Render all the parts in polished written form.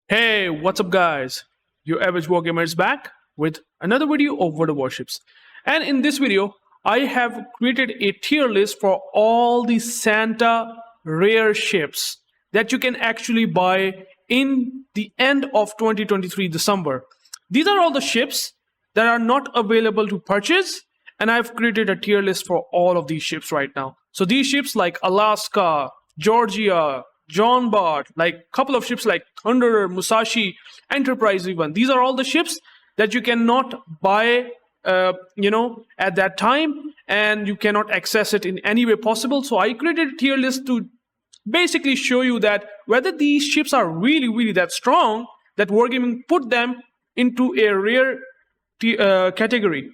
Hey, what's up guys? Your average wargamer is back with another video of World of Warships. And in this video, I have created a tier list for all the Santa rare ships that you can actually buy in the end of 2023 December. These are all the ships that are not available to purchase, and I've created a tier list for all of these ships right now. So these ships like Alaska, Georgia, John Bart, like a couple of ships like Thunderer, Musashi, Enterprise even. These are all the ships that you cannot buy, at that time, and you cannot access it in any way possible. So I created a tier list to basically show you that whether these ships are really that strong that Wargaming put them into a rare category.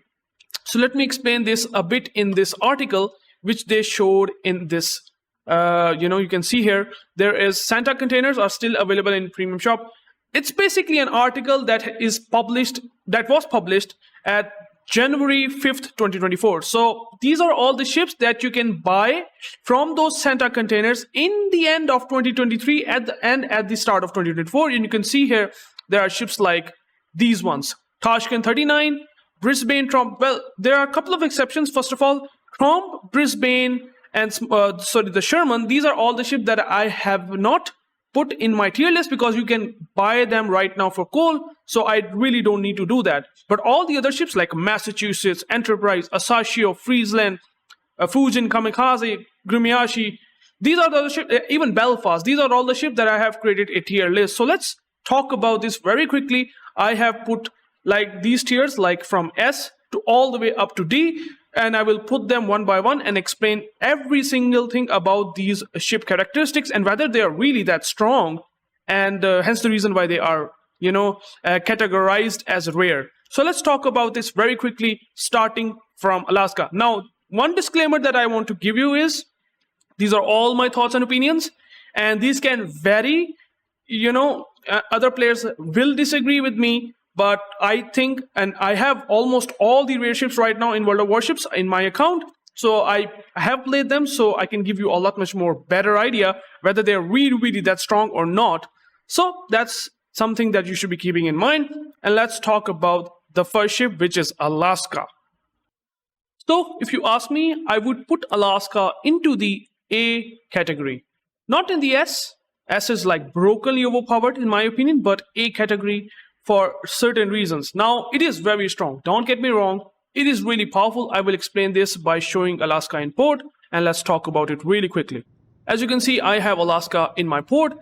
So let me explain this a bit in this article, which they showed in this. You can see here, there is Santa containers are still available in premium shop. It's basically an article that was published at January 5th, 2024. So these are all the ships that you can buy from those Santa containers in the end of 2023 and at the start of 2024. And you can see here, there are ships like these ones, Tashkent 39, Brisbane, Trump. Well, there are a couple of exceptions. First of all, Trump, Brisbane, and the Sherman, these are all the ships that I have not put in my tier list because you can buy them right now for coal, so I really don't need to do that. But all the other ships like Massachusetts, Enterprise, Asashio, Friesland, Fujin, Kamikaze, Gremyashchy, these are the other ships, even Belfast, these are all the ships that I have created a tier list. So let's talk about this very quickly. I have put like these tiers, like from S to all the way up to D, and I will put them one by one and explain every single thing about these ship characteristics and whether they are really that strong, and hence the reason why they are, categorized as rare. So let's talk about this very quickly, starting from Alaska. Now, one disclaimer that I want to give you is, these are all my thoughts and opinions, and these can vary. Other players will disagree with me, but I think, and I have almost all the rare ships right now in World of Warships in my account, so I have played them, so I can give you a lot much more better idea whether they're really that strong or not. So that's something that you should be keeping in mind. And let's talk about the first ship, which is Alaska. So if you ask me, I would put Alaska into the A category, not in the S. S is like brokenly overpowered in my opinion, but A category for certain reasons. Now, it is very strong. Don't get me wrong. It is really powerful. I will explain this by showing Alaska in port, and let's talk about it really quickly. As you can see, I have Alaska in my port.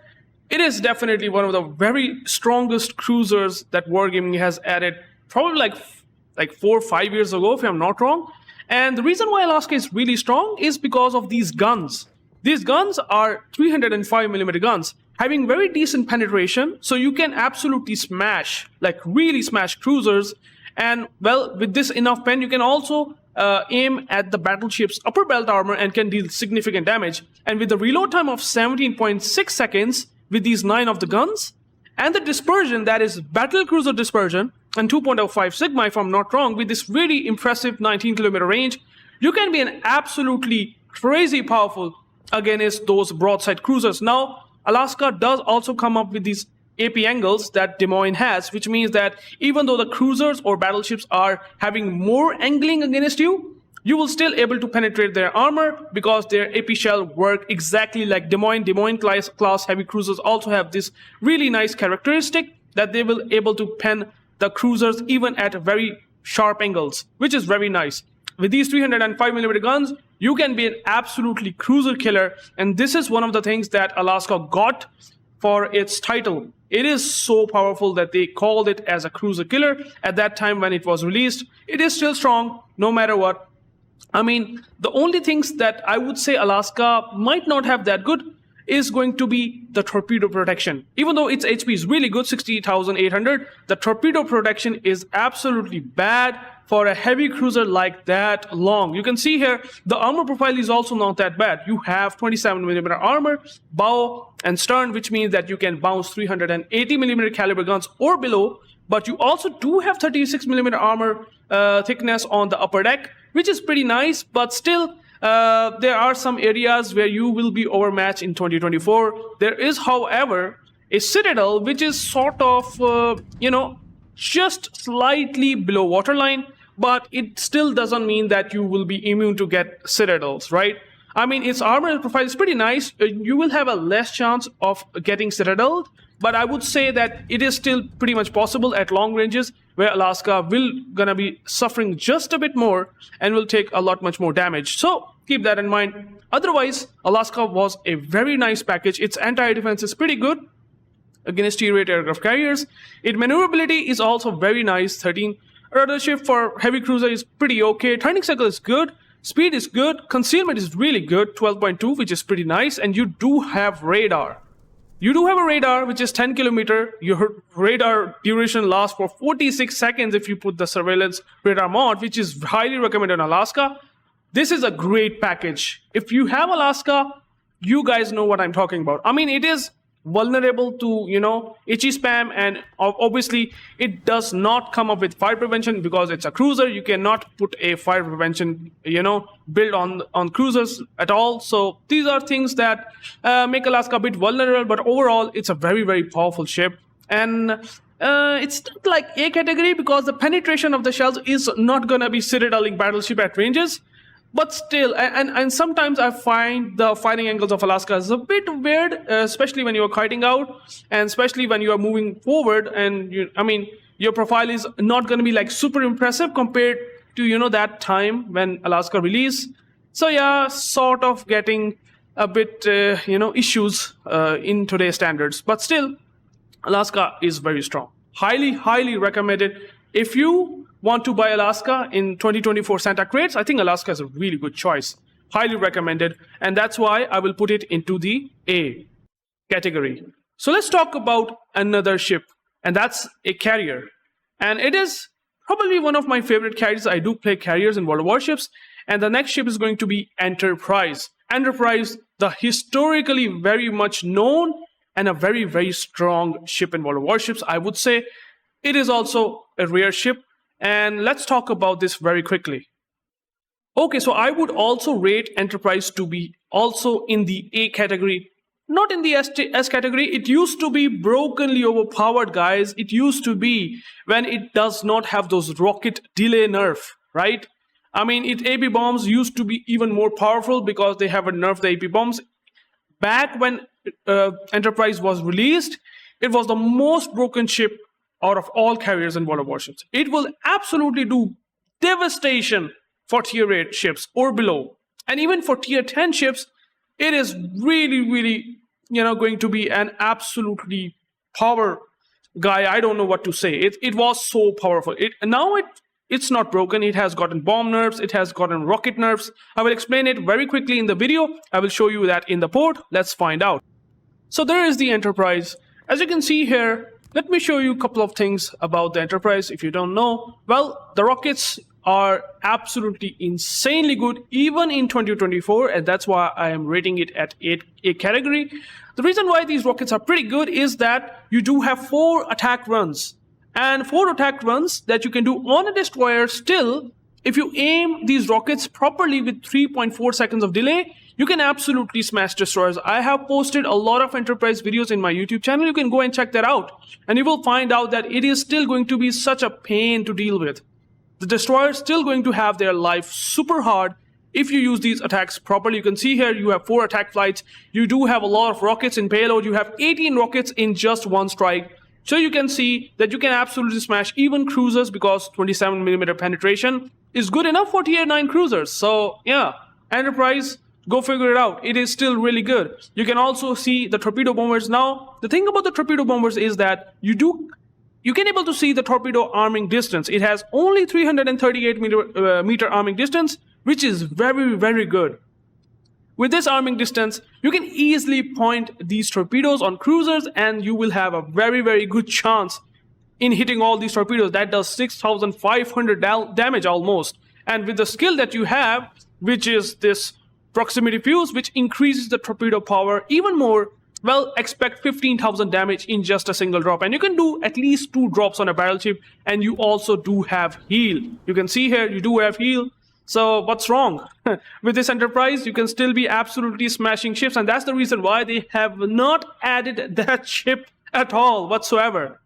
It is definitely one of the very strongest cruisers that Wargaming has added, probably like 4 or 5 years ago, if I'm not wrong. And the reason why Alaska is really strong is because of these guns. These guns are 305mm guns, having very decent penetration, so you can absolutely smash, like really smash cruisers. And well, with this enough pen, you can also aim at the battleship's upper belt armor and can deal significant damage. And with the reload time of 17.6 seconds with these 9 of the guns, and the dispersion, that is battle cruiser dispersion, and 2.05 sigma if I'm not wrong, with this really impressive 19km range, you can be an absolutely crazy powerful against those broadside cruisers. Now, Alaska does also come up with these AP angles that Des Moines has, which means that even though the cruisers or battleships are having more angling against you, you will still able to penetrate their armor because their AP shell work exactly like Des Moines. Des Moines class heavy cruisers also have this really nice characteristic that they will able to pen the cruisers even at very sharp angles, which is very nice. With these 305mm guns, you can be an absolutely cruiser killer, and this is one of the things that Alaska got for its title. It is so powerful that they called it as a cruiser killer at that time when it was released. It is still strong no matter what. I mean, the only things that I would say Alaska might not have that good is going to be the torpedo protection. Even though its HP is really good, 60,800, the torpedo protection is absolutely bad for a heavy cruiser like that long. You can see here, the armor profile is also not that bad. You have 27mm armor, bow and stern, which means that you can bounce 380mm caliber guns or below, but you also do have 36mm armor thickness on the upper deck, which is pretty nice, but still, there are some areas where you will be overmatched in 2024. There is, however, a citadel which is sort of, just slightly below waterline, but it still doesn't mean that you will be immune to get citadels, right? I mean, its armor profile is pretty nice. You will have a less chance of getting citadeled, but I would say that it is still pretty much possible at long ranges, where Alaska will gonna be suffering just a bit more and will take a lot much more damage. So keep that in mind. Otherwise, Alaska was a very nice package. Its anti-air defense is pretty good against T-rate aircraft carriers. Its maneuverability is also very nice, 13. Rudder shift for heavy cruiser is pretty okay. Turning cycle is good. Speed is good. Concealment is really good, 12.2, which is pretty nice. And you do have radar. You do have a radar which is 10 kilometer. Your radar duration lasts for 46 seconds if you put the surveillance radar mod, which is highly recommended on Alaska. This is a great package. If you have Alaska, you guys know what I'm talking about. I mean, it is vulnerable to, itchy spam, and obviously it does not come up with fire prevention because it's a cruiser. You cannot put a fire prevention, build on cruisers at all. So these are things that make Alaska a bit vulnerable, but overall it's a very, very powerful ship. And it's not like A category because the penetration of the shells is not gonna be citadeling battleship at ranges. But still, and sometimes I find the firing angles of Alaska is a bit weird, especially when you are kiting out, and especially when you are moving forward. And your profile is not going to be like super impressive compared to that time when Alaska released. So yeah, sort of getting a bit issues in today's standards. But still, Alaska is very strong. Highly recommended. If you want to buy Alaska in 2024 Santa crates, I think Alaska is a really good choice. Highly recommended. And that's why I will put it into the A category. So let's talk about another ship, and that's a carrier. And it is probably one of my favorite carriers. I do play carriers in World of Warships. And the next ship is going to be Enterprise. Enterprise, the historically very much known and a very, very strong ship in World of Warships. I would say it is also a rare ship. And let's talk about this very quickly. Okay, so I would also rate Enterprise to be also in the A category, not in the S category. It used to be brokenly overpowered, guys. It used to be when it does not have those rocket delay nerf, right? I mean, AP bombs used to be even more powerful because they have a nerf the AP bombs. Back when Enterprise was released, it was the most broken ship out of all carriers in World of Warships. It will absolutely do devastation for tier 8 ships or below. And even for tier 10 ships, it is really, going to be an absolutely power guy. I don't know what to say. It was so powerful. Now it's not broken. It has gotten bomb nerfs. It has gotten rocket nerfs. I will explain it very quickly in the video. I will show you that in the port. Let's find out. So there is the Enterprise. As you can see here, let me show you a couple of things about the Enterprise if you don't know. Well, the rockets are absolutely insanely good even in 2024, and that's why I am rating it at A category. The reason why these rockets are pretty good is that you do have 4 attack runs. And 4 attack runs that you can do on a destroyer still, if you aim these rockets properly with 3.4 seconds of delay, you can absolutely smash destroyers. I have posted a lot of Enterprise videos in my YouTube channel. You can go and check that out. And you will find out that it is still going to be such a pain to deal with. The destroyer is still going to have their life super hard if you use these attacks properly. You can see here you have 4 attack flights. You do have a lot of rockets in payload. You have 18 rockets in just one strike. So you can see that you can absolutely smash even cruisers because 27mm penetration is good enough for tier 9 cruisers. So yeah, Enterprise, go figure it out. It is still really good. You can also see the torpedo bombers now. The thing about the torpedo bombers is that you can able to see the torpedo arming distance. It has only 338 meter arming distance, which is very good. With this arming distance, you can easily point these torpedoes on cruisers and you will have a very good chance in hitting all these torpedoes. That does 6,500 damage almost. And with the skill that you have, which is this proximity fuse, which increases the torpedo power even more, well, expect 15,000 damage in just a single drop. And you can do at least 2 drops on a battleship, and you also do have heal. You can see here, you do have heal. So what's wrong? With this Enterprise, you can still be absolutely smashing ships, and that's the reason why they have not added that ship at all whatsoever.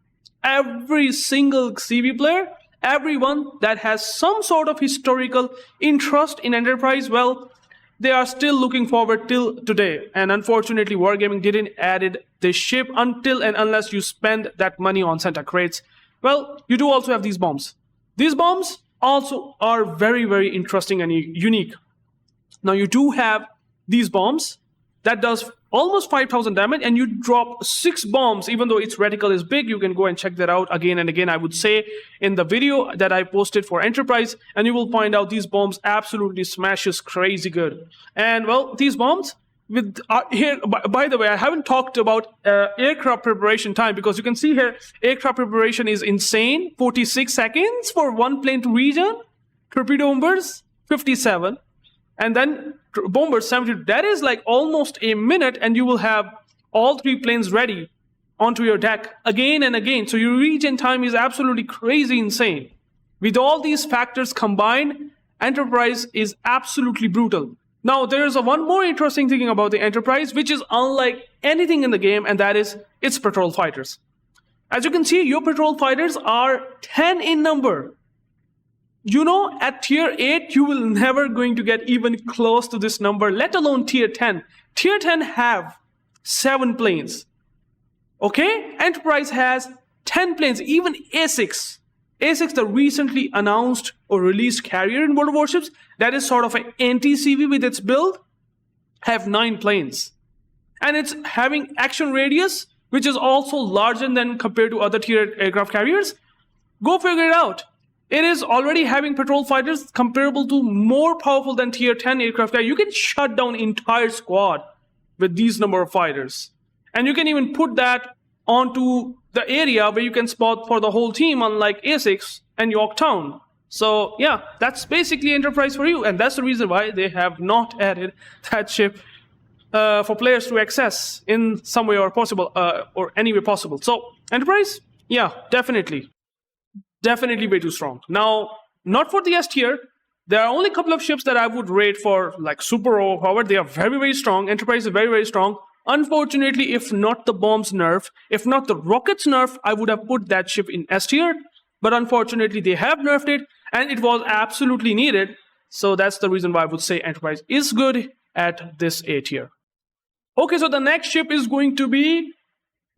Every single CV player, everyone that has some sort of historical interest in Enterprise, well, they are still looking forward till today. And unfortunately, Wargaming didn't add this ship until and unless you spend that money on Santa crates. Well, you do also have these bombs. These bombs also are very, very interesting and unique. Now, you do have these bombs that does almost 5,000 damage, and you drop 6 bombs. Even though its reticle is big, you can go and check that out again and again, I would say, in the video that I posted for Enterprise, and you will find out these bombs absolutely smashes crazy good. And well, these bombs with here, by the way, I haven't talked about aircraft preparation time, because you can see here aircraft preparation is insane. 46 seconds for one plane to region. Torpedo bombers 57, and then bombers 72. That is like almost a minute, and you will have all 3 planes ready onto your deck again and again. So your region time is absolutely crazy insane. With all these factors combined, Enterprise is absolutely brutal. Now, there is one more interesting thing about the Enterprise, which is unlike anything in the game, and that is its patrol fighters. As you can see, your patrol fighters are 10 in number. You know, at tier 8, you will never going to get even close to this number, let alone tier 10. Tier 10 have 7 planes. Okay? Enterprise has 10 planes, even A6. A6, the recently announced or released carrier in World of Warships, that is sort of an anti-CV with its build, have 9 planes. And it's having action radius, which is also larger than compared to other tier aircraft carriers. Go figure it out. It is already having patrol fighters comparable to more powerful than tier 10 aircraft carrier. You can shut down entire squad with these number of fighters. And you can even put that onto the area where you can spot for the whole team, unlike A6 and Yorktown. So yeah, that's basically Enterprise for you. And that's the reason why they have not added that ship for players to access in some way or possible, or any way possible. So Enterprise, yeah, definitely way too strong. Now, not for the S tier. There are only a couple of ships that I would rate for like super overpowered. They are very, very strong. Enterprise is very, very strong. Unfortunately, if not the bombs nerf, if not the rockets nerf, I would have put that ship in S tier. But unfortunately, they have nerfed it, and it was absolutely needed. So that's the reason why I would say Enterprise is good at this A tier. Okay, so the next ship is going to be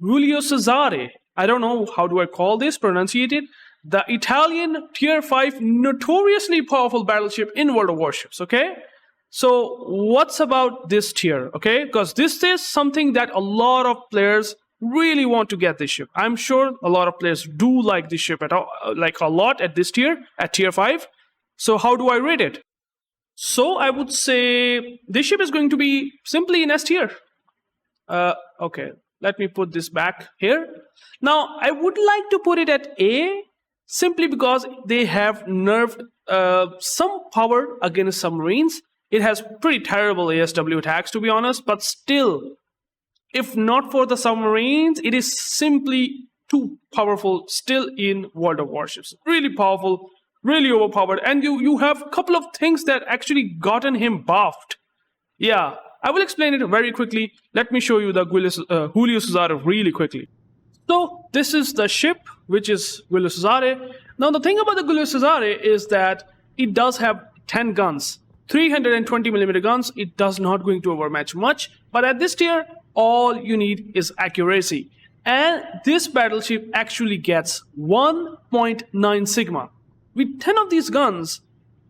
Giulio Cesare. I don't know how do I call this, pronunciate it. The Italian tier 5 notoriously powerful battleship in World of Warships, okay? So what's about this tier, okay? Because this is something that a lot of players really want to get this ship. I'm sure a lot of players do like this ship like a lot at this tier, at tier 5. So how do I rate it? So I would say this ship is going to be simply in S tier. Okay, let me put this back here. Now, I would like to put it at A, simply because they have nerfed some power against submarines. It has pretty terrible ASW attacks, to be honest, but still, if not for the submarines, it is simply too powerful still in World of Warships. Really powerful, really overpowered, and you have a couple of things that actually gotten him buffed. Yeah, I will explain it very quickly. Let me show you the Giulio Cesare really quickly. So this is the ship, which is Giulio Cesare. Now the thing about the Giulio Cesare is that it does have 10 guns. 320mm guns. It does not going to overmatch much. But at this tier, all you need is accuracy. And this battleship actually gets 1.9 sigma. With 10 of these guns,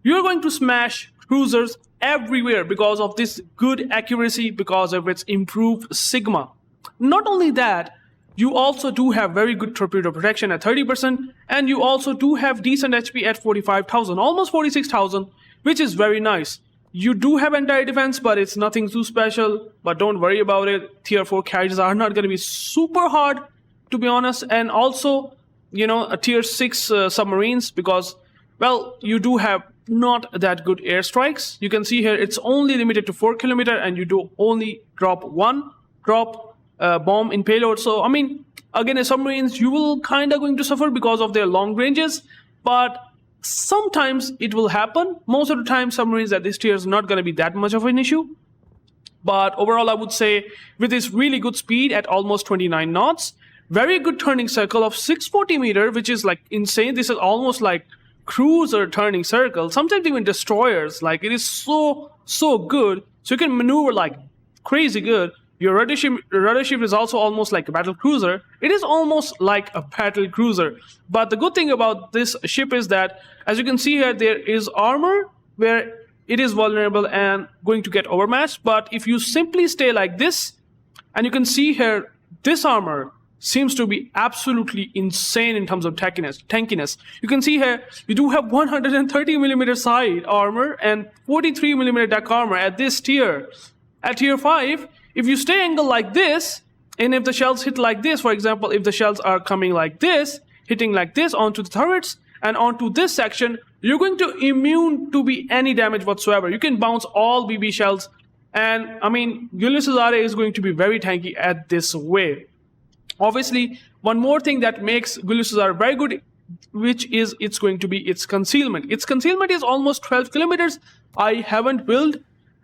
you're going to smash cruisers everywhere because of this good accuracy, because of its improved sigma. Not only that, you also do have very good torpedo protection at 30%, and you also do have decent HP at 45,000, almost 46,000, which is very nice. You do have anti-defense, but it's nothing too special, but don't worry about it. Tier 4 carriers are not going to be super hard, to be honest, and also, you know, a tier 6 submarines, because, well, you do have not that good airstrikes. You can see here it's only limited to 4 kilometer, and you do only drop 1 bomb in payload. So I mean, again, as submarines, you will kind of going to suffer because of their long ranges, but sometimes it will happen. Most of the time, submarines at this tier is not going to be that much of an issue. But overall, I would say with this really good speed at almost 29 knots, very good turning circle of 640 meter, which is like insane. This is almost like cruiser turning circle, sometimes even destroyers. Like, it is so good, so you can maneuver like crazy good. Your rudder ship is also almost like a battle cruiser. It is almost like a battle cruiser. But the good thing about this ship is that, as you can see here, there is armor where it is vulnerable and going to get overmatched. But if you simply stay like this, and you can see here, this armor seems to be absolutely insane in terms of tankiness. You can see here, we do have 130mm side armor and 43mm deck armor at this tier. At tier 5, if you stay angled like this, and if the shells hit like this, for example, if the shells are coming like this, hitting like this onto the turrets and onto this section, you're going to immune to be any damage whatsoever. You can bounce all BB shells, and I mean, Giulio Cesare is going to be very tanky at this way. Obviously, one more thing that makes Giulio Cesare very good, which is it's going to be its concealment. Its concealment is almost 12 kilometers. I haven't built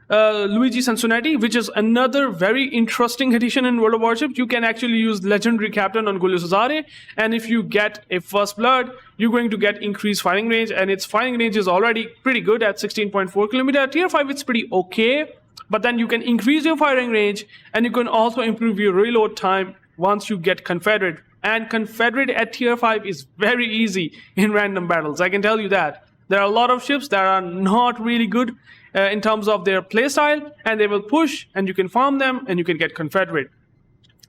Luigi Sansonetti, which is another very interesting addition in World of Warships. You can actually use Legendary Captain on Giulio Cesare, and if you get a First Blood, you're going to get increased firing range, and its firing range is already pretty good at 16.4 kilometers. At tier 5, it's pretty okay, but then you can increase your firing range, and you can also improve your reload time once you get Confederate. And Confederate at tier 5 is very easy in random battles, I can tell you that. There are a lot of ships that are not really good in terms of their playstyle, and they will push, and you can farm them, and you can get Confederate.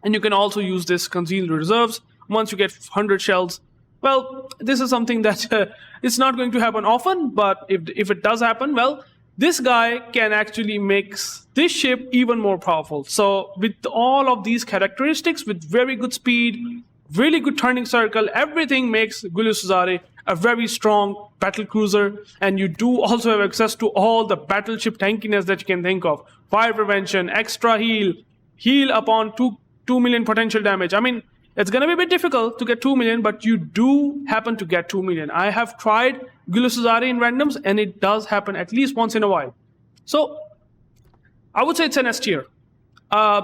And you can also use this concealed reserves once you get 100 shells. Well, this is something that it's not going to happen often, but if it does happen, well, this guy can actually make this ship even more powerful. So with all of these characteristics, with very good speed, really good turning circle, everything makes Giulio Cesare a very strong battle cruiser, and you do also have access to all the battleship tankiness that you can think of. Fire prevention, extra heal upon 2 million potential damage. I mean, it's gonna be a bit difficult to get 2 million, but you do happen to get 2 million. I have tried Giulio Cesare in randoms, and it does happen at least once in a while. So I would say it's an S tier.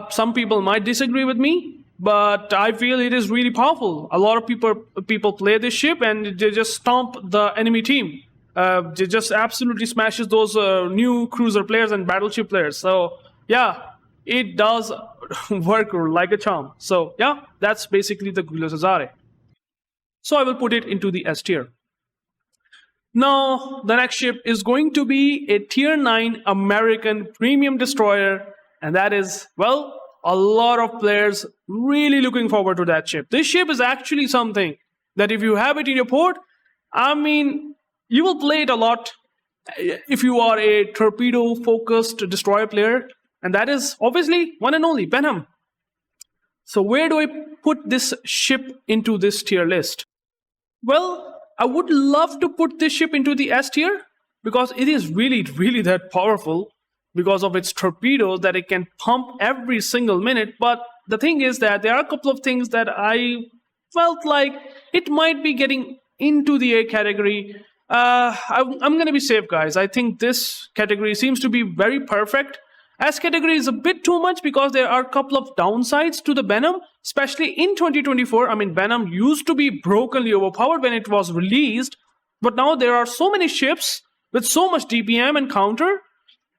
Some people might disagree with me, but I feel it is really powerful. A lot of people play this ship, and they just stomp the enemy team. They just absolutely smashes those new cruiser players and battleship players. So yeah, it does work like a charm. So yeah, that's basically the Giulio Cesare. So I will put it into the S tier. Now, the next ship is going to be a tier 9 American premium destroyer, and that is, well, a lot of players really looking forward to that ship. This ship is actually something that if you have it in your port, I mean, you will play it a lot if you are a torpedo-focused destroyer player, and that is obviously one and only Benham. So where do I put this ship into this tier list? Well, I would love to put this ship into the S tier because it is really that powerful because of its torpedoes that it can pump every single minute. But the thing is that there are a couple of things that I felt like it might be getting into the A category. I'm going to be safe, guys. I think this category seems to be very perfect. S category is a bit too much because there are a couple of downsides to the Benham, especially in 2024. I mean, Benham used to be brokenly overpowered when it was released, but now there are so many ships with so much DPM and counter,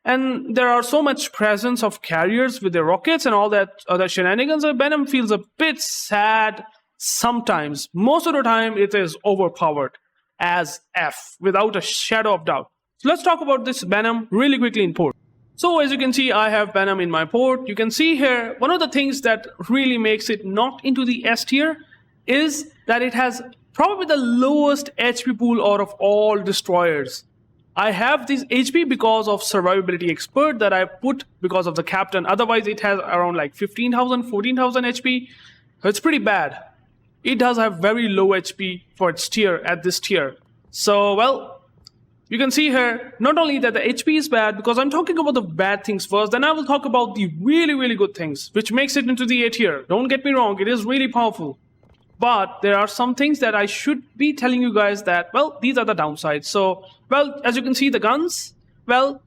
and there are so much presence of carriers with their rockets and all that other shenanigans. Benham feels a bit sad sometimes. Most of the time, it is overpowered as F, without a shadow of doubt. So let's talk about this Benham really quickly in port. So as you can see, I have Benham in my port. You can see here, one of the things that really makes it not into the S tier is that it has probably the lowest HP pool out of all destroyers. I have this HP because of survivability expert that I put because of the captain. Otherwise, it has around like 15,000, 14,000 HP. So it's pretty bad. It does have very low HP for its tier at this tier. So, well, you can see here, not only that the HP is bad, because I'm talking about the bad things first, then I will talk about the really good things, which makes it into the A tier. Don't get me wrong, it is really powerful. But there are some things that I should be telling you guys that, well, these are the downsides. So, well, as you can see, the guns, well,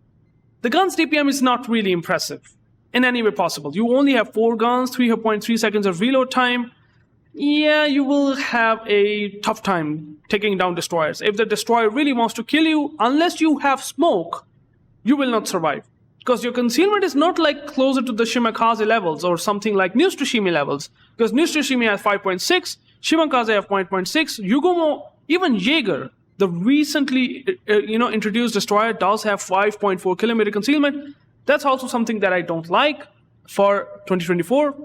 the guns DPM is not really impressive in any way possible. You only have 4 guns, 3.3 seconds of reload time. yeah, you will have a tough time taking down destroyers. If the destroyer really wants to kill you, unless you have smoke, you will not survive. Because your concealment is not like closer to the Shimakaze levels or something like News Tsushima levels. Because News Tsushima has 5.6, Shimakaze have 5.6, Yugumo, even Jaeger, the recently introduced destroyer, does have 5.4 kilometer concealment. That's also something that I don't like for 2024.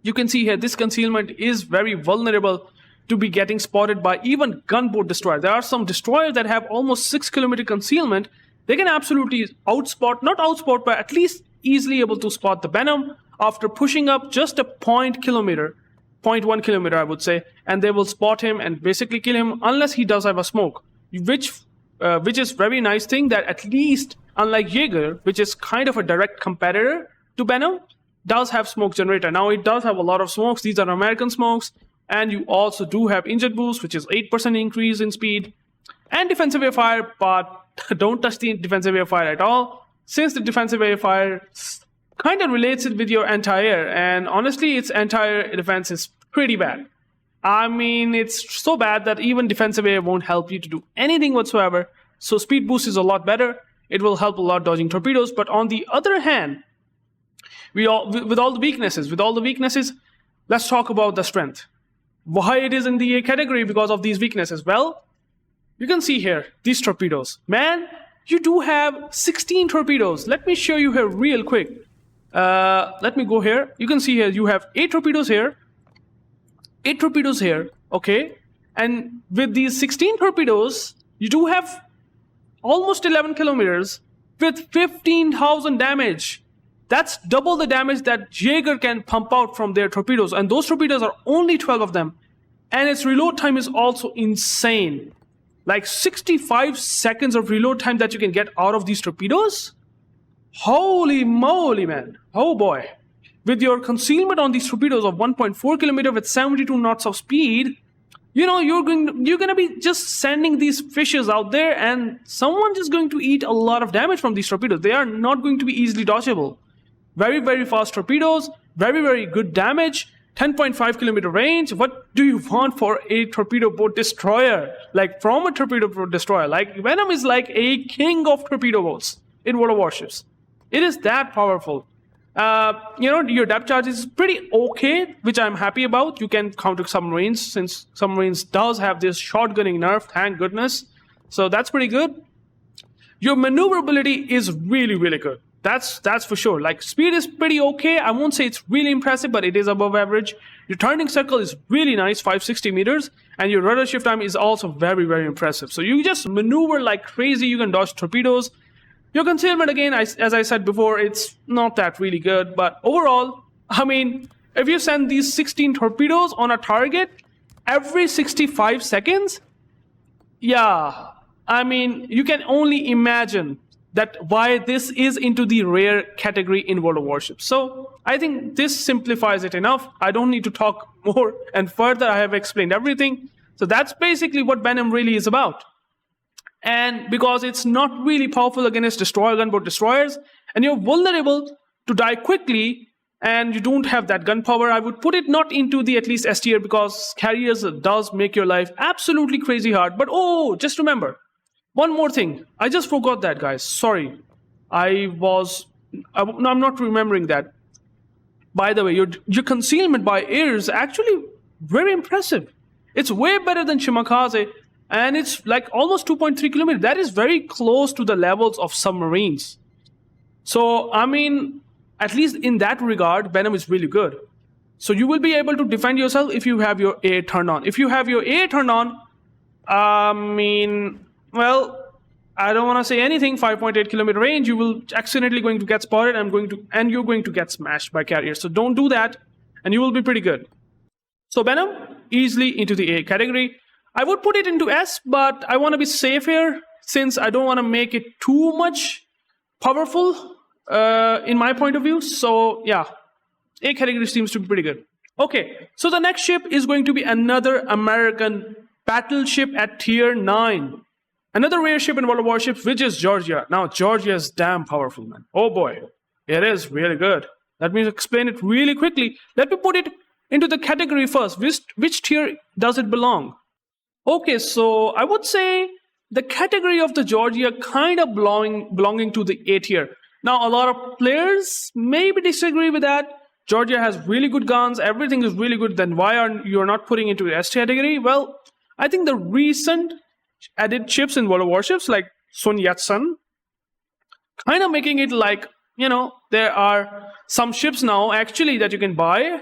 You can see here this concealment is very vulnerable to be getting spotted by even gunboat destroyer. There are some destroyers that have almost 6 kilometer concealment. They can absolutely not outspot, but at least easily able to spot the Benham after pushing up just a 0.1 kilometer, I would say, and they will spot him and basically kill him unless he does have a smoke, which is very nice thing that at least, unlike Jaeger, which is kind of a direct competitor to Benham, does have smoke generator. Now it does have a lot of smokes. These are American smokes, and you also do have injet boost, which is 8% increase in speed, and defensive air fire, but don't touch the defensive air fire at all, since the defensive air fire kind of relates it with your anti-air, and honestly, its anti-air defense is pretty bad. I mean, it's so bad that even defensive air won't help you to do anything whatsoever. So speed boost is a lot better. It will help a lot dodging torpedoes. But on the other hand, with all the weaknesses, let's talk about the strength. Why it is in the A category because of these weaknesses? Well, you can see here, these torpedoes. Man, you do have 16 torpedoes. Let me show you here real quick. Let me go here. You can see here, you have 8 torpedoes here, 8 torpedoes here, okay? And with these 16 torpedoes, you do have almost 11 kilometers with 15,000 damage. That's double the damage that Jaeger can pump out from their torpedoes. And those torpedoes are only 12 of them. And its reload time is also insane. Like 65 seconds of reload time that you can get out of these torpedoes? Holy moly, man. Oh boy. With your concealment on these torpedoes of 1.4 kilometer with 72 knots of speed, you know, you're gonna be just sending these fishes out there and someone is going to eat a lot of damage from these torpedoes. They are not going to be easily dodgeable. Very, very fast torpedoes, very, very good damage, 10.5 kilometer range. What do you want for a torpedo boat destroyer? Like from a torpedo boat destroyer, like Venom is like a king of torpedo boats in World of Warships. It is that powerful. Your depth charge is pretty okay, which I'm happy about. You can counter submarines, since submarines does have this shotgunning nerf, thank goodness. So that's pretty good. Your maneuverability is really, really good. That's for sure. Like speed is pretty okay. I won't say it's really impressive, but it is above average. Your turning circle is really nice, 560 meters, and your rudder shift time is also very, very impressive. So you just maneuver like crazy. You can dodge torpedoes. Your concealment, again, as I said before, it's not that really good. But overall, I mean, if you send these 16 torpedoes on a target every 65 seconds, yeah, I mean, you can only imagine that why this is into the rare category in World of Warships. So I think this simplifies it enough. I don't need to talk more and further. I have explained everything. So that's basically what Benham really is about. And because it's not really powerful against destroyer gunboat destroyers, and you're vulnerable to die quickly, and you don't have that gun power, I would put it not into the at least S tier, because carriers does make your life absolutely crazy hard. But oh, just remember, one more thing. I just forgot that, guys. Sorry. I'm not remembering that. By the way, your concealment by air is actually very impressive. It's way better than Shimakaze. And it's like almost 2.3 kilometers. That is very close to the levels of submarines. So, I mean, at least in that regard, Benham is really good. So you will be able to defend yourself if you have your A turned on. If you have your A turned on, I mean, well, I don't want to say anything. 5.8 kilometer range, you will accidentally going to get spotted and you're going to get smashed by carriers. So don't do that, and you will be pretty good. So Benham, easily into the A category. I would put it into S, but I want to be safe here, since I don't want to make it too much powerful in my point of view. So yeah, A category seems to be pretty good. Okay, so the next ship is going to be another American battleship at tier 9. Another rare ship in World of Warships, which is Georgia. Now, Georgia is damn powerful, man. Oh boy, it is really good. Let me explain it really quickly. Let me put it into the category first. Which tier does it belong? Okay, so I would say the category of the Georgia kind of belonging to the A tier. Now, a lot of players maybe disagree with that. Georgia has really good guns, everything is really good, then why are you not putting into the S category? Well, I think the recent added ships in World of Warships like Sun Yat-sen kind of making it like, you know, there are some ships now actually that you can buy,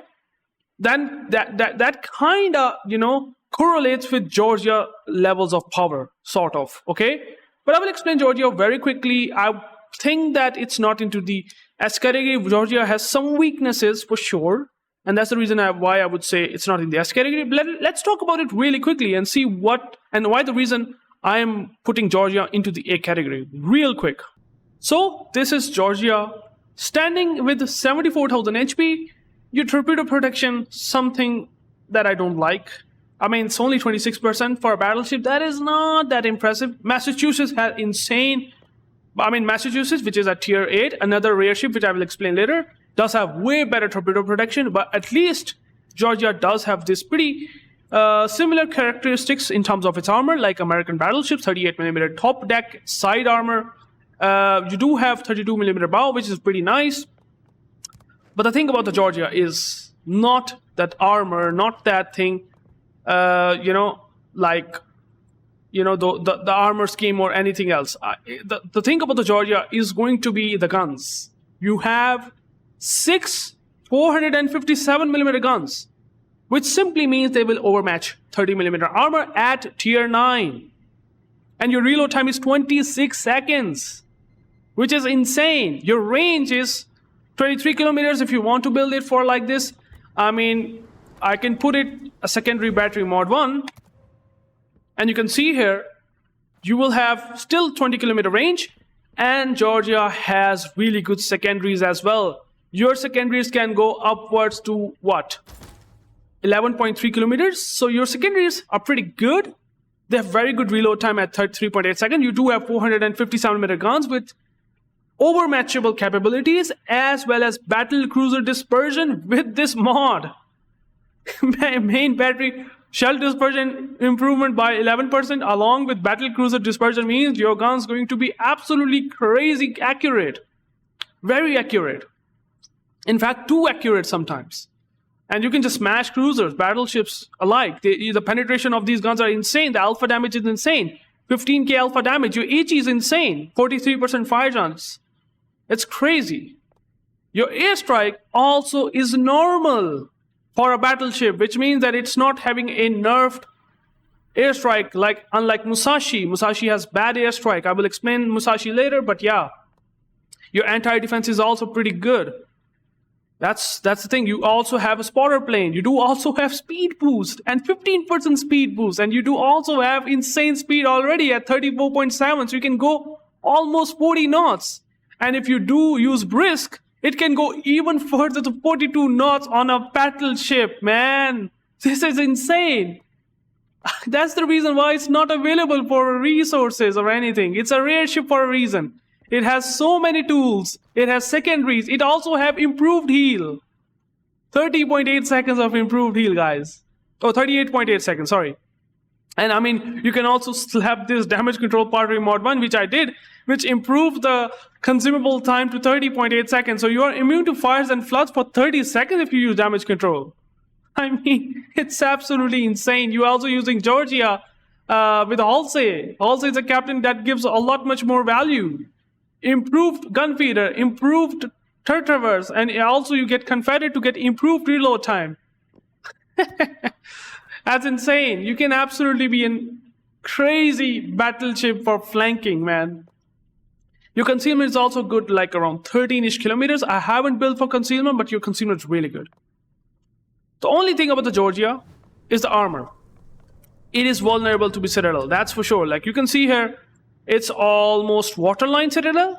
then that kind of, you know, correlates with Georgia levels of power, sort of, okay? But I will explain Georgia very quickly. I think that it's not into the S category. Georgia has some weaknesses for sure, and that's the reason why I would say it's not in the S category. But let's talk about it really quickly and see what and why the reason I am putting Georgia into the A category real quick. So this is Georgia standing with 74,000 HP. Your torpedo protection, something that I don't like. I mean, it's only 26% for a battleship. That is not that impressive. Massachusetts has insane. I mean, Massachusetts, which is at tier 8, another rare ship, which I will explain later, does have way better torpedo protection. But at least Georgia does have this pretty similar characteristics in terms of its armor, like American battleships, 38mm top deck, side armor. You do have 32mm bow, which is pretty nice. But the thing about the Georgia is not that armor, not that thing. You know, like, you know, the armor scheme or anything else. The thing about the Georgia is going to be the guns. You have 6 457mm guns, which simply means they will overmatch 30mm armor at tier 9. And your reload time is 26 seconds, which is insane. Your range is 23 kilometers if you want to build it for like this. I mean, I can put it a secondary battery mod 1, and you can see here you will have still 20-kilometer range, and Georgia has really good secondaries as well. Your secondaries can go upwards to what, 11.3 kilometers. So your secondaries are pretty good. They have very good reload time at 3.8 seconds. You do have 457mm guns with overmatchable capabilities, as well as battle cruiser dispersion with this mod. Main battery shell dispersion improvement by 11% along with battle cruiser dispersion means your gun's going to be absolutely crazy accurate. Very accurate. In fact, too accurate sometimes. And you can just smash cruisers, battleships alike. The penetration of these guns are insane. The alpha damage is insane. 15k alpha damage. Your HE is insane. 43% fire chance. It's crazy. Your airstrike also is normal for a battleship, which means that it's not having a nerfed airstrike unlike Musashi. Musashi has bad airstrike. I will explain Musashi later, but yeah. Your anti-defense is also pretty good. That's the thing. You also have a spotter plane. You do also have speed boost and 15% speed boost. And you do also have insane speed already at 34.7. So you can go almost 40 knots. And if you do use brisk, it can go even further to 42 knots on a battleship, man. This is insane. That's the reason why it's not available for resources or anything. It's a rare ship for a reason. It has so many tools. It has secondaries. It also have improved heal. 30.8 seconds of improved heal, guys. Oh, 38.8 seconds, sorry. And I mean, you can also slap this damage control part in mod 1, which I did, which improved the consumable time to 30.8 seconds. So you are immune to fires and floods for 30 seconds if you use damage control. I mean, it's absolutely insane. You're also using Georgia with Halsey. Halsey is a captain that gives a lot much more value. Improved gun feeder, improved turret traverse, and also you get Confederate to get improved reload time. That's insane. You can absolutely be a crazy battleship for flanking, man. Your concealment is also good, like around 13-ish kilometers. I haven't built for concealment, but your concealment is really good. The only thing about the Georgia is the armor. It is vulnerable to be Citadel, that's for sure. Like you can see here, it's almost waterline Citadel.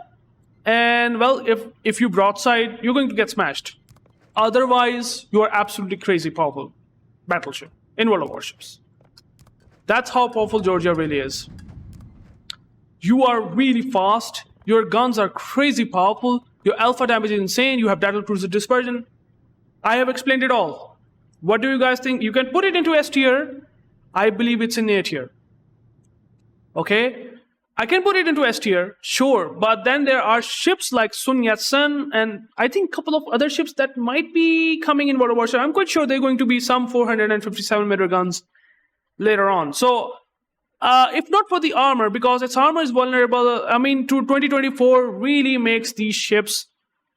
And well, if you broadside, you're going to get smashed. Otherwise, you are absolutely crazy powerful battleship in World of Warships. That's how powerful Georgia really is. You are really fast. Your guns are crazy powerful. Your alpha damage is insane. You have battle cruiser dispersion. I have explained it all. What do you guys think? You can put it into S tier. I believe it's in A tier. Okay? I can put it into S tier, sure, but then there are ships like Sun Yat-sen and I think a couple of other ships that might be coming in World of Warship. I'm quite sure they're going to be some 457mm guns later on. So, if not for the armor, because its armor is vulnerable, I mean, to 2024 really makes these ships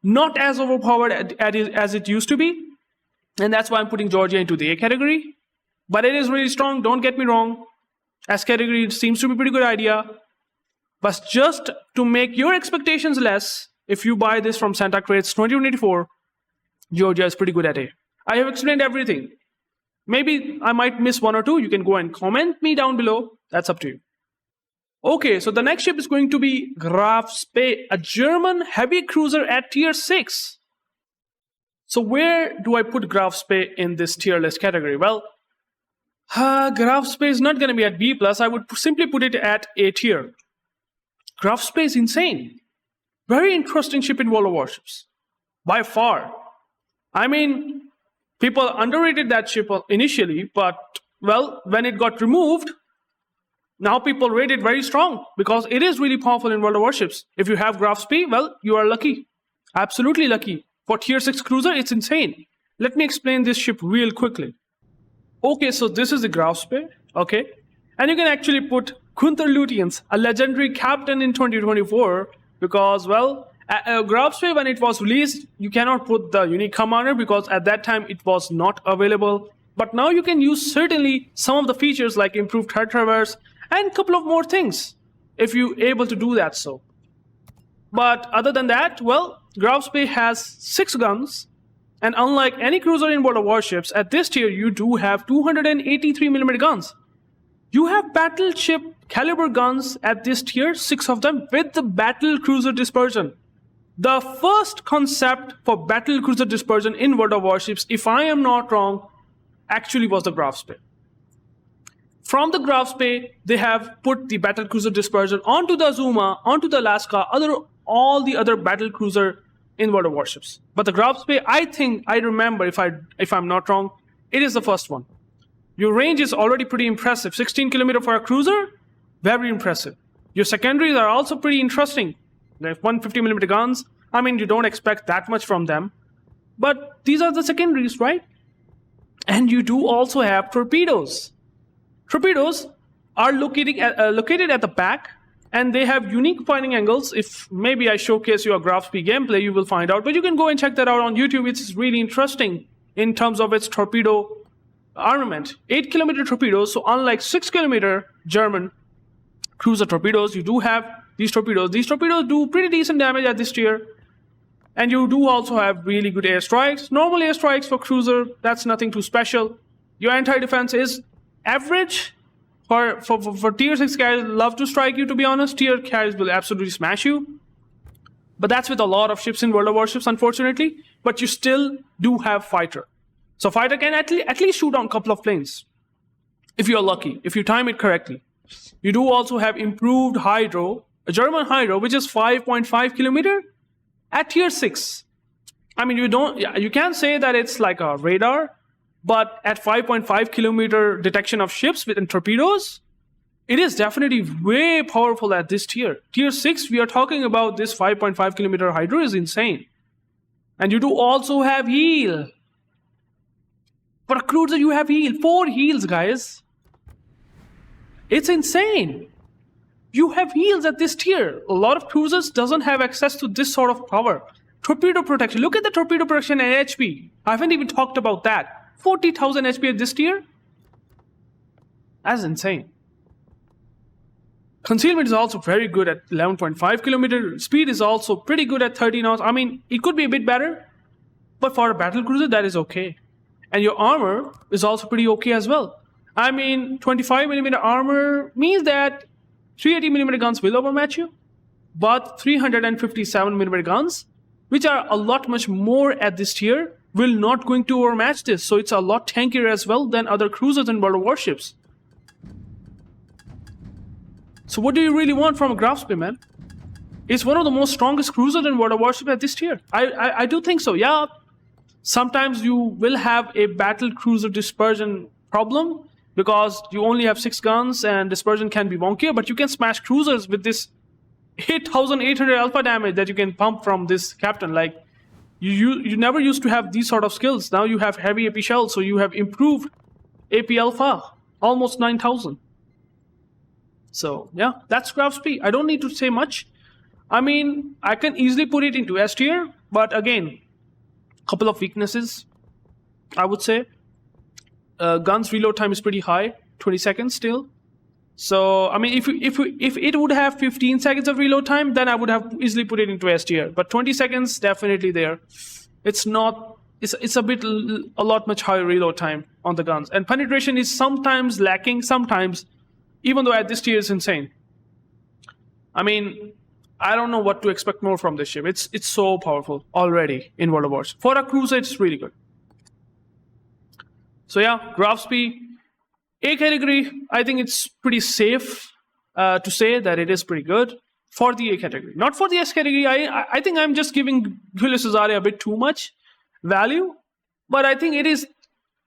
not as overpowered as it used to be. And that's why I'm putting Georgia into the A category. But it is really strong, don't get me wrong. S category seems to be a pretty good idea. But just to make your expectations less, if you buy this from Santa Crates 2024, Georgia is pretty good at A. I have explained everything. Maybe I might miss one or two. You can go and comment me down below. That's up to you. Okay, so the next ship is going to be Graf Spee, a German heavy cruiser at tier 6. So where do I put Graf Spee in this tier list category? Well, Graf Spee is not going to be at B+. I would simply put it at A tier. Graf Spee is insane. Very interesting ship in World of Warships. By far. I mean, people underrated that ship initially, but, well, when it got removed, now people rate it very strong because it is really powerful in World of Warships. If you have Graf Spee, well, you are lucky. Absolutely lucky. For tier 6 cruiser, it's insane. Let me explain this ship real quickly. Okay, so this is the Graf Spee, okay? And you can actually put Gunther Lutyens, a legendary captain in 2024, because, well, Graf Spee, when it was released, you cannot put the unique commander because at that time it was not available. But now you can use certainly some of the features like improved head traverse and a couple of more things if you're able to do that so. But other than that, well, Graf Spee has 6 guns. And unlike any cruiser in World of Warships, at this tier you do have 283mm guns. You have battleship caliber guns at this tier, 6 of them, with the battle cruiser dispersion. The first concept for battle cruiser dispersion in World of Warships, if I am not wrong, actually was the Graf Spee. From the Graf Spee, they have put the battle cruiser dispersion onto the Azuma, onto the Alaska, all the other battle cruiser in World of Warships. But the Graf Spee, I think, I remember, if I'm not wrong, it is the first one. Your range is already pretty impressive. 16 km for a cruiser, very impressive. Your secondaries are also pretty interesting. They have 150mm guns. I mean, you don't expect that much from them. But these are the secondaries, right? And you do also have torpedoes. Torpedoes are located at the back, and they have unique firing angles. If maybe I showcase your Graf Spee gameplay, you will find out. But you can go and check that out on YouTube. It's really interesting in terms of its torpedo armament. 8 km torpedoes, so unlike 6 km German cruiser torpedoes, you do have these torpedoes. These torpedoes do pretty decent damage at this tier. And you do also have really good airstrikes. Normal airstrikes for cruiser, that's nothing too special. Your anti-defense is average. For tier 6 carriers, love to strike you, to be honest. Tier carriers will absolutely smash you. But that's with a lot of ships in World of Warships, unfortunately. But you still do have fighter. So fighter can at least shoot on a couple of planes. If you're lucky, if you time it correctly. You do also have improved hydro, a German hydro, which is 5.5 km at tier 6. I mean, you can't say that it's like a radar, but at 5.5 km detection of ships with torpedoes, it is definitely way powerful at this tier. Tier 6, we are talking about this 5.5 km hydro is insane. And you do also have heal. For a cruiser, you have heal. 4 heals, guys. It's insane. You have heals at this tier. A lot of cruisers doesn't have access to this sort of power. Torpedo protection. Look at the torpedo protection and HP. I haven't even talked about that. 40,000 HP at this tier? That's insane. Concealment is also very good at 11.5 km. Speed is also pretty good at 30 knots. I mean, it could be a bit better. But for a battle cruiser, that is okay. And your armor is also pretty okay as well. I mean, 25mm armor means that 380mm guns will overmatch you. But 357mm guns, which are a lot much more at this tier, will not going to overmatch this. So it's a lot tankier as well than other cruisers in World of Warships. So what do you really want from a Graf Spee, man? It's one of the most strongest cruisers in World of Warships at this tier. I do think so, yeah. Sometimes you will have a battle cruiser dispersion problem because you only have 6 guns and dispersion can be wonkier, but you can smash cruisers with this 8,800 alpha damage that you can pump from this captain. Like, you never used to have these sort of skills. Now you have heavy AP shells, so you have improved AP alpha, almost 9,000. So yeah, that's Graf Spee. I don't need to say much. I mean, I can easily put it into S tier, but again, couple of weaknesses, I would say. Guns reload time is pretty high, 20 seconds still. So I mean, if it would have 15 seconds of reload time, then I would have easily put it into S tier. But 20 seconds, definitely there. It's not. It's a lot much higher reload time on the guns, and penetration is sometimes lacking. Sometimes, even though at this tier is insane. I mean, I don't know what to expect more from this ship. It's so powerful already in World of Wars. For a cruiser, it's really good. So yeah, Graf Spee. A category, I think it's pretty safe to say that it is pretty good for the A category. Not for the S category. I think I'm just giving Giulio Cesare a bit too much value, but I think it is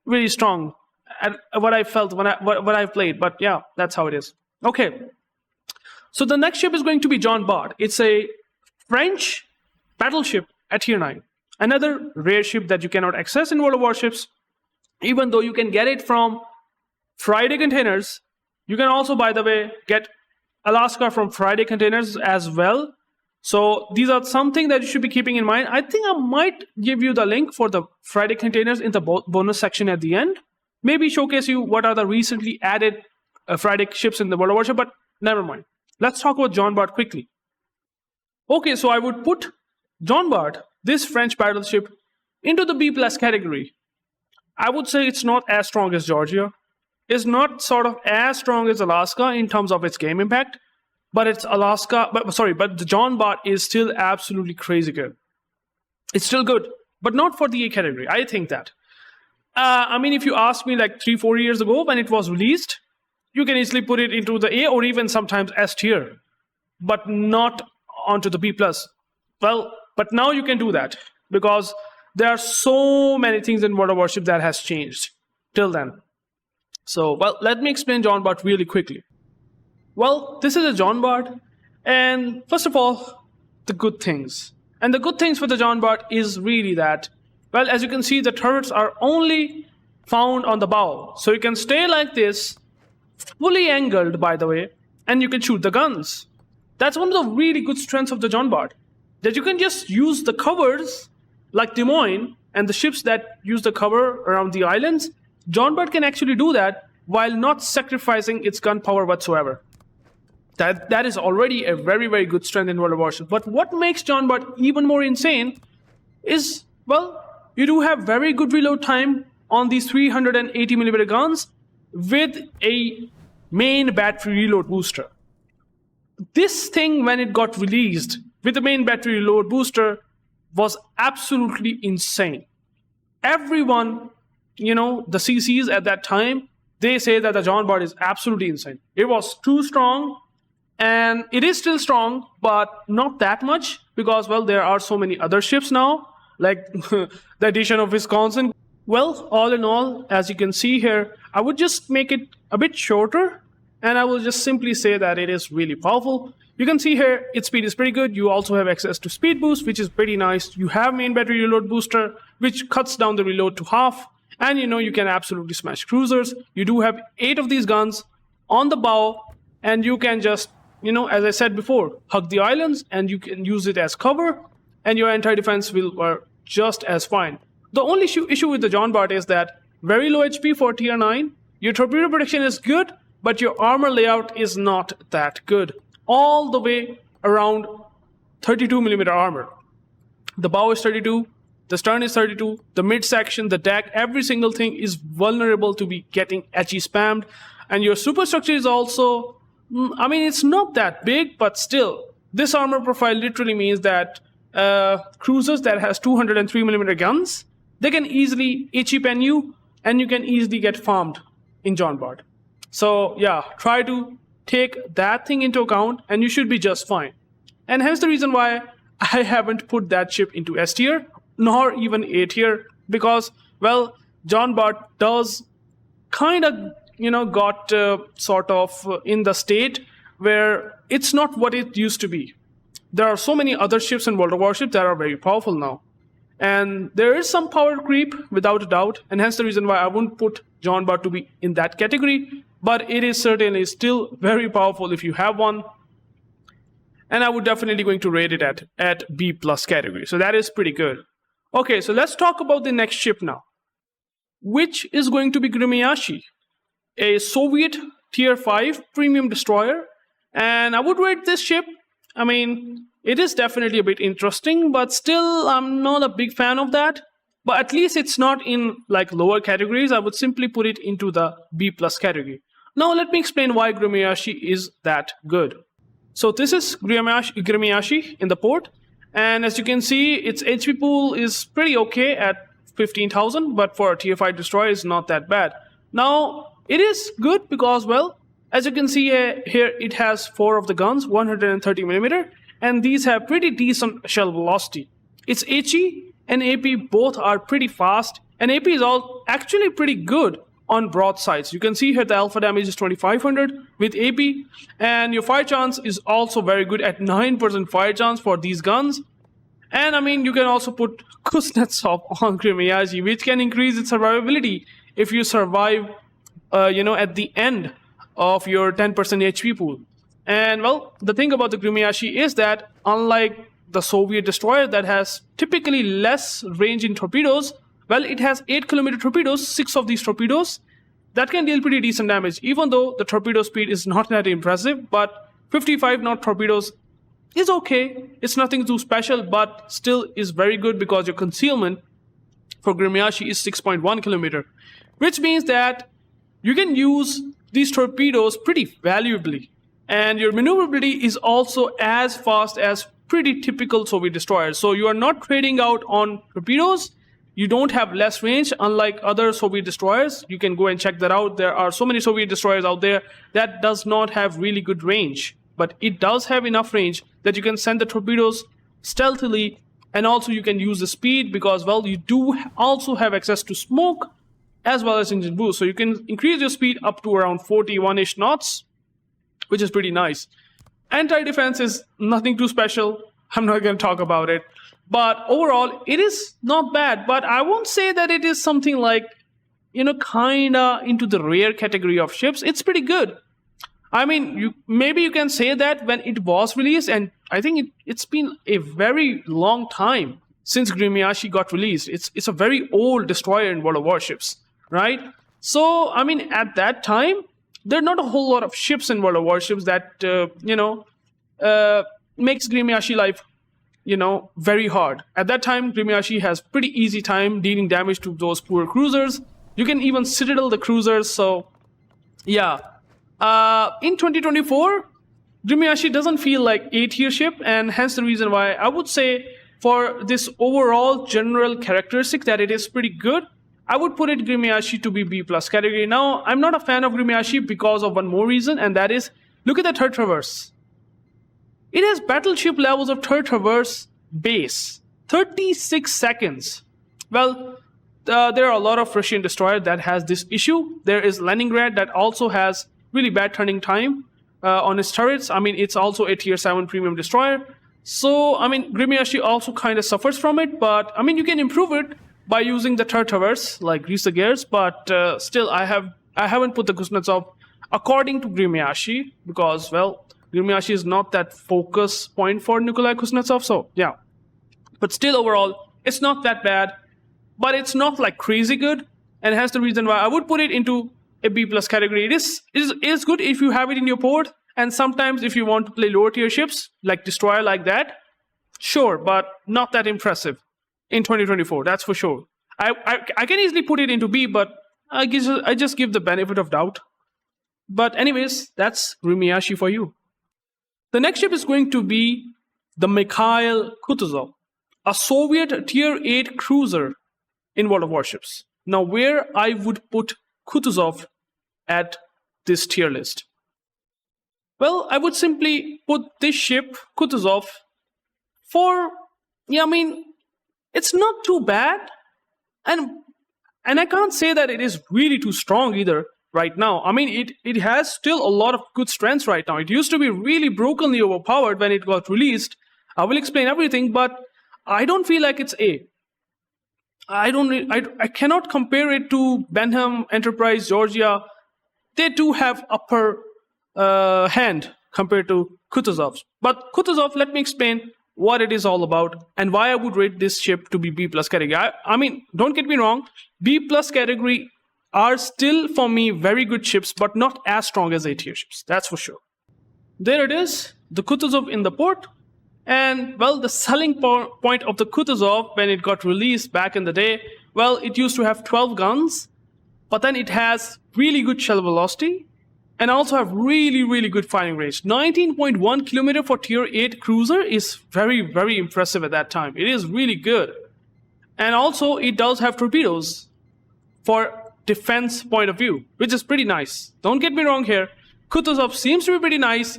really strong at what I felt when what I've played. But yeah, that's how it is. Okay. So the next ship is going to be John Bart. It's a French battleship at tier 9. Another rare ship that you cannot access in World of Warships, even though you can get it from Friday containers. You can also, by the way, get Alaska from Friday containers as well. So these are something that you should be keeping in mind. I think I might give you the link for the Friday containers in the bonus section at the end. Maybe showcase you what are the recently added Friday ships in the World of Warship, but never mind. Let's talk about John Bart quickly. Okay, so I would put John Bart, this French battleship, into the B+ category. I would say it's not as strong as Georgia. Is not sort of as strong as Alaska in terms of its game impact, but it's Alaska. But the John Bart is still absolutely crazy good. It's still good, but not for the A category. I think that. I mean, if you asked me like 3-4 years ago when it was released, you can easily put it into the A or even sometimes S tier, but not onto the B+. Well, but now you can do that because there are so many things in World of Warship that has changed till then. So, well, let me explain John Bart really quickly. Well, this is a John Bart, and first of all, the good things. And the good things for the John Bart is really that, well, as you can see, the turrets are only found on the bow. So you can stay like this, fully angled, by the way, and you can shoot the guns. That's one of the really good strengths of the John Bart, that you can just use the covers, like Des Moines, and the ships that use the cover around the islands. John Bart can actually do that while not sacrificing its gun power whatsoever. That is already a very, very good strength in World of Warships. But what makes John Bart even more insane is, well, you do have very good reload time on these 380mm guns with a main battery reload booster. This thing, when it got released with the main battery reload booster, was absolutely insane. Everyone, you know, the CCs at that time, they say that the John Bart is absolutely insane. It was too strong, and it is still strong, but not that much, because, well, there are so many other ships now, like the addition of Wisconsin. Well, all in all, as you can see here, I would just make it a bit shorter, and I will just simply say that it is really powerful. You can see here, its speed is pretty good. You also have access to speed boost, which is pretty nice. You have main battery reload booster, which cuts down the reload to half. And you know, you can absolutely smash cruisers. You do have 8 of these guns on the bow, and you can just, you know, as I said before, hug the islands, and you can use it as cover, and your anti-defense will work just as fine. The only issue with the John Bart is that very low HP for tier 9. Your torpedo protection is good, but your armor layout is not that good. All the way around 32mm armor. The bow is 32. The stern is 32, the midsection, the deck, every single thing is vulnerable to be getting edgy spammed. And your superstructure is also, I mean, it's not that big, but still, this armor profile literally means that cruisers that has 203mm guns, they can easily HE pen you, and you can easily get farmed in John Bart. So yeah, try to take that thing into account, and you should be just fine. And hence the reason why I haven't put that ship into S tier, nor even A tier. because, well, John Bart does kind of, got sort of in the state where it's not what it used to be. There are so many other ships in World of Warships that are very powerful now. And there is some power creep, without a doubt, and hence the reason why I wouldn't put John Bart to be in that category, but it is certainly still very powerful if you have one. And I would definitely going to rate it at B+ category. So that is pretty good. Okay, so let's talk about the next ship now, which is going to be Gremyashchy, a Soviet Tier 5 premium destroyer. And I would rate this ship, I mean, it is definitely a bit interesting, but still I'm not a big fan of that. But at least it's not in like lower categories. I would simply put it into the B+ category. Now let me explain why Gremyashchy is that good. So this is Gremyashchy in the port, and as you can see, its HP pool is pretty okay at 15,000, but for a Tier 5 destroyer it's not that bad. Now it is good because, well, as you can see here it has 4 of the guns, 130mm, and these have pretty decent shell velocity. Its HE and AP both are pretty fast, and AP is all actually pretty good on broadsides. You can see here the alpha damage is 2500 with AP, and your fire chance is also very good at 9% fire chance for these guns. And I mean, you can also put Kuznetsov on Gremyashchy, which can increase its survivability if you survive, at the end of your 10% HP pool. And well, the thing about the Gremyashchy is that unlike the Soviet destroyer that has typically less range in torpedoes, well, it has 8km torpedoes, 6 of these torpedoes that can deal pretty decent damage, even though the torpedo speed is not that impressive. But 55 knot torpedoes is okay. It's nothing too special, but still is very good because your concealment for Gremyashchy is 6.1 km, which means that you can use these torpedoes pretty valuably. And your maneuverability is also as fast as pretty typical Soviet destroyers. So you are not trading out on torpedoes. You don't have less range, unlike other Soviet destroyers. You can go and check that out. There are so many Soviet destroyers out there that does not have really good range, but it does have enough range that you can send the torpedoes stealthily, and also you can use the speed because, well, you do also have access to smoke as well as engine boost. So you can increase your speed up to around 41-ish knots, which is pretty nice. Anti-defense is nothing too special. I'm not going to talk about it. But overall, it is not bad. But I won't say that it is something like, kind of into the rare category of ships. It's pretty good. I mean, maybe you can say that when it was released, and I think it's been a very long time since Gremyashchy got released. It's a very old destroyer in World of Warships, right? So, I mean, at that time, there are not a whole lot of ships in World of Warships that, makes Gremyashchy life, very hard. At that time, Gremyashchy has pretty easy time dealing damage to those poor cruisers. You can even citadel the cruisers, so yeah. In 2024, Gremyashchy doesn't feel like a tier ship, and hence the reason why I would say for this overall general characteristic that it is pretty good, I would put it Gremyashchy to be B+ category. Now, I'm not a fan of Gremyashchy because of one more reason, and that is, look at the third traverse. It has battleship levels of third traverse base, 36 seconds. Well, there are a lot of Russian destroyers that has this issue. There is Leningrad that also has really bad turning time on its turrets. I mean, it's also a tier 7 premium destroyer. So, I mean, Gremyashchy also kind of suffers from it, but I mean, you can improve it by using the third traverse, like grease the gears, but still, I haven't put the Kuznetsov according to Gremyashchy because, well, Gremyashchy is not that focus point for Nikolai Kuznetsov, so yeah. But still, overall, it's not that bad, but it's not like crazy good, and hence the reason why I would put it into a B+ category. It is good if you have it in your port, and sometimes if you want to play lower tier ships, like Destroyer like that, sure, but not that impressive in 2024, that's for sure. I can easily put it into B, but I just give the benefit of doubt. But anyways, that's Gremyashchy for you. The next ship is going to be the Mikhail Kutuzov, a Soviet tier 8 cruiser in World of Warships. Now, where I would put Kutuzov at this tier list? Well, I would simply put this ship, Kutuzov, for, I mean, it's not too bad. And I can't say that it is really too strong either right now. I mean, it has still a lot of good strengths right now. It used to be really brokenly overpowered when it got released. I will explain everything, but I don't feel like it's A. I cannot compare it to Benham, Enterprise, Georgia. They do have upper hand compared to Kutuzov's. But Kutuzov, let me explain what it is all about and why I would rate this ship to be B+ category. I mean, don't get me wrong, B+ category are still for me very good ships, but not as strong as A-tier ships, that's for sure. There it is, the Kutuzov in the port. And well, the selling point of the Kutuzov when it got released back in the day, well, it used to have 12 guns, but then it has really good shell velocity and also have really good firing range. 19.1 kilometer for tier 8 cruiser is very impressive at that time. It is really good. And also it does have torpedoes for defense point of view, which is pretty nice. Don't get me wrong here, Kutuzov seems to be pretty nice,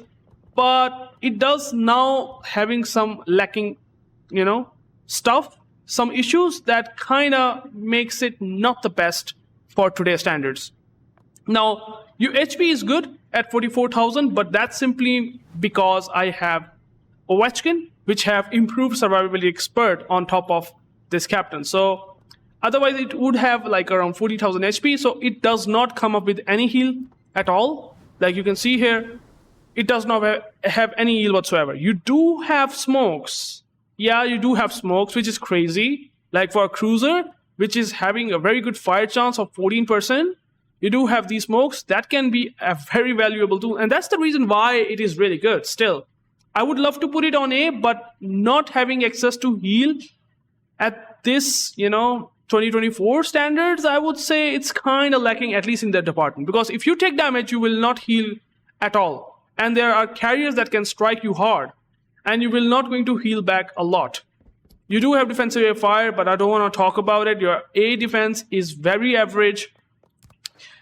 but it does now having some lacking, stuff, some issues that kind of makes it not the best for today's standards. Now, your HP is good at 44,000, but that's simply because I have Ovechkin, which have improved survivability expert on top of this captain. So otherwise it would have like around 40,000 HP. So it does not come up with any heal at all. Like you can see here, it does not have any heal whatsoever. You do have smokes. Yeah, you do have smokes, which is crazy. Like for a cruiser, which is having a very good fire chance of 14%, you do have these smokes. That can be a very valuable tool. And that's the reason why it is really good still. I would love to put it on A, but not having access to heal at this, 2024 standards, I would say it's kind of lacking, at least in that department. Because if you take damage, you will not heal at all. And there are carriers that can strike you hard. And you will not going to heal back a lot. You do have defensive air fire, but I don't want to talk about it. Your A defense is very average.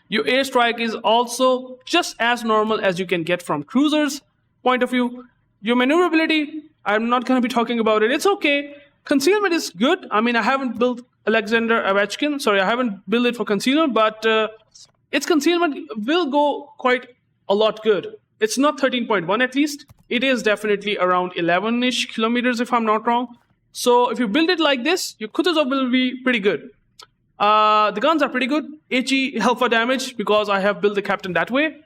Your airstrike is also just as normal as you can get from cruisers point of view. Your maneuverability, I'm not going to be talking about it. It's okay. Concealment is good. I mean, I haven't built Alexander Ovechkin. Sorry, I haven't built it for concealment, but its concealment will go quite a lot good. It's not 13.1 at least. It is definitely around 11-ish kilometers if I'm not wrong. So if you build it like this, your Kutuzov will be pretty good. The guns are pretty good. HE alpha damage, because I have built the captain that way,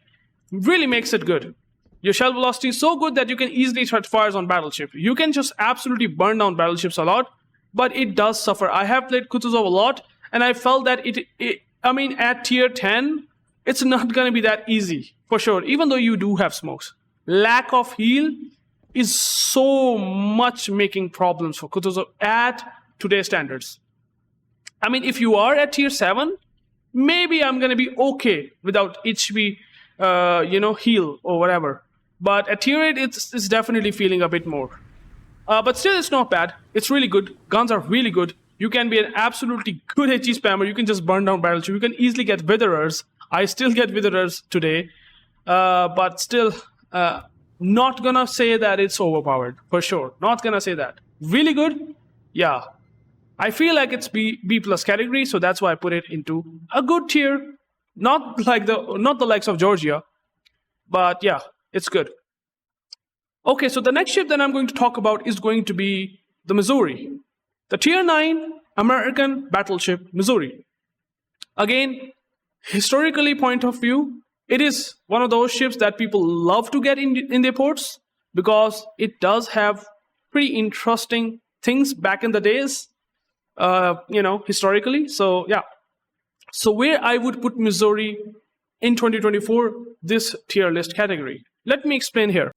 really makes it good. Your shell velocity is so good that you can easily start fires on battleship. You can just absolutely burn down battleships a lot, but it does suffer. I have played Kutuzov a lot, and I felt that at tier 10, it's not going to be that easy, for sure, even though you do have smokes. Lack of heal is so much making problems for Kutuzov at today's standards. I mean, if you are at tier 7, maybe I'm going to be okay without HP, heal or whatever. But at tier 8, it's definitely feeling a bit more. But still, it's not bad. It's really good. Guns are really good. You can be an absolutely good HE spammer. You can just burn down battleship. You can easily get witherers. I still get witherers today. But still, not going to say that it's overpowered, for sure. Not going to say that. Really good? Yeah. I feel like it's B+ category, so that's why I put it into a good tier. Not the likes of Georgia, but yeah, it's good. Okay, so the next ship that I'm going to talk about is going to be the Missouri. The tier 9 American battleship Missouri. Again, historically point of view, it is one of those ships that people love to get in their ports because it does have pretty interesting things back in the days. Historically. So yeah. So where I would put Missouri in 2024, this tier list category. Let me explain here.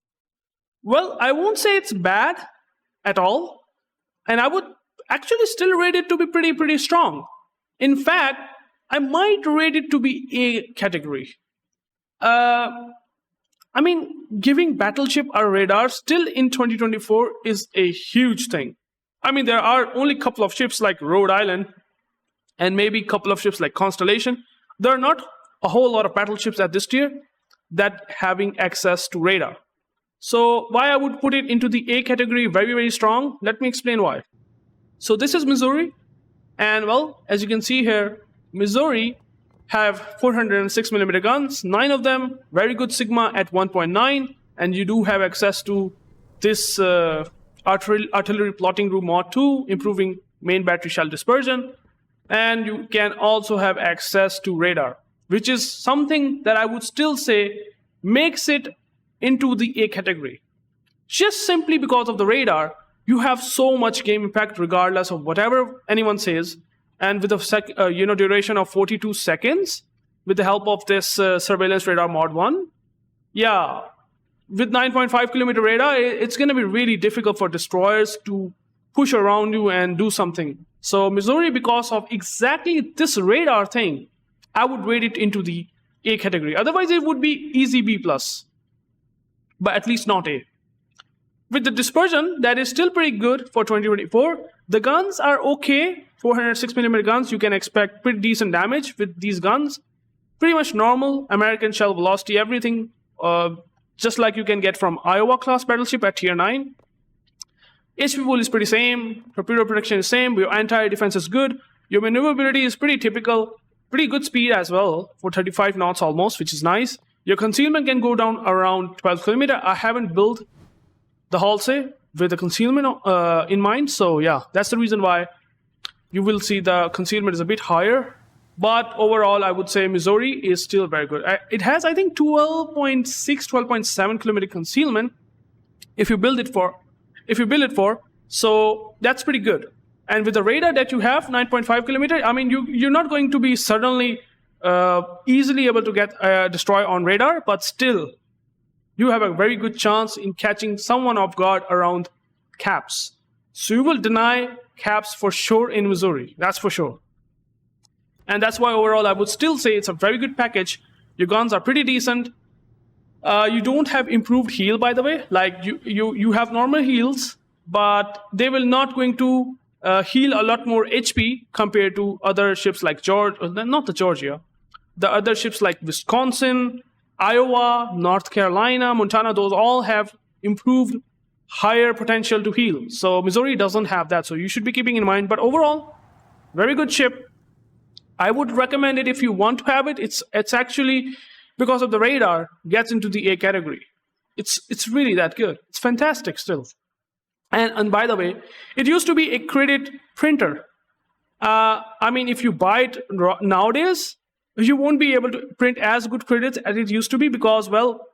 Well, I won't say it's bad at all. And I would actually still rate it to be pretty strong. In fact, I might rate it to be A category. Giving battleship a radar still in 2024 is a huge thing. I mean, there are only a couple of ships like Rhode Island and maybe a couple of ships like Constellation. There are not a whole lot of battleships at this tier that having access to radar. So why I would put it into the A category very strong, let me explain why. So this is Missouri. And well, as you can see here, Missouri have 406mm guns, 9 of them, very good Sigma at 1.9, and you do have access to this artillery plotting room mod 2, improving main battery shell dispersion, and you can also have access to radar, which is something that I would still say makes it into the A category. Just simply because of the radar, you have so much game impact regardless of whatever anyone says, and with a duration of 42 seconds, with the help of this surveillance radar mod 1, yeah, with 9.5 kilometer radar, it's going to be really difficult for destroyers to push around you and do something. So Missouri, because of exactly this radar thing, I would rate it into the A category. Otherwise, it would be easy B+, but at least not A. With the dispersion, that is still pretty good for 2024. The guns are okay. 406mm guns, you can expect pretty decent damage with these guns. Pretty much normal American shell velocity, everything just like you can get from Iowa class battleship at tier 9. HP pool is pretty same, torpedo protection is same, your anti-defense is good, your maneuverability is pretty typical, pretty good speed as well, for 35 knots almost, which is nice. Your concealment can go down around 12 kilometer. I haven't built the Halsey with the concealment in mind, so yeah, that's the reason why you will see the concealment is a bit higher. But overall, I would say Missouri is still very good. It has, I think, 12.6, 12.7 kilometer concealment if you build it for. So that's pretty good. And with the radar that you have, 9.5 kilometer, I mean, you're not going to be suddenly easily able to get a destroyer on radar, but still, you have a very good chance in catching someone off guard around caps. So you will deny caps for sure in Missouri. That's for sure. And that's why overall I would still say it's a very good package. Your guns are pretty decent. You don't have improved heal, by the way. Like you have normal heals, but they will not going to heal a lot more HP compared to other ships like the other ships like Wisconsin, Iowa, North Carolina, Montana. Those all have improved higher potential to heal. So Missouri doesn't have that. So you should be keeping in mind. But overall, very good ship. I would recommend it if you want to have it. It's actually, because of the radar, gets into the A category. It's really that good. It's fantastic still. And by the way, it used to be a credit printer. I mean, if you buy it nowadays, you won't be able to print as good credits as it used to be because, well,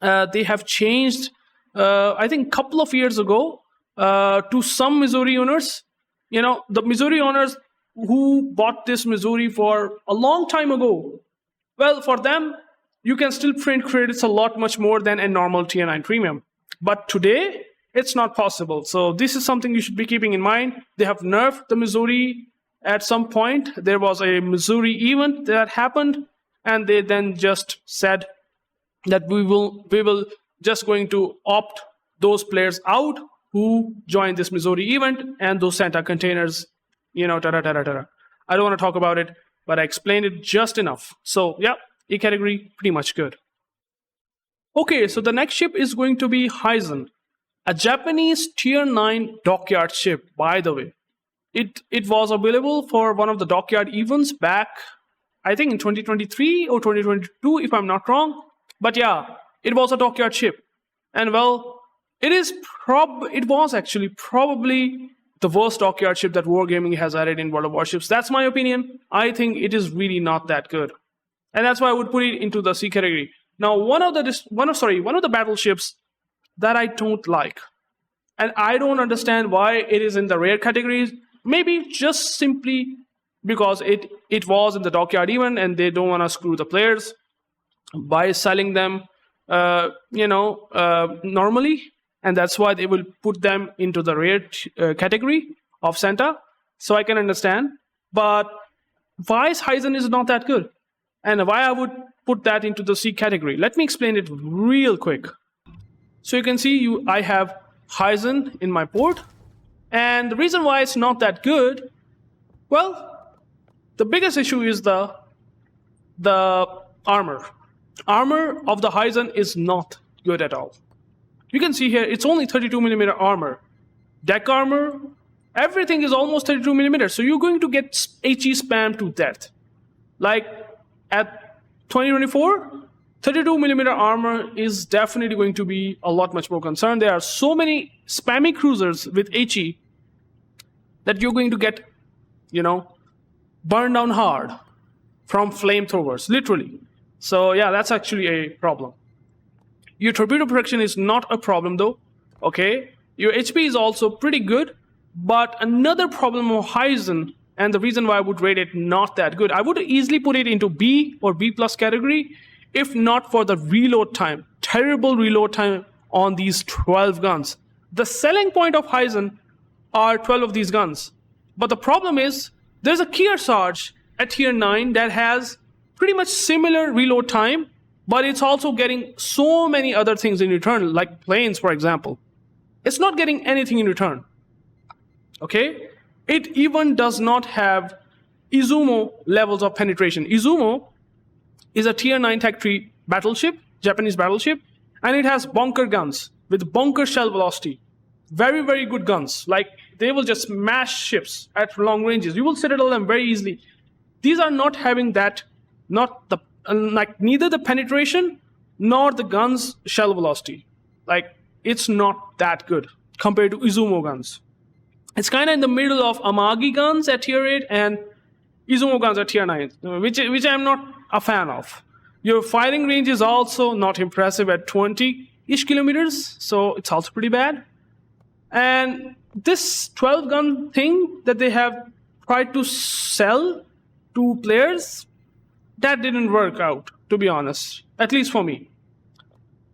they have changed, I think, a couple of years ago to some Missouri owners. You know, the Missouri owners who bought this Missouri for a long time ago, well, for them, you can still print credits a lot much more than a normal Tier 9 premium. But today, it's not possible. So this is something you should be keeping in mind. They have nerfed the Missouri at some point. There was a Missouri event that happened, and they then just said that we will just going to opt those players out who joined this Missouri event and those Santa containers. You know, I don't want to talk about it, but I explained it just enough. So, yeah, A category, pretty much good. Okay, so the next ship is going to be Hizen, a Japanese Tier 9 dockyard ship, by the way. It was available for one of the dockyard events back, I think, in 2023 or 2022, if I'm not wrong. But yeah, it was a dockyard ship. And well, it was actually probably the worst dockyard ship that Wargaming has added in World of Warships. That's my opinion. I think it is really not that good. And that's why I would put it into the C category. Now, one of the battleships that I don't like, and I don't understand why it is in the rare categories, maybe just simply because it was in the dockyard event and they don't want to screw the players by selling them normally. And that's why they will put them into the rare category of Santa. So I can understand. But why Hizen is not that good? And why I would put that into the C category? Let me explain it real quick. So you can see I have Hizen in my port. And the reason why it's not that good, well, the biggest issue is the armor. Armor of the Hizen is not good at all. You can see here, it's only 32mm armor. Deck armor, Everything is almost 32 millimeters. So you're going to get HE spam to death. Like at 2024, 32 millimeter armor is definitely going to be a lot much more concerned. There are so many spammy cruisers with HE that you're going to get, burned down hard from flamethrowers, literally. So yeah, that's actually a problem. Your torpedo protection is not a problem though, okay? Your HP is also pretty good, but another problem of Hizen, and the reason why I would rate it not that good, I would easily put it into B or B plus category, if not for the reload time. Terrible reload time on these 12 guns. The selling point of Hizen are 12 of these guns. But the problem is, there's a Kearsarge at tier 9 that has pretty much similar reload time, but it's also getting so many other things in return, like planes, for example. It's not getting anything in return. Okay? It even does not have Izumo levels of penetration. Izumo is a tier 9 tech 3 battleship, Japanese battleship, and it has bunker guns with bunker shell velocity. Very, very good guns. Like, they will just smash ships at long ranges. You will citadel them very easily. These are not having that, neither the penetration nor the guns shell velocity. Like, it's not that good compared to Izumo guns. It's kind of in the middle of Amagi guns at tier 8 and Izumo guns at tier 9, which I'm not a fan of. Your firing range is also not impressive at 20-ish kilometers, so it's also pretty bad. And this 12 gun thing that they have tried to sell to players, that didn't work out, to be honest, at least for me.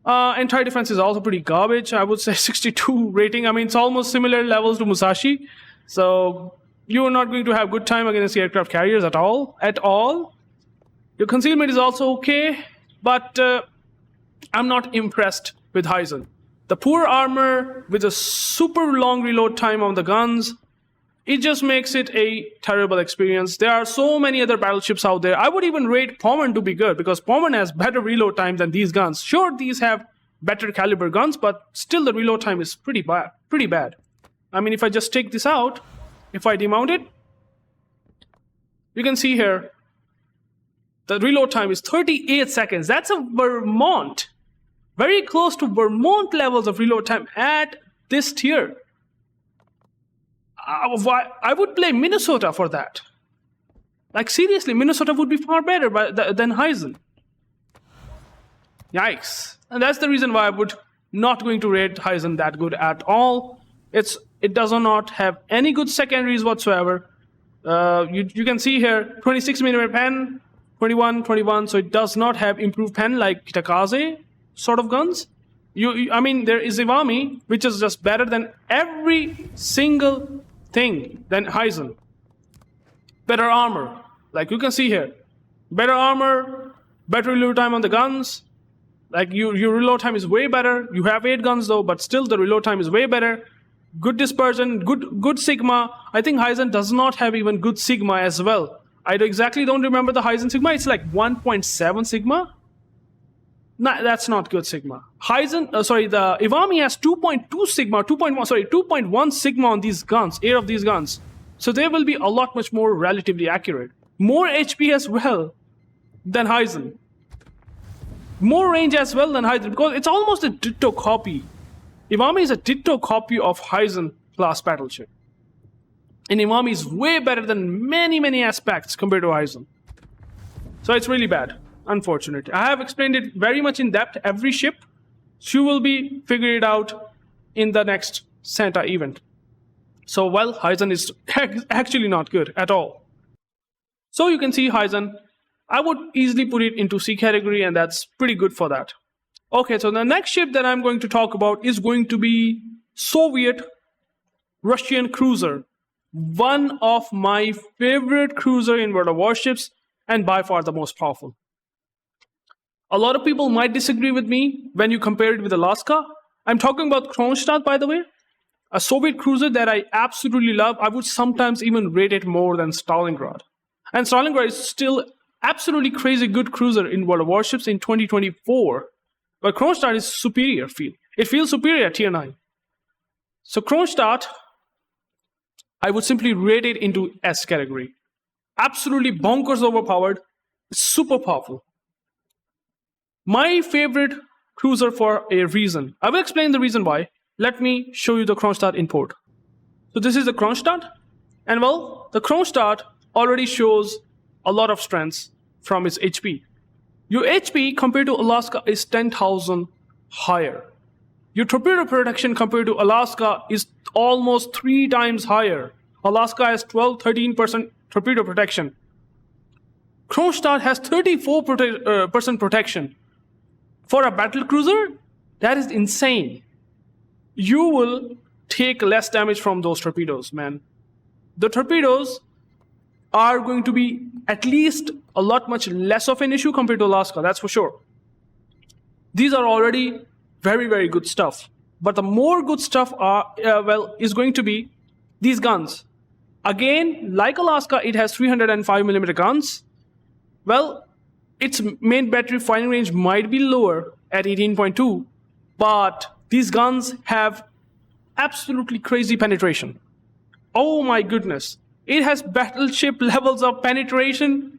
Anti-defense is also pretty garbage. I would say 62 rating. I mean, it's almost similar levels to Musashi. So you're not going to have good time against the aircraft carriers at all. Your concealment is also okay, but I'm not impressed with Hizen. The poor armor with a super long reload time on the guns, it just makes it a terrible experience. There are so many other battleships out there. I would even rate Pommern to be good because Pommern has better reload time than these guns. Sure, these have better caliber guns, but still the reload time is pretty bad. I mean, if I just take this out, if I demount it, you can see here, the reload time is 38 seconds. That's a Vermont. Very close to Vermont levels of reload time at this tier. I would play Minnesota for that. Like, seriously, Minnesota would be far better than Hizen. Yikes. And that's the reason why I would not going to rate Hizen that good at all. It does not have any good secondaries whatsoever. You can see here, 26mm pen, 21, so it does not have improved pen like Kitakaze sort of guns. I mean, there is Iwami, which is just better than every single thing than Hizen. Better armor, like you can see here. Better armor, better reload time on the guns. Like your reload time is way better. You have 8 guns though, but still the reload time is way better. Good dispersion, good Sigma. I think Hizen does not have even good Sigma as well. I exactly don't remember the Hizen Sigma. It's like 1.7 Sigma. No, that's not good Sigma. The Iwami has 2.2 Sigma, 2.1 Sigma on these guns, 8 of these guns. So they will be a lot much more relatively accurate. More HP as well than Hizen. More range as well than Hizen, because it's almost a ditto copy. Iwami is a ditto copy of Hizen class battleship. And Iwami is way better than many aspects compared to Hizen. So it's really bad. Unfortunately, I have explained it very much in depth. Every ship, you will be figuring it out in the next Santa event. So, well, Hizen is actually not good at all. So you can see Hizen, I would easily put it into C category, and that's pretty good for that. Okay, so the next ship that I'm going to talk about is going to be Soviet Russian cruiser. One of my favorite cruiser in World of Warships, and by far the most powerful. A lot of people might disagree with me when you compare it with Alaska. I'm talking about Kronshtadt, by the way. A Soviet cruiser that I absolutely love. I would sometimes even rate it more than Stalingrad. And Stalingrad is still absolutely crazy good cruiser in World of Warships in 2024. But Kronshtadt is superior. It feels superior at tier 9. So Kronshtadt I would simply rate it into S category. Absolutely bonkers overpowered, super powerful. My favorite cruiser for a reason. I will explain the reason why. Let me show you the Kronshtadt import. So this is the Kronshtadt, and well, the Kronshtadt already shows a lot of strengths from its HP. Your HP compared to Alaska is 10,000 higher. Your torpedo protection compared to Alaska is almost 3 times higher. Alaska has 12-13% torpedo protection. Kronshtadt has 34% protection. For a battle cruiser, that is insane. You will take less damage from those torpedoes, man. The torpedoes are going to be at least a lot much less of an issue compared to Alaska, that's for sure. These are already very, very good stuff. But the more good stuff is going to be these guns. Again, like Alaska, it has 305mm guns. Well, its main battery firing range might be lower at 18.2, but these guns have absolutely crazy penetration. Oh my goodness. It has battleship levels of penetration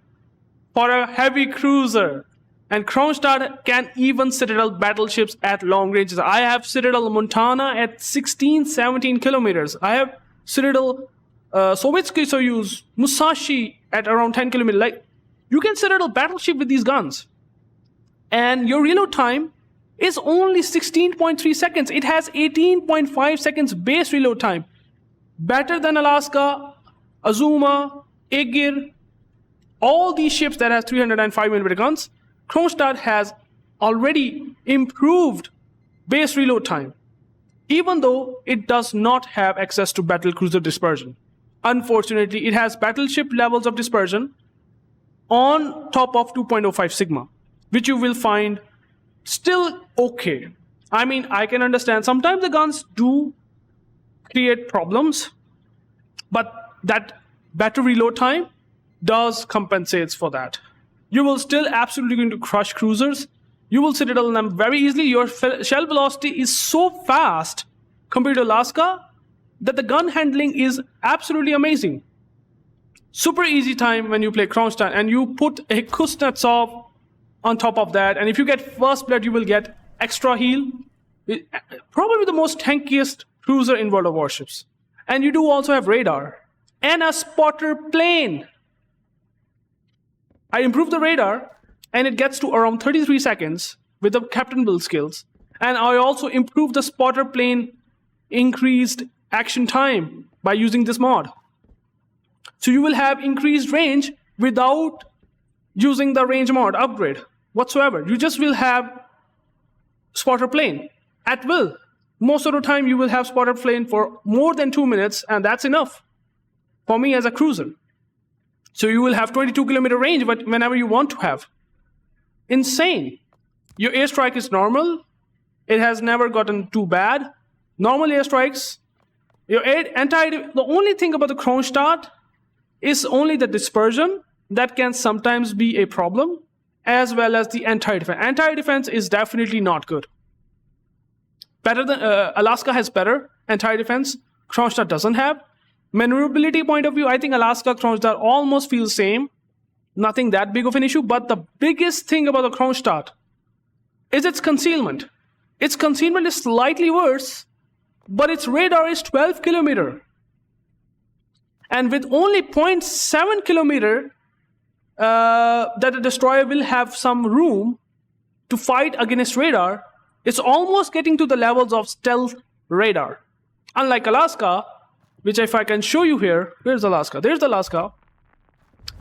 for a heavy cruiser. And Kronshtadt can even citadel battleships at long ranges. I have citadel Montana at 16-17 kilometers. I have citadel Sovietsky Soyuz, Musashi at around 10 kilometers. Like, you can citadel battleship with these guns. And your reload time is only 16.3 seconds. It has 18.5 seconds base reload time. Better than Alaska, Azuma, Aegir, all these ships that has 305mm guns. Kronshtadt has already improved base reload time, even though it does not have access to battle cruiser dispersion. Unfortunately, it has battleship levels of dispersion on top of 2.05 sigma, which you will find still okay. I mean, I can understand sometimes the guns do create problems, but that better reload time does compensate for that. You will still absolutely going to crush cruisers. You will citadel them very easily. Your shell velocity is so fast compared to Alaska that the gun handling is absolutely amazing. Super easy time when you play Kronshtadt, and you put a Kuznetsov on top of that, and if you get first blood, you will get extra heal. Probably the most tankiest cruiser in World of Warships. And you do also have radar and a spotter plane. I improved the radar, and it gets to around 33 seconds with the captain build skills. And I also improved the spotter plane increased action time by using this mod. So you will have increased range without using the range mod upgrade whatsoever. You just will have spotter plane at will. Most of the time you will have spotter plane for more than 2 minutes, and that's enough for me as a cruiser. So you will have 22-kilometer range, but whenever you want to have. Insane. Your airstrike is normal. It has never gotten too bad. Normal airstrikes. The only thing about the Kronshtadt is only the dispersion that can sometimes be a problem, as well as the anti-defense. Anti-defense is definitely not good. Better than Alaska has better anti-defense. Kronshtadt doesn't have. Maneuverability point of view, I think Alaska Kronshtadt almost feels same. Nothing that big of an issue. But the biggest thing about the Kronshtadt is its concealment. Its concealment is slightly worse, but its radar is 12 kilometer. And with only 0.7 kilometer, that the destroyer will have some room to fight against radar. It's almost getting to the levels of stealth radar. Unlike Alaska, which if I can show you here, where's Alaska? There's Alaska.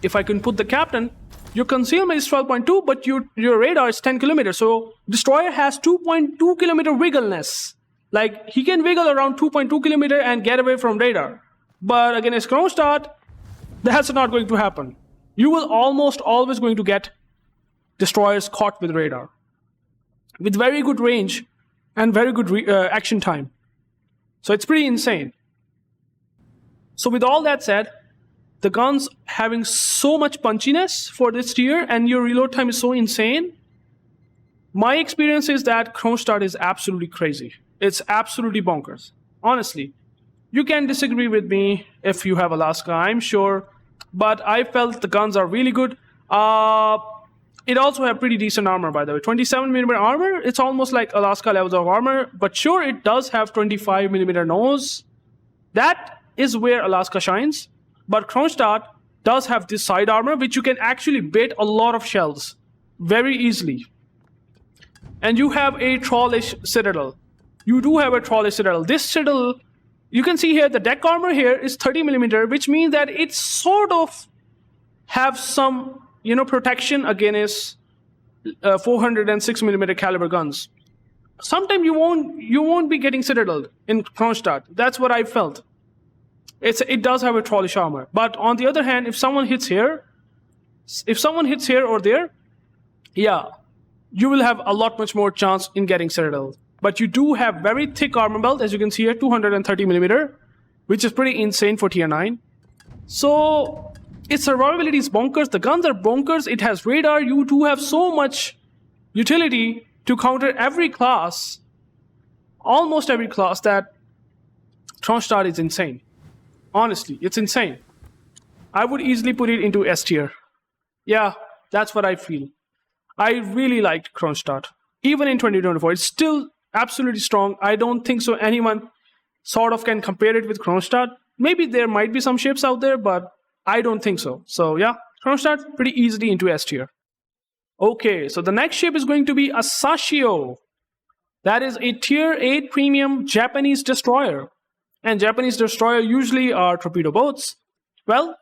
If I can put the captain, your concealment is 12.2, but your radar is 10 kilometers. So destroyer has 2.2 kilometer wiggleness. Like, he can wiggle around 2.2 kilometer and get away from radar. But against Kronshtadt, that's not going to happen. You will almost always going to get destroyers caught with radar, with very good range and very good action time. So it's pretty insane. So with all that said, the guns having so much punchiness for this tier, and your reload time is so insane, my experience is that Kronshtadt is absolutely crazy. It's absolutely bonkers. Honestly, You can disagree with me if you have Alaska, I'm sure, but I felt the guns are really good. It also have pretty decent armor, by the way. 27mm armor, it's almost like Alaska levels of armor, but sure, it does have 25mm nose. That is where Alaska shines, but Kronshtadt does have this side armor, which you can actually bait a lot of shells very easily. And you have a trollish citadel. You do have a trollish citadel. This citadel, you can see here, the deck armor here is 30mm, which means that it sort of have some, protection against 406mm caliber guns. Sometimes you won't be getting citadeled in Kronshtadt. That's what I felt. It does have a trollish armor, but on the other hand, if someone hits here or there, yeah, you will have a lot much more chance in getting citadeled. But you do have very thick armor belt, as you can see here, 230mm, which is pretty insane for tier 9. So its survivability is bonkers. The guns are bonkers. It has radar. You do have so much utility to counter every class, almost every class. That Kronshtadt is insane. Honestly, it's insane. I would easily put it into S tier. Yeah, that's what I feel. I really liked Kronshtadt. Even in 2024, it's still absolutely strong. I don't think so anyone sort of can compare it with Kronshtadt. Maybe there might be some ships out there, but I don't think so. So yeah, Kronshtadt pretty easily into S tier. Okay, so the next ship is going to be Asashio. That is a tier 8 premium Japanese destroyer. And Japanese destroyer usually are torpedo boats. Well,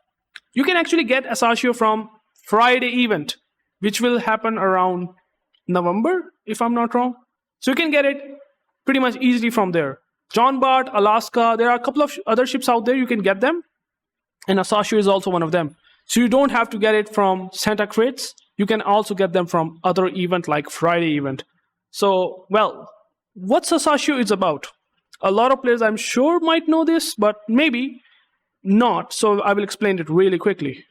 you can actually get Asashio from Friday event, which will happen around November, if I'm not wrong. So you can get it pretty much easily from there. John Bart, Alaska, there are a couple of other ships out there, you can get them. And Asashio is also one of them. So you don't have to get it from Santa Crits. You can also get them from other event like Friday event. So, well, what Asashio is about? A lot of players I'm sure might know this, but maybe not. So I will explain it really quickly.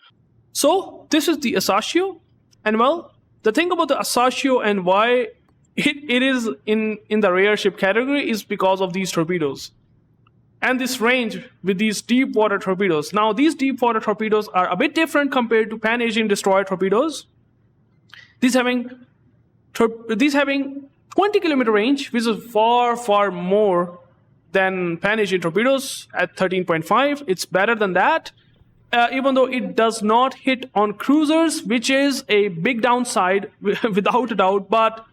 So this is the Asashio. And well, the thing about the Asashio and why it is in the rare ship category is because of these torpedoes. And this range with these deep water torpedoes. Now these deep water torpedoes are a bit different compared to Pan-Asian destroyer torpedoes. These having 20km range, which is far more than Pan-Asian torpedoes at 13.5. It's better than that, even though it does not hit on cruisers, which is a big downside without a doubt. But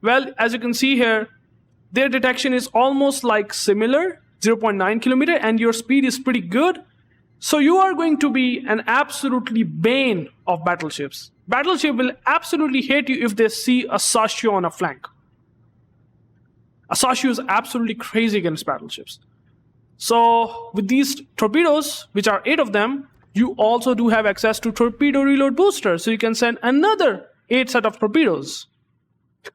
well, as you can see here, their detection is almost like similar, 0.9 kilometer, and your speed is pretty good. So you are going to be an absolutely bane of battleships. Battleship will absolutely hate you if they see a Asashio on a flank. Asashio is absolutely crazy against battleships. So with these torpedoes, which are 8 of them, you also do have access to torpedo reload booster. So you can send another 8 set of torpedoes.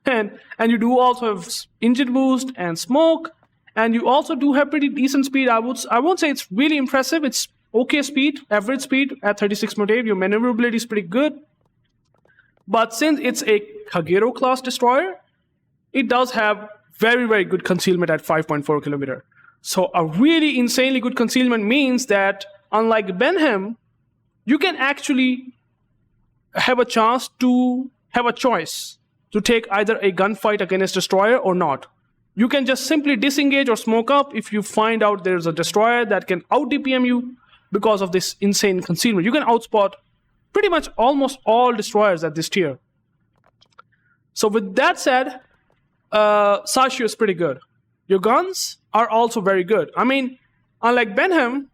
And you do also have engine boost and smoke. And you also do have pretty decent speed. I won't say it's really impressive. It's okay speed, average speed at 36.8. Your maneuverability is pretty good. But since it's a Kagero class destroyer, it does have very good concealment at 5.4 kilometer. So a really insanely good concealment means that unlike Benham, you can actually have a chance to have a choice to take either a gunfight against destroyer or not. You can just simply disengage or smoke up if you find out there's a destroyer that can out DPM you because of this insane concealment. You can outspot pretty much almost all destroyers at this tier. So with that said, Asashio is pretty good. Your guns are also very good. I mean, unlike Benham,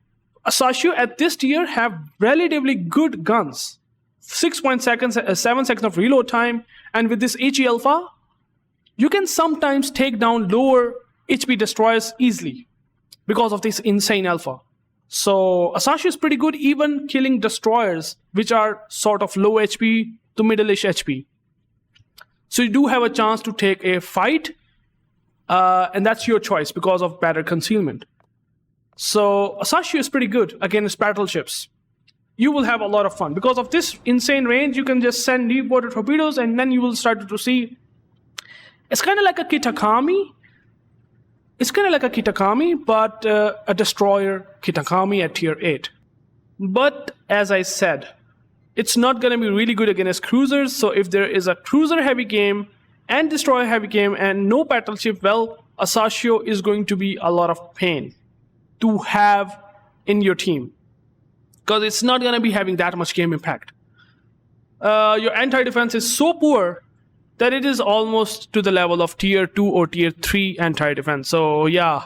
Asashio at this tier have relatively good guns. 7 seconds of reload time, and with this HE alpha, you can sometimes take down lower HP destroyers easily because of this insane alpha. So Asashio is pretty good even killing destroyers which are sort of low HP to middle-ish HP. So you do have a chance to take a fight, and that's your choice because of better concealment. So Asashio is pretty good against battleships. You will have a lot of fun. Because of this insane range, you can just send deep water torpedoes, and then you will start to see... It's kind of like a Kitakami, It's kind of like a Kitakami, but a Destroyer Kitakami at tier 8. But as I said, it's not going to be really good against cruisers. So if there is a cruiser heavy game and destroyer heavy game and no battleship, well, Asashio is going to be a lot of pain to have in your team, because it's not going to be having that much game impact. Your anti-defense is so poor that it is almost to the level of tier 2 or tier 3 anti-defense. So yeah,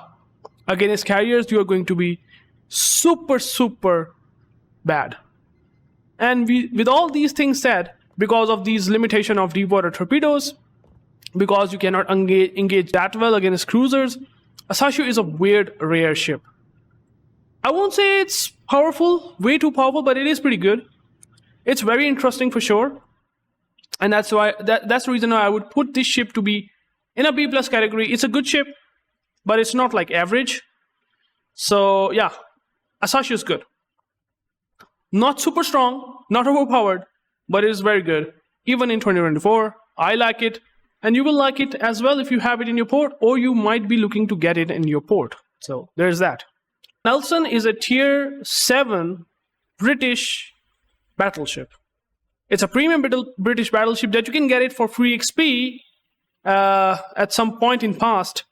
against carriers, you are going to be super, super bad. And with all these things said, because of these limitation of deep water torpedoes, because you cannot engage that well against cruisers, Asashio is a weird rare ship. I won't say it's powerful, way too powerful, but it is pretty good. It's very interesting for sure. And that's the reason why I would put this ship to be in a B+ category. It's a good ship, but it's not like average. So yeah, Asashio is good. Not super strong, not overpowered, but it is very good. Even in 2024, I like it. And you will like it as well if you have it in your port, or you might be looking to get it in your port. So there's that. Nelson is a tier 7 British battleship. It's a premium British battleship that you can get it for free XP at some point in past.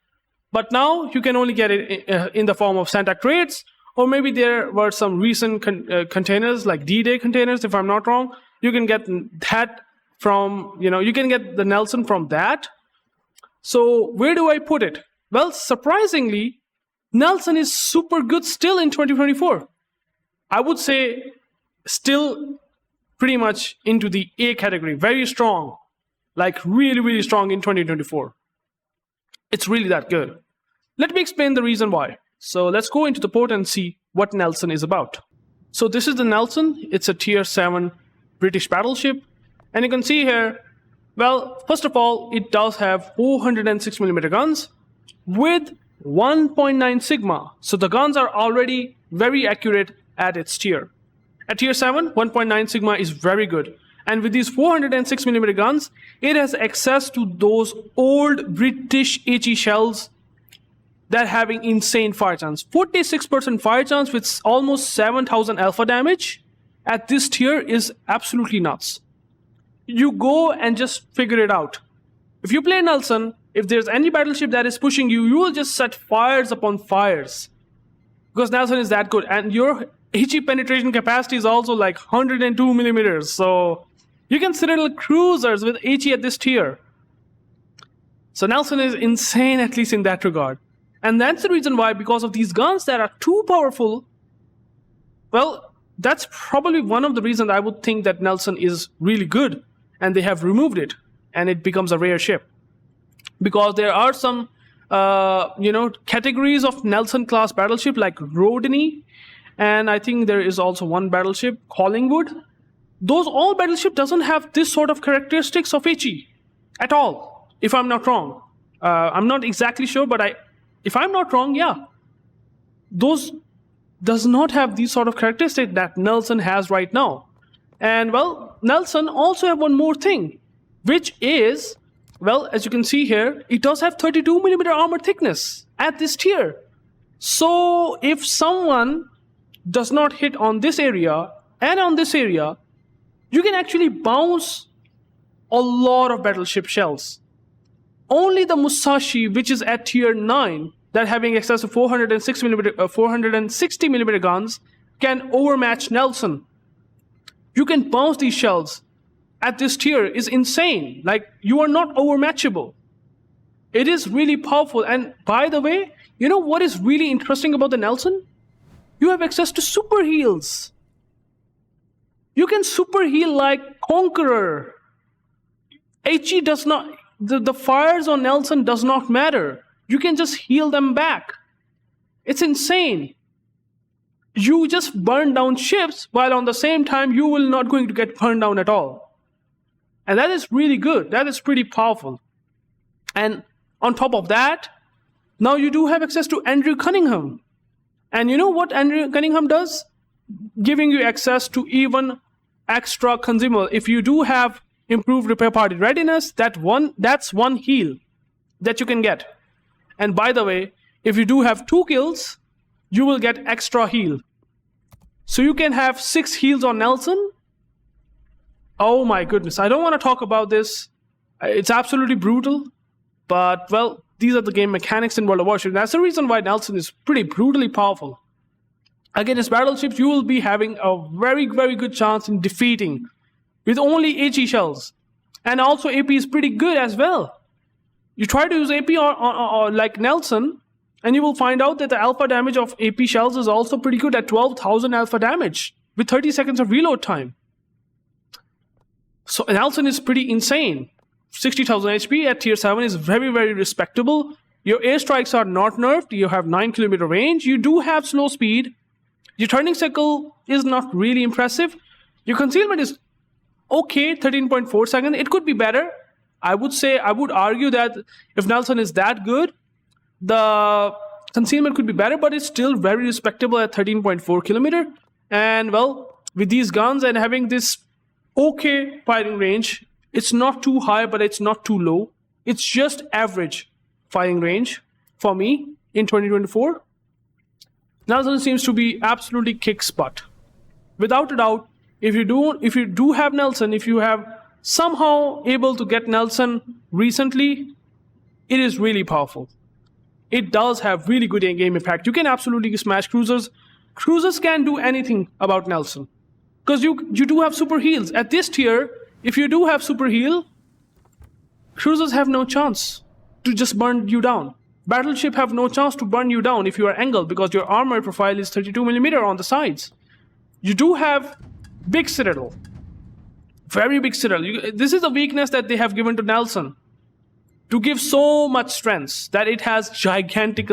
But now you can only get it in the form of Santa crates, or maybe there were some recent containers like D-Day containers, if I'm not wrong. You can get that from, you can get the Nelson from that. So where do I put it? Well, surprisingly, Nelson is super good still in 2024. I would say still pretty much into the A category, very strong, like really, really strong in 2024. It's really that good. Let me explain the reason why. So let's go into the port and see what Nelson is about. So this is the Nelson. It's a tier 7 British battleship. And you can see here, well, first of all, it does have 406mm guns with 1.9 sigma. So the guns are already very accurate at its tier. At tier 7, 1.9 sigma is very good. And with these 406mm guns, it has access to those old British HE shells that having insane fire chance. 46% fire chance with almost 7,000 alpha damage at this tier is absolutely nuts. You go and just figure it out. If you play Nelson, if there's any battleship that is pushing you, you will just set fires upon fires. Because Nelson is that good. And your HE penetration capacity is also like 102mm. So you can citadel cruisers with HE at this tier. So Nelson is insane, at least in that regard. And that's the reason why, because of these guns that are too powerful, well, that's probably one of the reasons I would think that Nelson is really good. And they have removed it. And it becomes a rare ship. Because there are some, categories of Nelson class battleship like Rodney. And I think there is also one battleship, Collingwood. Those all battleship doesn't have this sort of characteristics of HE at all, if I'm not wrong. I'm not exactly sure, but if I'm not wrong, yeah. Those does not have these sort of characteristics that Nelson has right now. And well, Nelson also have one more thing, which is, well, as you can see here, it does have 32mm armor thickness at this tier. So if someone does not hit on this area and on this area, you can actually bounce a lot of battleship shells. Only the Musashi, which is at tier 9, that having access to 460mm guns, can overmatch Nelson. You can bounce these shells at this tier is insane. Like, you are not overmatchable. It is really powerful. And by the way, you know what is really interesting about the Nelson? You have access to super heals. You can super heal like Conqueror. HE does not, the fires on Nelson does not matter. You can just heal them back. It's insane. You just burn down ships, while on the same time you will not going to get burned down at all. And that is really good. That is pretty powerful. And on top of that, now you do have access to Andrew Cunningham. And you know what Andrew Cunningham does? Giving you access to even extra consumable. If you do have improved repair party readiness, that's one heal that you can get. And by the way, if you do have 2 kills, you will get extra heal. So you can have 6 heals on Nelson. Oh my goodness, I don't want to talk about this. It's absolutely brutal. But, well, these are the game mechanics in World of Warships. That's the reason why Nelson is pretty brutally powerful. Against battleships, you will be having a very, very good chance in defeating with only HE shells. And also AP is pretty good as well. You try to use AP or like Nelson, and you will find out that the alpha damage of AP shells is also pretty good at 12,000 alpha damage with 30 seconds of reload time. So Nelson is pretty insane. 60,000 HP at tier 7 is very, very respectable. Your airstrikes are not nerfed. You have 9 kilometer range. You do have slow speed. Your turning cycle is not really impressive. Your concealment is okay, 13.4 seconds. It could be better. I would argue that if Nelson is that good, the concealment could be better, but it's still very respectable at 13.4 kilometer. And well, with these guns and having this okay firing range, it's not too high, but it's not too low. It's just average firing range for me in 2024. Nelson seems to be absolutely kicks butt. Without a doubt, if you do have Nelson, if you have somehow able to get Nelson recently, it is really powerful. It does have really good in-game impact. You can absolutely smash cruisers. Cruisers can't do anything about Nelson because you do have super heals. At this tier, if you do have super heal, cruisers have no chance to just burn you down. Battleship have no chance to burn you down if you are angled because your armor profile is 32mm on the sides. You do have big citadel. Very big citadel. This is a weakness that they have given to Nelson to give so much strength that it has gigantic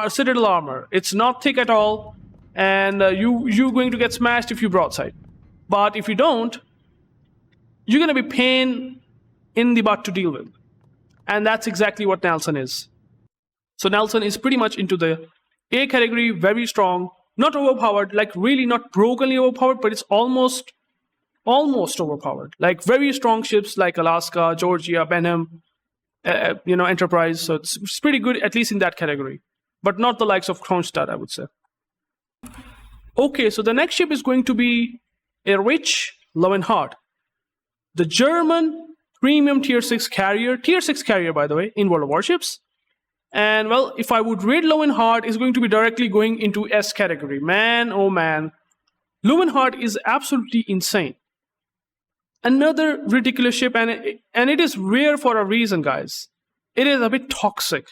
citadel armor. It's not thick at all, and you're going to get smashed if you broadside. But if you don't, you're going to be pain in the butt to deal with. And that's exactly what Nelson is. So Nelson is pretty much into the A category, very strong, not overpowered, like really not brokenly overpowered, but it's almost overpowered. Like very strong ships like Alaska, Georgia, Benham, Enterprise. So it's pretty good, at least in that category. But not the likes of Kronshtadt, I would say. Okay, so the next ship is going to be Erich Loewenhardt, the German premium tier 6 carrier, by the way, in World of Warships. And well, if I would rate Loewenhardt, is going to be directly going into S category. Man, oh man, Loewenhardt is absolutely insane. Another ridiculous ship, and it is rare for a reason, guys. It is a bit toxic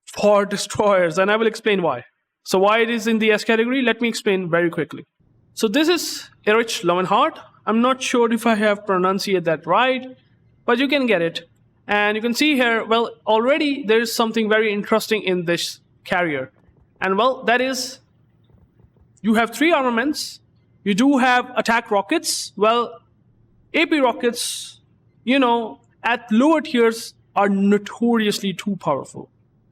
for destroyers, and I will explain why. So why it is in the S category, let me explain very quickly. So this is Erich Loewenhardt. I'm not sure if I have pronunciated that right, but you can get it. And you can see here, well, already there is something very interesting in this carrier. And well, that is, you have 3 armaments. You do have attack rockets. Well, AP rockets, at lower tiers are notoriously too powerful.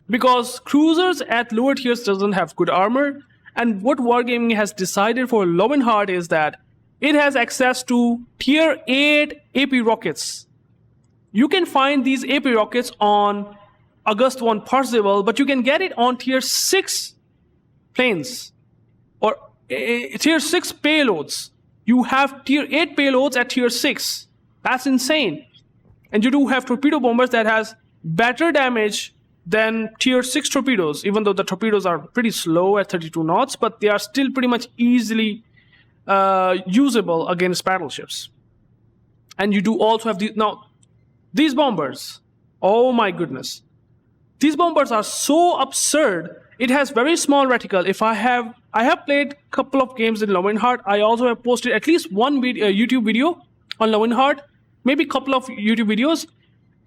Because cruisers at lower tiers doesn't have good armor. And what Wargaming has decided for Loewenhardt is that it has access to tier 8 AP rockets. You can find these AP rockets on August 1 Parzival, but you can get it on tier 6 planes or tier 6 payloads. You have tier 8 payloads at tier 6. That's insane. And you do have torpedo bombers that has better damage than tier 6 torpedoes, even though the torpedoes are pretty slow at 32 knots, but they are still pretty much easily usable against battleships. And you do also have these bombers. Oh my goodness. These bombers are so absurd. It has very small reticle. I have played a couple of games in Loewenhardt. I also have posted at least one YouTube video on Loewenhardt, maybe a couple of YouTube videos,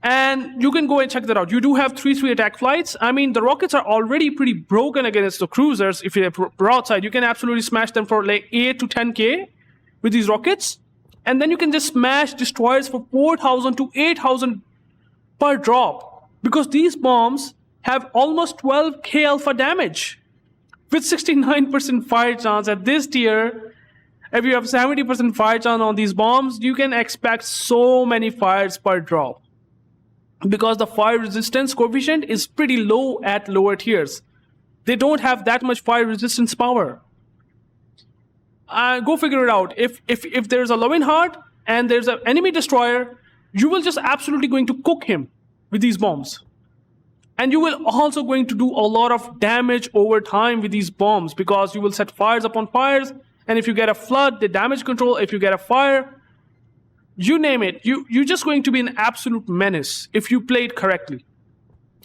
and you can go and check that out. You do have 3-3 attack flights. I mean, the rockets are already pretty broken against the cruisers. If you're broadside, you can absolutely smash them for like 8 to 10k with these rockets. And then you can just smash destroyers for 4,000 to 8,000 per drop. Because these bombs have almost 12k alpha damage. With 69% fire chance at this tier, if you have 70% fire chance on these bombs, you can expect so many fires per drop. because the fire resistance coefficient is pretty low at lower tiers. They don't have that much fire resistance power. Go figure it out. If there's a Loewenhardt and there's an enemy destroyer, you will just absolutely going to cook him with these bombs. And you will also going to do a lot of damage over time with these bombs, because you will set fires upon fires. And if you get a flood, the damage control, if you get a fire, you name it, you're just going to be an absolute menace if you play it correctly.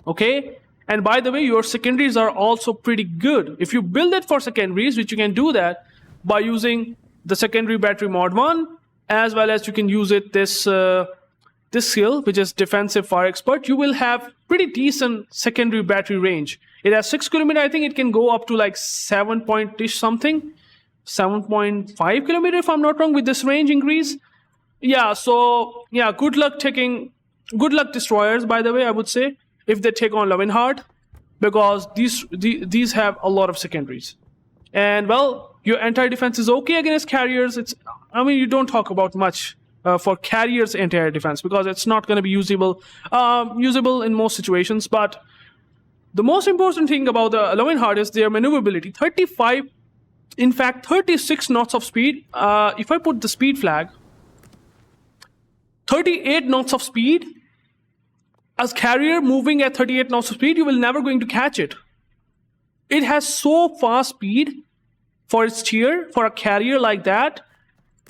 Okay? And by the way, your secondaries are also pretty good. If you build it for secondaries, which you can do that by using the secondary battery mod 1, as well as you can use it this skill, which is defensive fire expert, you will have pretty decent secondary battery range. It has 6 kilometer. I think it can go up to like 7 point-ish something, 7.5 kilometer if I'm not wrong, with this range increase. Yeah, so yeah, good luck destroyers, by the way, I would say, if they take on Loewenhardt, because these have a lot of secondaries. And well, your anti-defense is okay against carriers. You don't talk about much for carriers anti-defense, because it's not going to be usable in most situations. But the most important thing about the Loewenhardt is their maneuverability. 36 knots of speed. If I put the speed flag, 38 knots of speed. As carrier moving at 38 knots of speed, you will never going to catch it. It has so fast speed for its tier, for a carrier like that.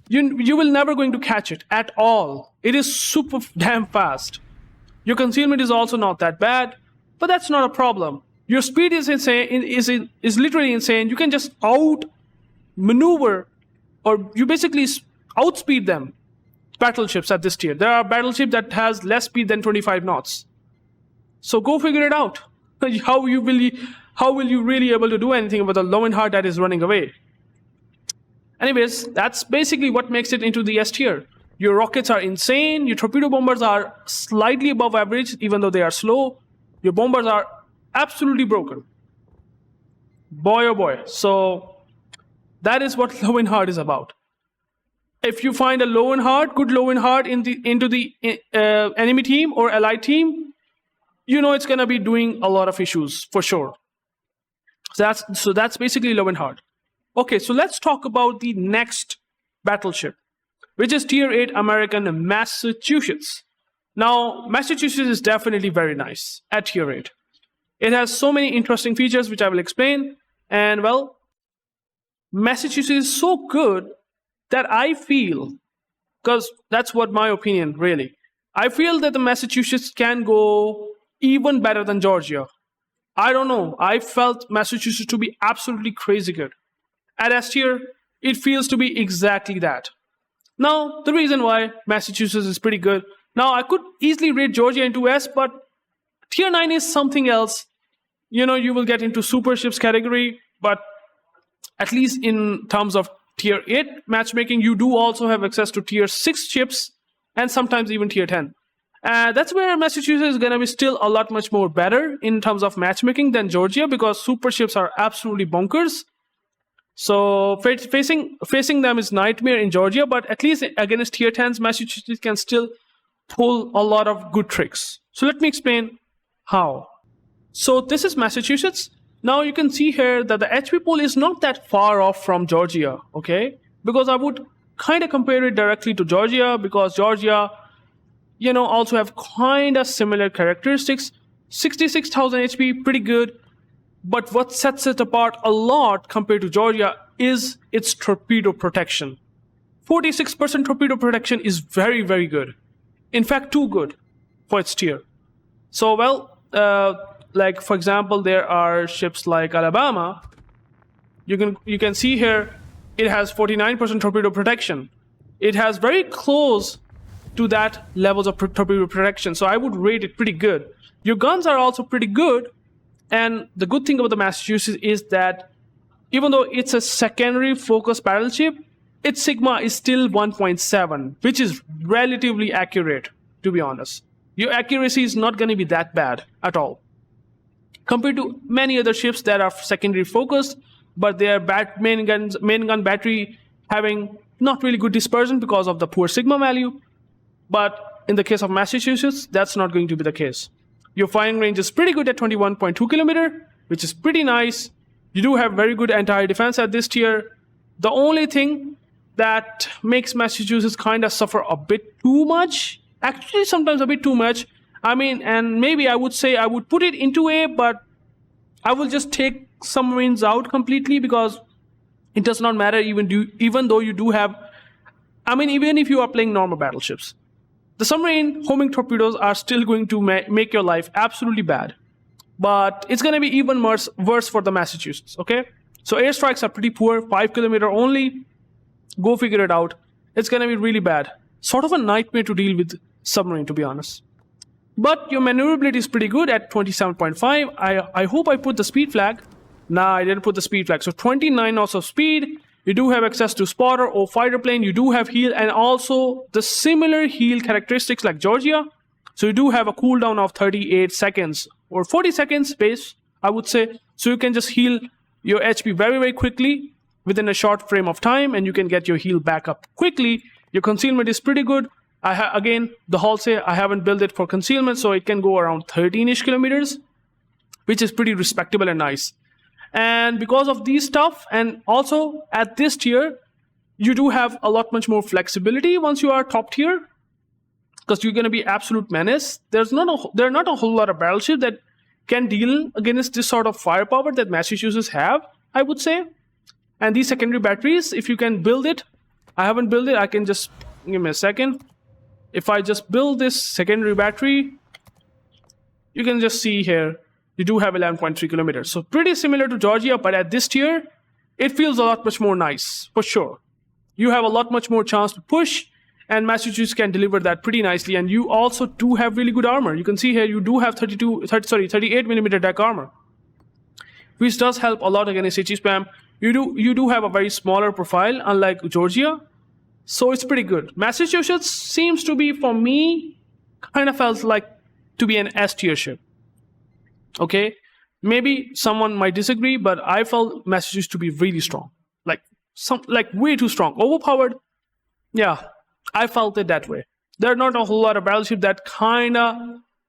You will never going to catch it at all. It is super damn fast. Your concealment is also not that bad, but that's not a problem. Your speed is insane, is literally insane. You can just out-maneuver, or you basically outspeed them. Battleships at this tier. There are battleships that has less speed than 25 knots. So go figure it out. How will you really able to do anything about the Loewenhardt that is running away? Anyways, that's basically what makes it into the S tier. Your rockets are insane. Your torpedo bombers are slightly above average, even though they are slow. Your bombers are absolutely broken. Boy, oh boy. So that is what Loewenhardt is about. If you find a Loewenhardt, good Loewenhardt into the enemy team or allied team, you know it's going to be doing a lot of issues for sure. So that's basically Loewenhardt. Okay, so let's talk about the next battleship, which is Tier 8 American Massachusetts. Now, Massachusetts is definitely very nice at Tier 8. It has so many interesting features, which I will explain. And well, Massachusetts is so good that I feel, because that's what my opinion really, I feel that the Massachusetts can go even better than Georgia. I don't know. I felt Massachusetts to be absolutely crazy good. At S tier, it feels to be exactly that. Now, the reason why Massachusetts is pretty good. Now, I could easily rate Georgia into S, but Tier 9 is something else. You know, you will get into super ships category, but at least in terms of Tier 8 matchmaking, you do also have access to Tier 6 ships and sometimes even Tier 10. That's where Massachusetts is going to be still a lot much more better in terms of matchmaking than Georgia, because super ships are absolutely bonkers. So facing them is nightmare in Georgia, but at least against Tier 10s, Massachusetts can still pull a lot of good tricks. So let me explain how. So this is Massachusetts. Now you can see here that the HP pool is not that far off from Georgia, okay? Because I would kind of compare it directly to Georgia, because Georgia, you know, also have kind of similar characteristics. 66,000 HP, pretty good. But what sets it apart a lot compared to Georgia is its torpedo protection. 46% torpedo protection is very, very good. In fact, too good for its tier. So, well, like for example, there are ships like Alabama. You can see here it has 49% torpedo protection. It has very close to that levels of torpedo protection. So I would rate it pretty good. Your guns are also pretty good. And the good thing about the Massachusetts is that even though it's a secondary focused battleship, its Sigma is still 1.7, which is relatively accurate, to be honest. Your accuracy is not going to be that bad at all, compared to many other ships that are secondary focused, but their main gun battery having not really good dispersion because of the poor Sigma value. But in the case of Massachusetts, that's not going to be the case. Your firing range is pretty good at 21.2 kilometer, which is pretty nice. You do have very good anti-air defense at this tier. The only thing that makes Massachusetts kind of suffer a bit too much, actually sometimes a bit too much. I mean, and maybe I would say I would put it into A, but I will just take submarines out completely, because it does not matter even though you do have, I mean, even if you are playing normal battleships. The submarine homing torpedoes are still going to make your life absolutely bad. But it's going to be even worse for the Massachusetts, okay? So airstrikes are pretty poor, 5 kilometer only. Go figure it out. It's going to be really bad. Sort of a nightmare to deal with submarine, to be honest. But your maneuverability is pretty good at 27.5. I hope I put the speed flag. Nah, I didn't put the speed flag. So 29 knots of speed. You do have access to spotter or fighter plane. You do have heal, and also the similar heal characteristics like Georgia. So you do have a cooldown of 38 seconds or 40 seconds base, I would say. So you can just heal your HP very, very quickly within a short frame of time, and you can get your heal back up quickly. Your concealment is pretty good. Again, the hull say I haven't built it for concealment, so it can go around 13-ish kilometers, which is pretty respectable and nice. And because of these stuff, and also at this tier, you do have a lot much more flexibility once you are top tier, because you're going to be absolute menace. There are not a whole lot of battleships that can deal against this sort of firepower that Massachusetts have, I would say. And these secondary batteries, if you can build it, I haven't built it, I can just, give me a second. If I just build this secondary battery, you can just see here, you do have 11.3 kilometers. So pretty similar to Georgia, but at this tier, it feels a lot much more nice, for sure. You have a lot much more chance to push, and Massachusetts can deliver that pretty nicely. And you also do have really good armor. You can see here, you do have 38 millimeter deck armor, which does help a lot against HE spam. You do have a very smaller profile, unlike Georgia. So it's pretty good. Massachusetts seems to be, for me, kind of felt like to be an S tier ship. Okay, maybe someone might disagree, but I felt Massachusetts to be really strong, like way too strong, overpowered. Yeah, I felt it that way. There are not a whole lot of battleship that kind of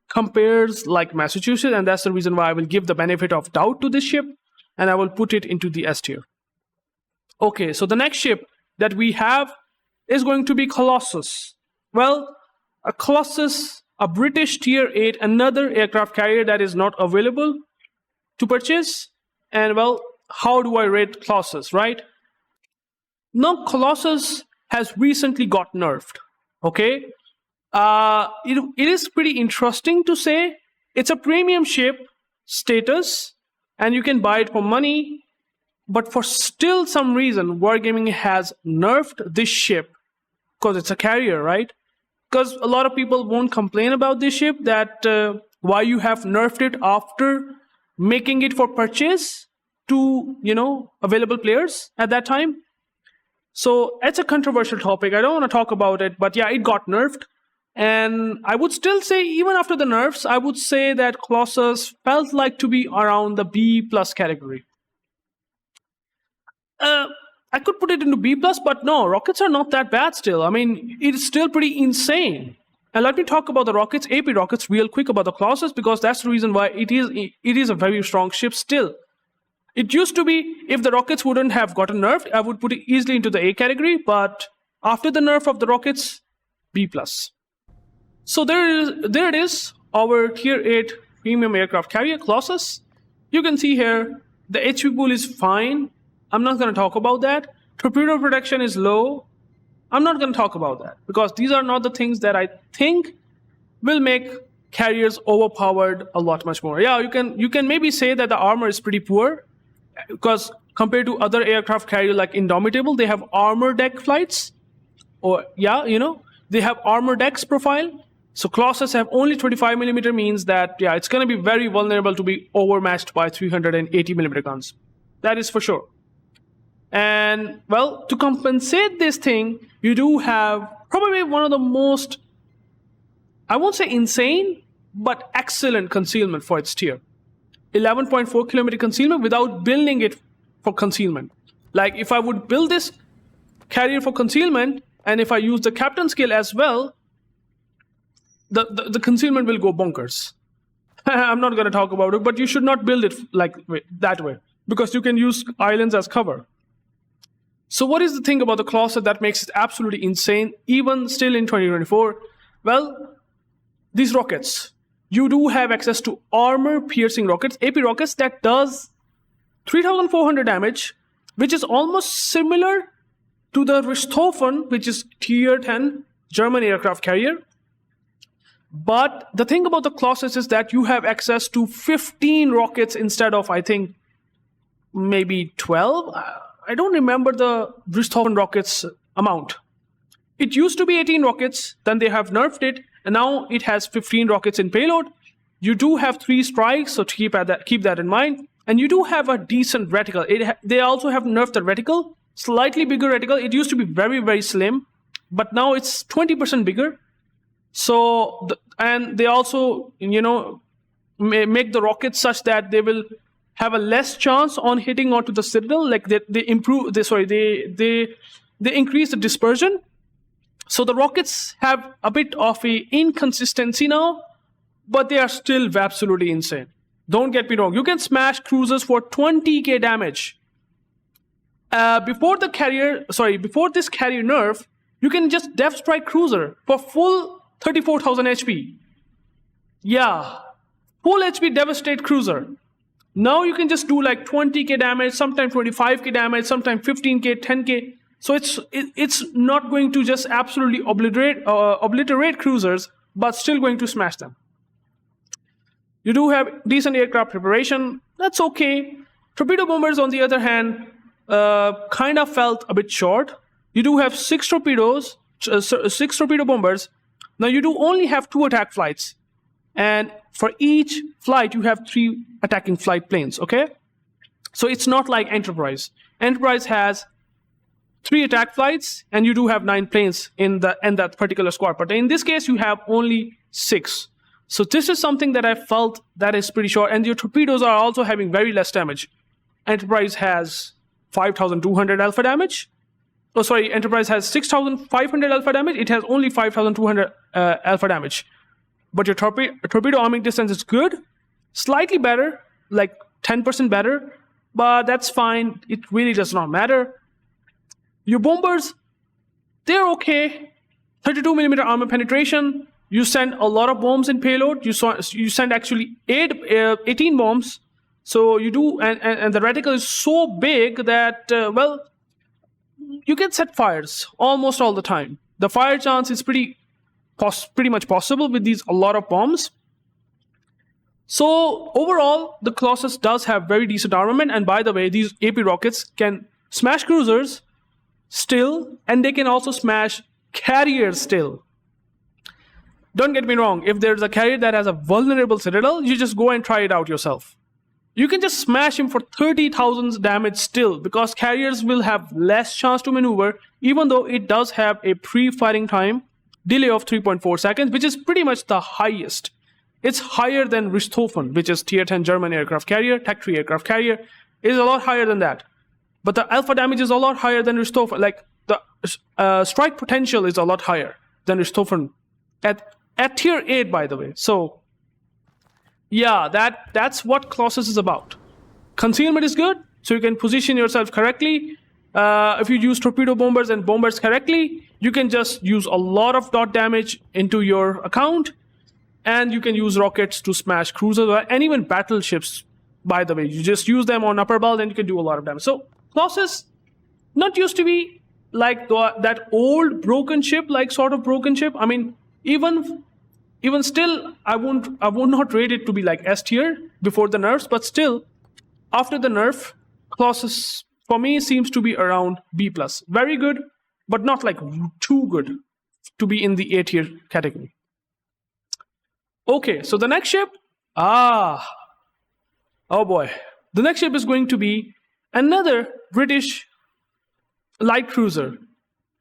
compares like Massachusetts, and that's the reason why I will give the benefit of doubt to this ship, and I will put it into the S tier. Okay, so the next ship that we have is going to be Colossus. Well, a Colossus, a British tier 8, another aircraft carrier that is not available to purchase. And well, how do I rate Colossus, right? Now, Colossus has recently got nerfed, okay? It is pretty interesting to say. It's a premium ship status, and you can buy it for money, but for still some reason, Wargaming has nerfed this ship, because it's a carrier, right? Because a lot of people won't complain about this ship, that why you have nerfed it after making it for purchase to, available players at that time. So it's a controversial topic. I don't want to talk about it, but yeah, it got nerfed. And I would still say, even after the nerfs, I would say that Colossus felt like to be around the B+ category. I could put it into B+, but no, rockets are not that bad still. I mean, it's still pretty insane. And let me talk about the rockets, AP rockets, real quick about the Colossus, because that's the reason why it is a very strong ship still. It used to be, if the rockets wouldn't have gotten nerfed, I would put it easily into the A category, but after the nerf of the rockets, B+. So there it is, our tier 8 premium aircraft carrier, Colossus. You can see here, the HP pool is fine. I'm not going to talk about that. Torpedo protection is low. I'm not going to talk about that, because these are not the things that I think will make carriers overpowered a lot much more. Yeah, you can maybe say that the armor is pretty poor, because compared to other aircraft carrier like Indomitable, they have armor deck flights, or they have armor decks profile. So Colossus have only 25 millimeter, means that it's going to be very vulnerable to be overmatched by 380 millimeter guns. That is for sure. And well, to compensate this thing, you do have probably one of the most, I won't say insane, but excellent concealment for its tier. 11.4 kilometer concealment without building it for concealment. Like if I would build this carrier for concealment, and if I use the captain skill as well, the concealment will go bonkers. I'm not going to talk about it, but you should not build it that way, because you can use islands as cover. So what is the thing about the Colossus that makes it absolutely insane, even still in 2024? Well, these rockets. You do have access to armor-piercing rockets, AP rockets, that does 3,400 damage, which is almost similar to the Richthofen, which is tier 10 German aircraft carrier. But the thing about the Colossus is that you have access to 15 rockets instead of, I think, maybe 12. I don't remember the Richthofen rockets amount. It used to be 18 rockets, then they have nerfed it, and now it has 15 rockets in payload. You do have 3 strikes, so keep that in mind. And you do have a decent reticle. They also have nerfed the reticle, slightly bigger reticle. It used to be very, very slim, but now it's 20% bigger. So, and they also, make the rockets such that they will have a less chance on hitting onto the citadel. Like they increase the dispersion. So the rockets have a bit of a inconsistency now, but they are still absolutely insane. Don't get me wrong. You can smash cruisers for 20k damage. Before this carrier nerf, you can just def strike cruiser for full 34,000 HP. Yeah, full HP devastate cruiser. Now you can just do like 20k damage, sometimes 25k damage, sometimes 15k, 10k. So it's not going to just absolutely obliterate cruisers, but still going to smash them. You do have decent aircraft preparation. That's okay. Torpedo bombers, on the other hand, kind of felt a bit short. You do have 6 torpedo bombers. Now you do only have 2 attack flights, and for each flight you have 3 attacking flight planes. Okay, so it's not like Enterprise. Enterprise has 3 attack flights, and you do have 9 planes in that particular squad. But in this case, you have only 6. So this is something that I felt that is pretty short. And your torpedoes are also having very less damage. Enterprise has 5,200 alpha damage. Oh, sorry, Enterprise has 6,500 alpha damage. It has only 5,200 alpha damage. But your torpedo arming distance is good. Slightly better, like 10% better. But that's fine. It really does not matter. Your bombers, they're okay. 32mm armor penetration. You send a lot of bombs in payload. You send actually 18 bombs. So you do, and the reticle is so big that, you can set fires almost all the time. The fire chance is pretty much possible with a lot of bombs. So overall, the Colossus does have very decent armament. And by the way, these AP rockets can smash cruisers still, and they can also smash carriers still. Don't get me wrong, if there's a carrier that has a vulnerable citadel, you just go and try it out yourself. You can just smash him for 30,000 damage still, because carriers will have less chance to maneuver, even though it does have a pre-firing time delay of 3.4 seconds, which is pretty much the highest. It's higher than Richthofen, which is tier 10 German aircraft carrier, Tech 3 aircraft carrier. It is a lot higher than that. But the alpha damage is a lot higher than Richthofen. Like, the strike potential is a lot higher than Richthofen at tier 8, by the way. So, yeah, that's what Colossus is about. Concealment is good, so you can position yourself correctly. If you use torpedo bombers and bombers correctly, you can just use a lot of dot damage into your account, and you can use rockets to smash cruisers and even battleships, by the way. You just use them on upper belt and you can do a lot of damage. So Colossus not used to be like that old broken ship, like sort of broken ship. I mean, even still, I would not rate it to be like S tier before the nerfs, but still, after the nerf, Colossus for me seems to be around B+. Very good, but not like too good to be in the A tier category. Okay, so the next ship, oh boy. The next ship is going to be another British light cruiser.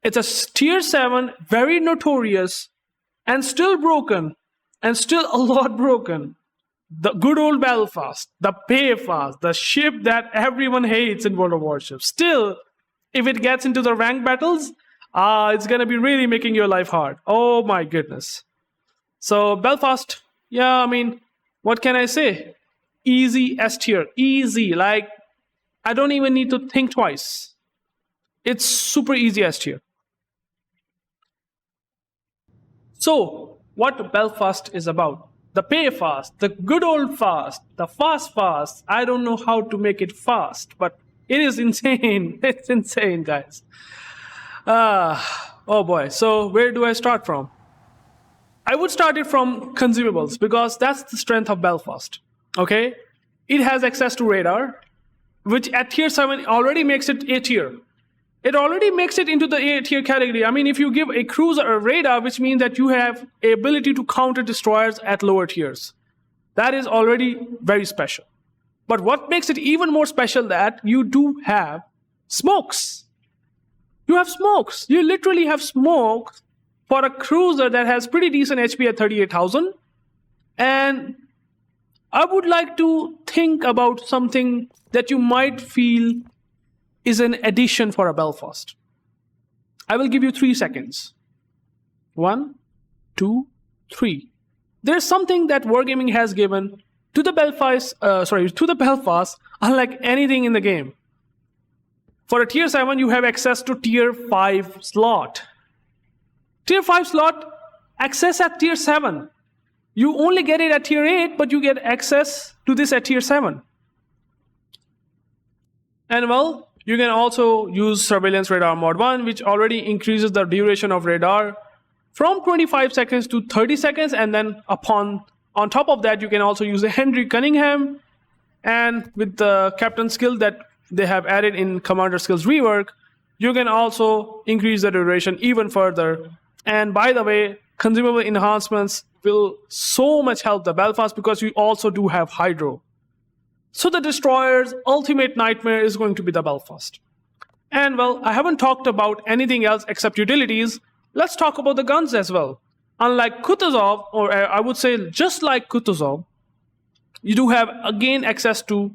It's a tier 7, very notorious, and still broken, and still a lot broken. The good old Belfast, the Payfast, the ship that everyone hates in World of Warships. Still, if it gets into the ranked battles, it's going to be really making your life hard. Oh my goodness. So Belfast, yeah, I mean, what can I say? Easy S tier, easy. Like, I don't even need to think twice. It's super easy S tier. So, what Belfast is about? The pay fast, the good old fast, the fast. I don't know how to make it fast, but it is insane. It's insane, guys. Oh boy. So, where do I start from? I would start it from consumables because that's the strength of Belfast. Okay? It has access to radar, which at tier 7 already makes it A tier. It already makes it into the A tier category. I mean, if you give a cruiser a radar, which means that you have a ability to counter destroyers at lower tiers. That is already very special. But what makes it even more special that you do have smokes. You have smokes. You literally have smokes for a cruiser that has pretty decent HP at 38,000. And I would like to think about something that you might feel is an addition for a Belfast. I will give you 3 seconds. 1, 2, 3. There's something that Wargaming has given to the Belfast, unlike anything in the game. For a tier 7, you have access to tier 5 slot. Tier 5 slot, access at tier 7. You only get it at tier 8, but you get access to this at tier 7. And well, you can also use Surveillance Radar Mod 1, which already increases the duration of radar from 25 seconds to 30 seconds. And then on top of that, you can also use the Henry Cunningham. And with the captain skill that they have added in Commander Skills Rework, you can also increase the duration even further. And by the way, consumable enhancements will so much help the Belfast because you also do have Hydro. So the Destroyer's ultimate nightmare is going to be the Belfast. And well, I haven't talked about anything else except utilities. Let's talk about the guns as well. Unlike Kutuzov, or I would say just like Kutuzov, you do have again access to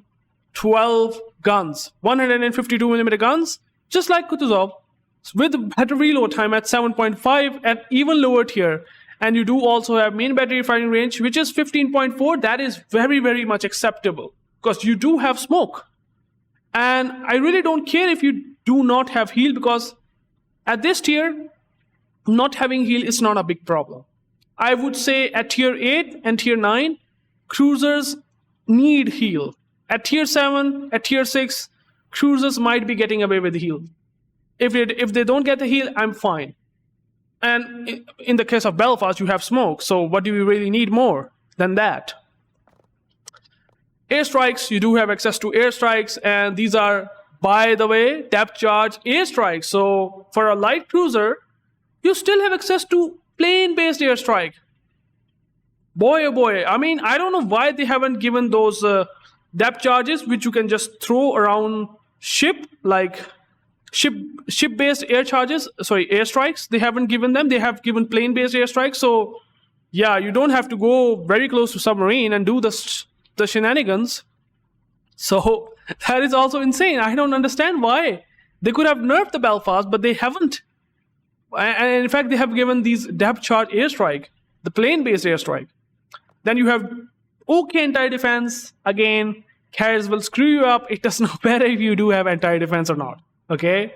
12 guns, 152mm guns, just like Kutuzov, with better reload time at 7.5 at even lower tier. And you do also have main battery firing range, which is 15.4. That is very, very much acceptable because you do have smoke. And I really don't care if you do not have heal, because at this tier, not having heal is not a big problem. I would say at tier 8 and tier 9, cruisers need heal. At tier 7, at tier 6, cruisers might be getting away with heal. If they don't get the heal, I'm fine. And in the case of Belfast, you have smoke. So what do you really need more than that? Airstrikes, you do have access to airstrikes. And these are, by the way, depth charge airstrikes. So for a light cruiser, you still have access to plane-based airstrike. Boy, oh boy. I mean, I don't know why they haven't given those depth charges, which you can just throw around ship, like ship-based airstrikes. They haven't given them. They have given plane-based airstrikes. So yeah, you don't have to go very close to submarine and do the shenanigans. So that is also insane. I don't understand why. They could have nerfed the Belfast, but they haven't. And in fact, they have given these depth charge airstrike, the plane-based airstrike. Then you have okay anti-defense. Again, carriers will screw you up. It does not matter if you do have anti-defense or not. Okay,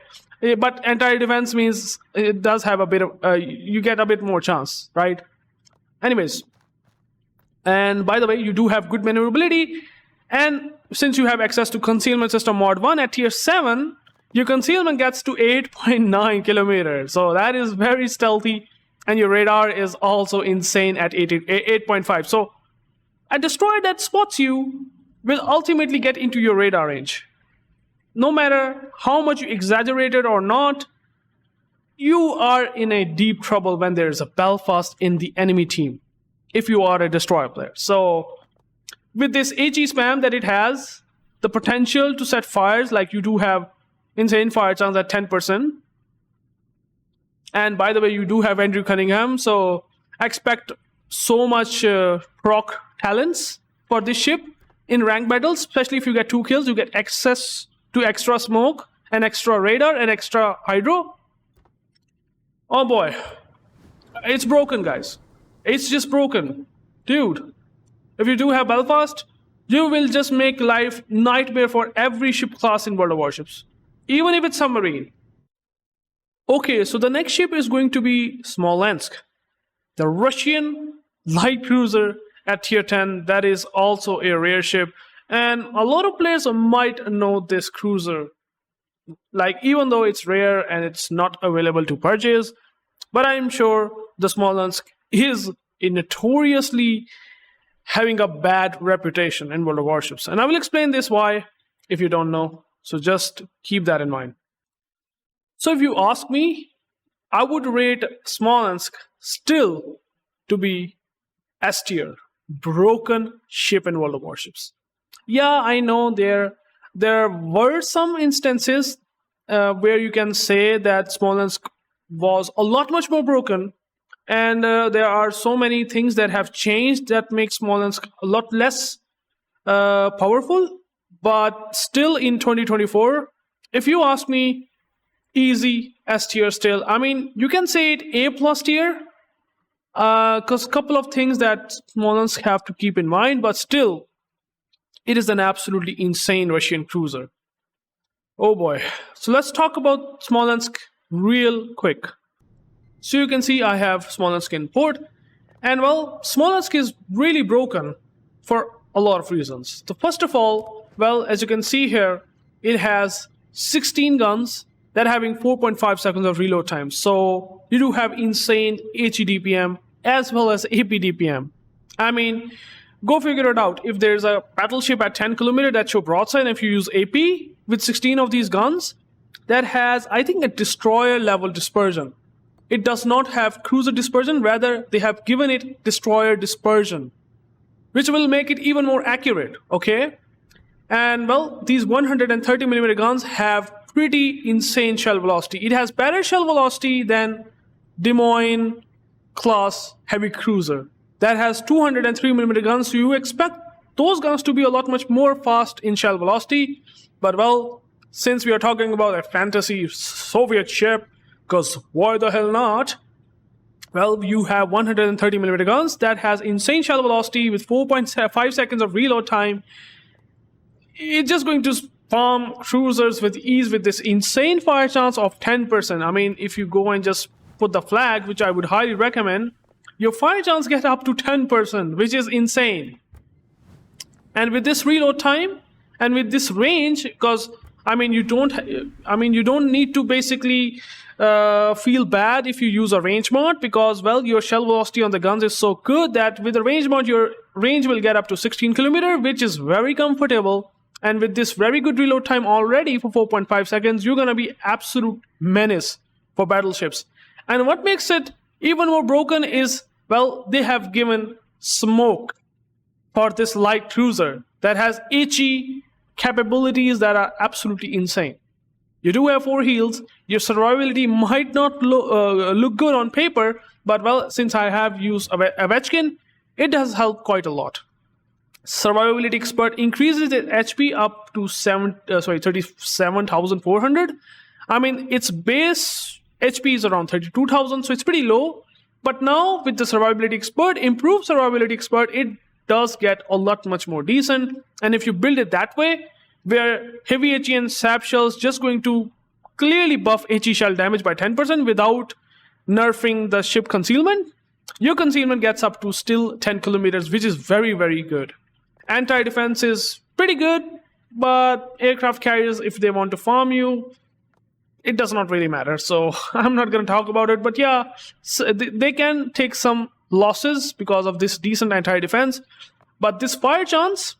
but anti-defense means it does have a bit of you get a bit more chance, right? Anyways, and by the way, you do have good maneuverability, and since you have access to concealment system mod 1 at tier 7, your concealment gets to 8.9 kilometers. So that is very stealthy, and your radar is also insane at 8.5. So a destroyer that spots you will ultimately get into your radar range. No matter how much you exaggerate it or not, you are in a deep trouble when there is a Belfast in the enemy team, if you are a destroyer player. So with this HE spam that it has, the potential to set fires, like you do have insane fire chance at 10%. And by the way, you do have Andrew Cunningham, so expect so much proc talents for this ship in ranked battles, especially if you get 2 kills, you get access to extra smoke and extra radar and extra hydro. Oh boy, it's broken, guys. It's just broken. Dude, if you do have Belfast, you will just make life nightmare for every ship class in World of Warships, even if it's submarine. Okay, so the next ship is going to be Smolensk, the Russian light cruiser at tier 10. That is also a rare ship, and a lot of players might know this cruiser. Like, even though it's rare and it's not available to purchase, but I'm sure the Smolensk is notoriously having a bad reputation in World of Warships. And I will explain this why if you don't know. So just keep that in mind. So if you ask me, I would rate Smolensk still to be S tier, broken ship in World of Warships. Yeah, I know there were some instances where you can say that Smolensk was a lot much more broken, and there are so many things that have changed that make Smolensk a lot less powerful. But still, in 2024, if you ask me, easy S tier still. I mean, you can say it A plus tier, because a couple of things that Smolensk have to keep in mind, but still, it is an absolutely insane Russian cruiser. Oh boy. So let's talk about Smolensk real quick. So you can see I have Smolensk in port, and well, Smolensk is really broken for a lot of reasons. So first of all, well, as you can see here, it has 16 guns that are having 4.5 seconds of reload time. So you do have insane HE-DPM as well as AP-DPM. I mean, go figure it out. If there's a battleship at 10 kilometers that show broadside, and if you use AP with 16 of these guns, that has, I think, a destroyer level dispersion. It does not have cruiser dispersion, rather they have given it destroyer dispersion, which will make it even more accurate, okay? And well, these 130mm guns have pretty insane shell velocity. It has better shell velocity than Des Moines class heavy cruiser that has 203mm guns, so you expect those guns to be a lot much more fast in shell velocity. But well, since we are talking about a fantasy Soviet ship, because why the hell not? Well, you have 130mm guns that has insane shell velocity with 4.5 seconds of reload time. It's just going to spam cruisers with ease with this insane fire chance of 10%. I mean, if you go and just put the flag, which I would highly recommend, your fire chance get up to 10%, which is insane. And with this reload time and with this range, because I mean you don't need to basically feel bad if you use a range mod, because well, your shell velocity on the guns is so good that with the range mod your range will get up to 16 kilometers, which is very comfortable. And with this very good reload time already for 4.5 seconds, you're gonna be absolute menace for battleships. And what makes it even more broken is, well, they have given smoke for this light cruiser that has HE capabilities that are absolutely insane. You do have 4 heals. Your survivability might not look good on paper, but well, since I have used Ovechkin, it does help quite a lot. Survivability expert increases its HP up to 37,400. I mean, its base HP is around 32,000, so it's pretty low. But now with the survivability expert, improved survivability expert, it does get a lot much more decent. And if you build it that way, where heavy HE and sap shells just going to clearly buff HE shell damage by 10% without nerfing the ship concealment, your concealment gets up to still 10 kilometers, which is very, very good. Anti-defense is pretty good, but aircraft carriers, if they want to farm you, it does not really matter. So I'm not going to talk about it, but yeah, so they can take some losses because of this decent anti-defense. But this fire chance,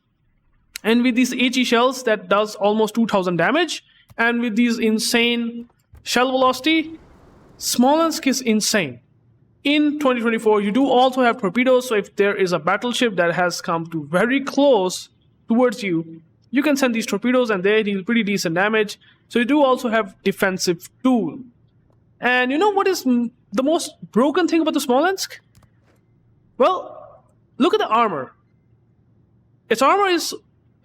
and with these HE shells that does almost 2000 damage, and with these insane shell velocity, Smolensk is insane. In 2024, you do also have torpedoes, so if there is a battleship that has come to very close towards you, you can send these torpedoes and they deal pretty decent damage. So you do also have defensive tool. And you know what is the most broken thing about the Smolensk? Well, look at the armor. Its armor is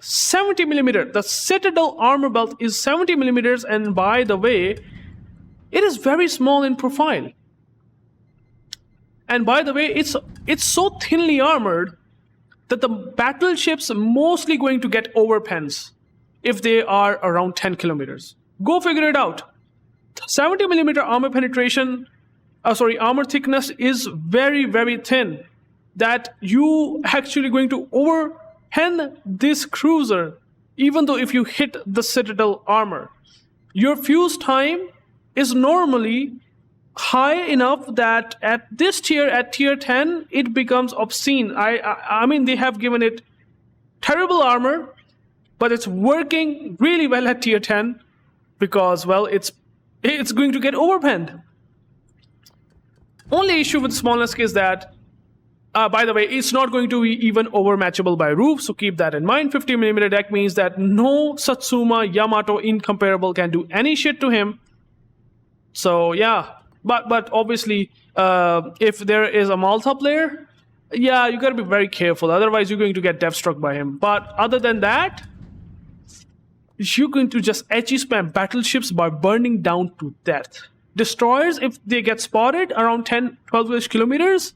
70mm. The Citadel armor belt is 70mm, and by the way, it is very small in profile. And by the way, it's so thinly armored that the battleships are mostly going to get overpens if they are around 10 kilometers. Go figure it out. 70 millimeter armor penetration, armor thickness is very, very thin. That you actually going to overpen this cruiser, even though if you hit the Citadel armor. Your fuse time is normally high enough that at this tier, at tier 10, it becomes obscene. I mean, they have given it terrible armor, but it's working really well at tier 10 because, well, it's going to get overpenned. Only issue with Smolensk is that, by the way, it's not going to be even overmatchable by roof, so keep that in mind. 50mm deck means that no Satsuma Yamato incomparable can do any shit to him. So yeah, but obviously, if there is a Malta player, yeah, you gotta be very careful. Otherwise, you're going to get death struck by him. But other than that, you're going to just edgy spam battleships by burning down to death. Destroyers, if they get spotted around 10-12 kilometers,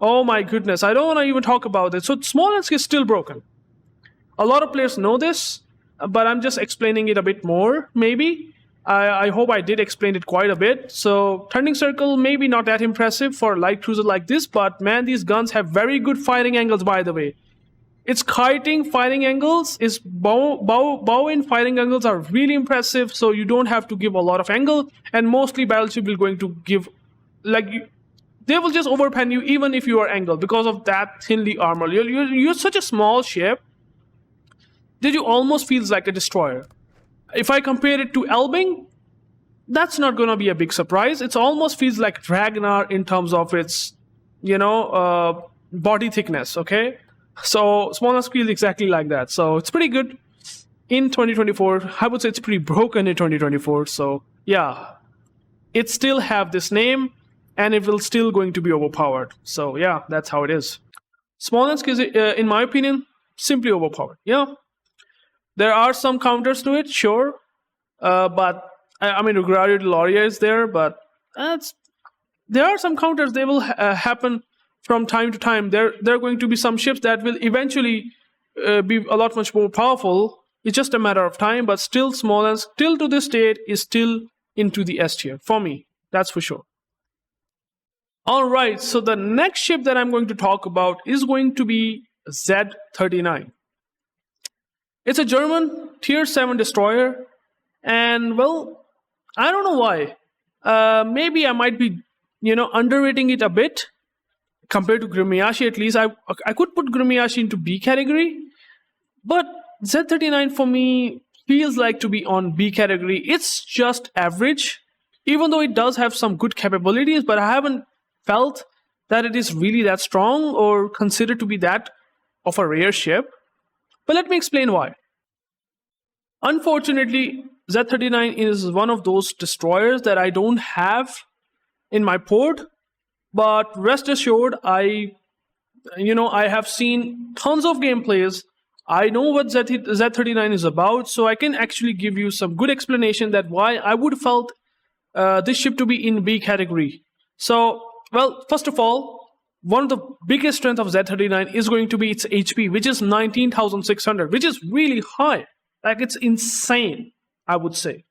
oh my goodness, I don't want to even talk about it. So Smolensk is still broken. A lot of players know this, but I'm just explaining it a bit more, maybe. I hope I did explain it quite a bit. So turning circle, maybe not that impressive for a light cruiser like this, but man, these guns have very good firing angles, by the way. Its kiting firing angles, its bow in firing angles are really impressive, so you don't have to give a lot of angle, and mostly battleship will going to give, like, they will just overpen you even if you are angled because of that thinly armored. You're such a small ship that you almost feels like a destroyer. If I compare it to Elbing, that's not going to be a big surprise. It almost feels like Ragnar in terms of its, body thickness, okay? So Smolensk feels exactly like that. So it's pretty good in 2024. I would say it's pretty broken in 2024. So yeah, it still have this name and it will still going to be overpowered. So yeah, that's how it is. Smolensk is, in my opinion, simply overpowered. Yeah. There are some counters to it, sure. But I mean, Rugrario Deloria is there, but there are some counters. They will happen from time to time. There are going to be some ships that will eventually be a lot much more powerful. It's just a matter of time, but still Smolensk, till to this date, is still into the S tier. For me, that's for sure. Alright, so the next ship that I'm going to talk about is going to be Z39. It's a German tier 7 destroyer, and well, I don't know why. Maybe I might be, underrating it a bit compared to Gremyashchy. At least I could put Gremyashchy into B category, but Z39 for me feels like to be on B category. It's just average, even though it does have some good capabilities, but I haven't felt that it is really that strong or considered to be that of a rare ship. But let me explain why. Unfortunately, Z39 is one of those destroyers that I don't have in my port, but rest assured, I have seen tons of gameplays. I know what Z39 is about, so I can actually give you some good explanation that why I would felt this ship to be in B category. So, well, first of all, one of the biggest strengths of Z39 is going to be its HP, which is 19,600, which is really high. Like, it's insane, I would say.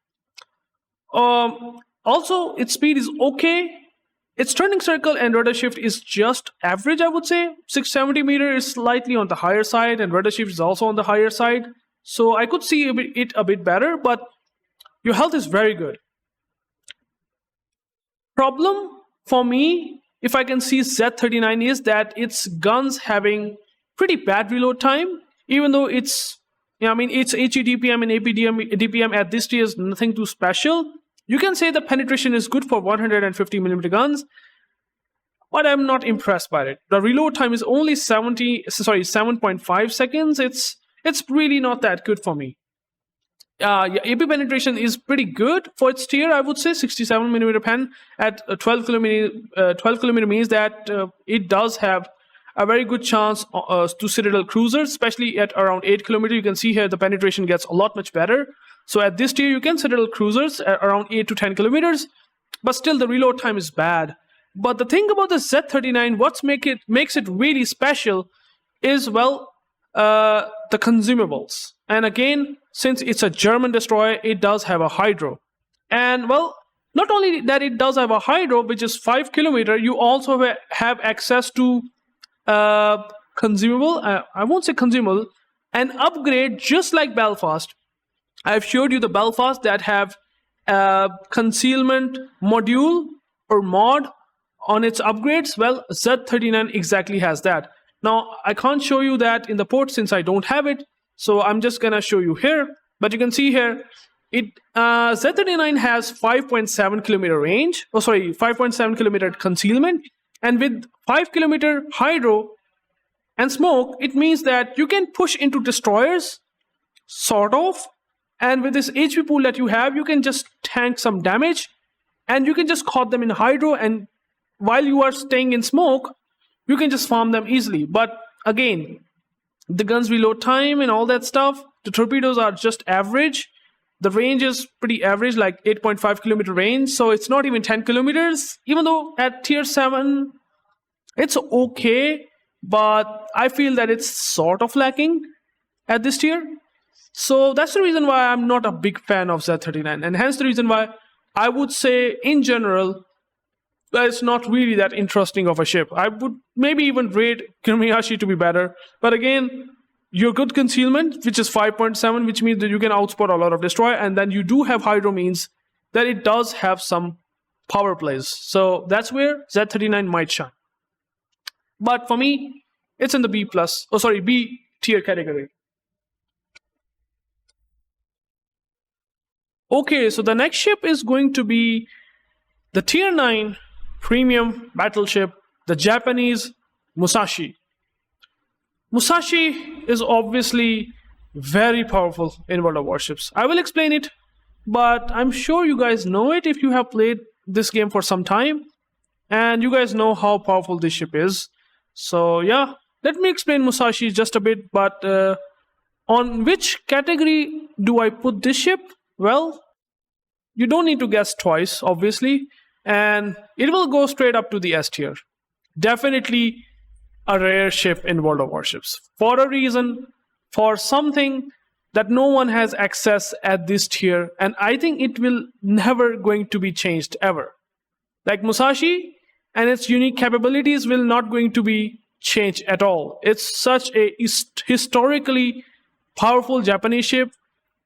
Also, its speed is okay. Its turning circle and rudder shift is just average, I would say. 670 meter is slightly on the higher side, and rudder shift is also on the higher side. So I could see it a bit better, but your health is very good. Problem for me, if I can see Z39, is that its guns having pretty bad reload time, even though it's, its HE DPM and AP DPM at this tier is nothing too special. You can say the penetration is good for 150mm guns, but I'm not impressed by it. The reload time is only 7.5 seconds. It's really not that good for me. AP penetration is pretty good for its tier, I would say. 67mm pen at 12 kilometer means that it does have a very good chance to Citadel cruisers, especially at around 8 kilometers. You can see here the penetration gets a lot much better. So at this tier, you can Citadel cruisers at around 8 to 10 kilometers, but still the reload time is bad. But the thing about the Z39, what makes it really special is, well, the consumables. And again, since it's a German destroyer, it does have a hydro. And well, not only that it does have a hydro, which is 5 kilometer, you also have access to consumable, I won't say consumable, an upgrade just like Belfast. I've showed you the Belfast that have a concealment module or mod on its upgrades. Well, Z39 exactly has that. Now, I can't show you that in the port since I don't have it, so I'm just gonna show you here. But you can see here, Z39 has 5.7 kilometer range, 5.7 kilometer concealment, and with 5 kilometer hydro and smoke, it means that you can push into destroyers, sort of, and with this HP pool that you have, you can just tank some damage, and you can just caught them in hydro, and while you are staying in smoke, you can just farm them easily. But again, the guns reload time and all that stuff, the torpedoes are just average. The range is pretty average, like 8.5 kilometer range, so it's not even 10 kilometers, even though at tier 7, it's okay, but I feel that it's sort of lacking at this tier. So that's the reason why I'm not a big fan of Z39, and hence the reason why I would say, in general, that it's not really that interesting of a ship. I would maybe even rate Gremyashchy to be better, but again, your good concealment, which is 5.7, which means that you can outspot a lot of destroyer, and then you do have hydro, means that it does have some power plays. So that's where Z39 might shine. But for me, it's in the B tier category. Okay, so the next ship is going to be the tier 9 premium battleship, the Japanese Musashi. Musashi is obviously very powerful in World of Warships. I will explain it, but I'm sure you guys know it if you have played this game for some time, and you guys know how powerful this ship is. So yeah, let me explain Musashi just a bit, but on which category do I put this ship? Well, you don't need to guess twice, obviously, and it will go straight up to the S tier. Definitely a rare ship in World of Warships. For a reason, for something that no one has access at this tier, and I think it will never going to be changed ever. Like Musashi and its unique capabilities will not going to be changed at all. It's such a historically powerful Japanese ship,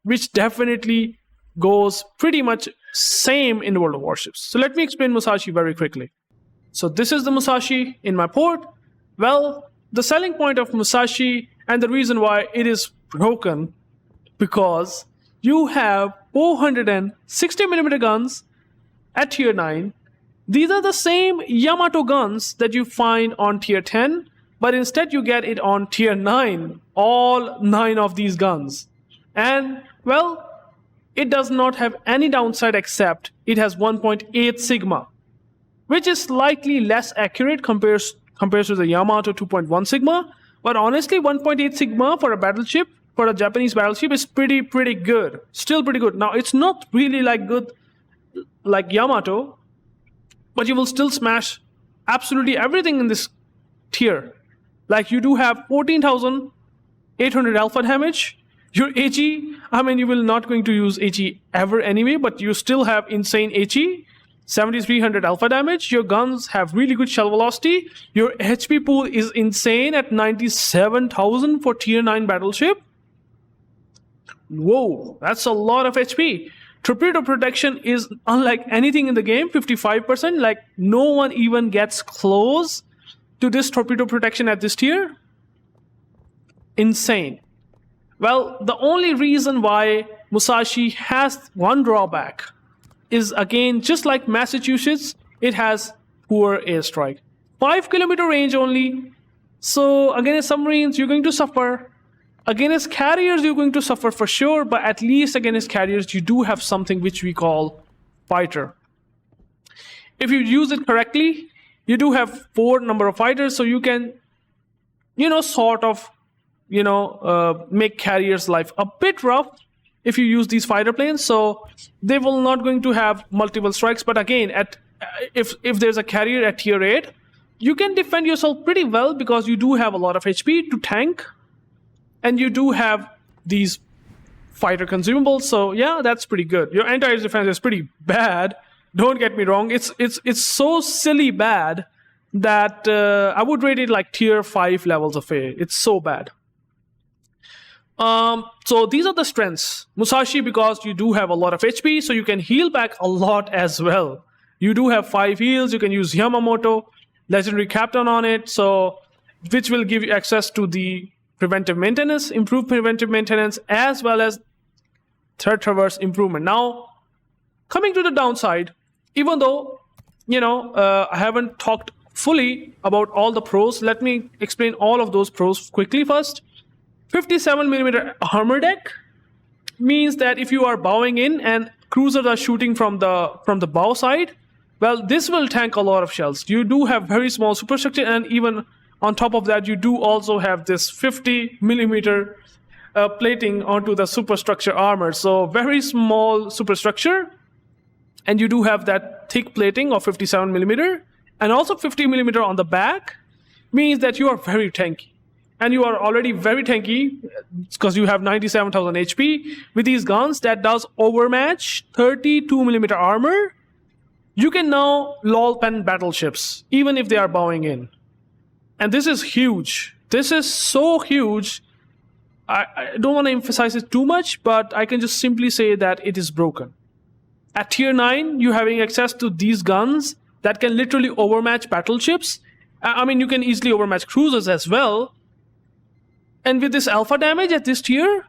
which definitely goes pretty much same in World of Warships. So let me explain Musashi very quickly. So this is the Musashi in my port. Well, the selling point of Musashi and the reason why it is broken, because you have 460mm guns at tier 9. These are the same Yamato guns that you find on tier 10, but instead you get it on tier 9, all 9 of these guns. And well, it does not have any downside except it has 1.8 sigma, which is slightly less accurate compared to the Yamato 2.1 sigma. But honestly, 1.8 sigma for a battleship, for a Japanese battleship, is pretty good. Still pretty good. Now, it's not really like good like Yamato, but you will still smash absolutely everything in this tier. Like you do have 14,800 alpha damage. Your HE, I mean, you will not going to use HE ever anyway, but you still have insane HE, 7,300 alpha damage. Your guns have really good shell velocity. Your HP pool is insane at 97,000 for tier 9 battleship. Whoa, that's a lot of HP. Torpedo protection is unlike anything in the game, 55%. Like no one even gets close to this torpedo protection at this tier. Insane. Well, the only reason why Musashi has one drawback is, again, just like Massachusetts, it has poor airstrike. 5 kilometer range only. So against submarines, you're going to suffer. Against carriers, you're going to suffer for sure, but at least against carriers, you do have something which we call fighter. If you use it correctly, you do have 4 number of fighters, so you can, sort of, make carriers' life a bit rough if you use these fighter planes. So they will not going to have multiple strikes, but again, at if there's a carrier at tier 8, you can defend yourself pretty well because you do have a lot of HP to tank, and you do have these fighter consumables. So yeah, that's pretty good. Your anti-air defense is pretty bad. Don't get me wrong. It's so silly bad that I would rate it like tier 5 levels of A. It's so bad. So these are the strengths. Musashi, because you do have a lot of HP, so you can heal back a lot as well. You do have 5 heals. You can use Yamamoto, Legendary Captain on it, so which will give you access to the preventive maintenance, improved preventive maintenance, as well as threat traverse improvement. Now, coming to the downside, even though, I haven't talked fully about all the pros, let me explain all of those pros quickly first. 57mm armor deck means that if you are bowing in and cruisers are shooting from the bow side, well, this will tank a lot of shells. You do have very small superstructure, and even on top of that, you do also have this 50mm plating onto the superstructure armor. So very small superstructure, and you do have that thick plating of 57mm, and also 50mm on the back means that you are very tanky. And you are already very tanky because you have 97,000 HP. With these guns, that does overmatch 32mm armor. You can now lol pen battleships, even if they are bowing in. And this is huge. This is so huge. I don't want to emphasize it too much, but I can just simply say that it is broken. At tier 9, you having access to these guns that can literally overmatch battleships. I mean, you can easily overmatch cruisers as well. And with this alpha damage at this tier,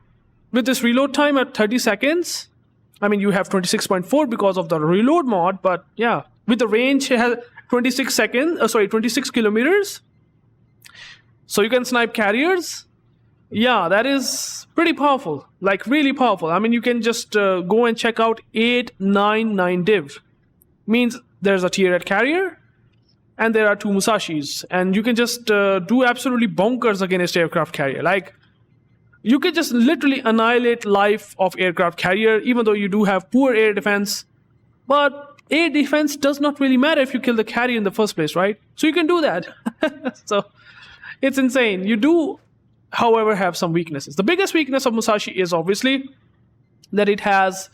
with this reload time at 30 seconds, I mean, you have 26.4 because of the reload mod, but yeah, with the range, it has 26 kilometers. So you can snipe carriers. Yeah, that is pretty powerful, like really powerful. I mean, you can just go and check out 899 div. Means there's a tier at carrier, and there are 2 Musashis, and you can just do absolutely bonkers against aircraft carrier. Like, you can just literally annihilate life of aircraft carrier, even though you do have poor air defense. But air defense does not really matter if you kill the carrier in the first place, right? So you can do that. So it's insane. You do, however, have some weaknesses. The biggest weakness of Musashi is obviously that it has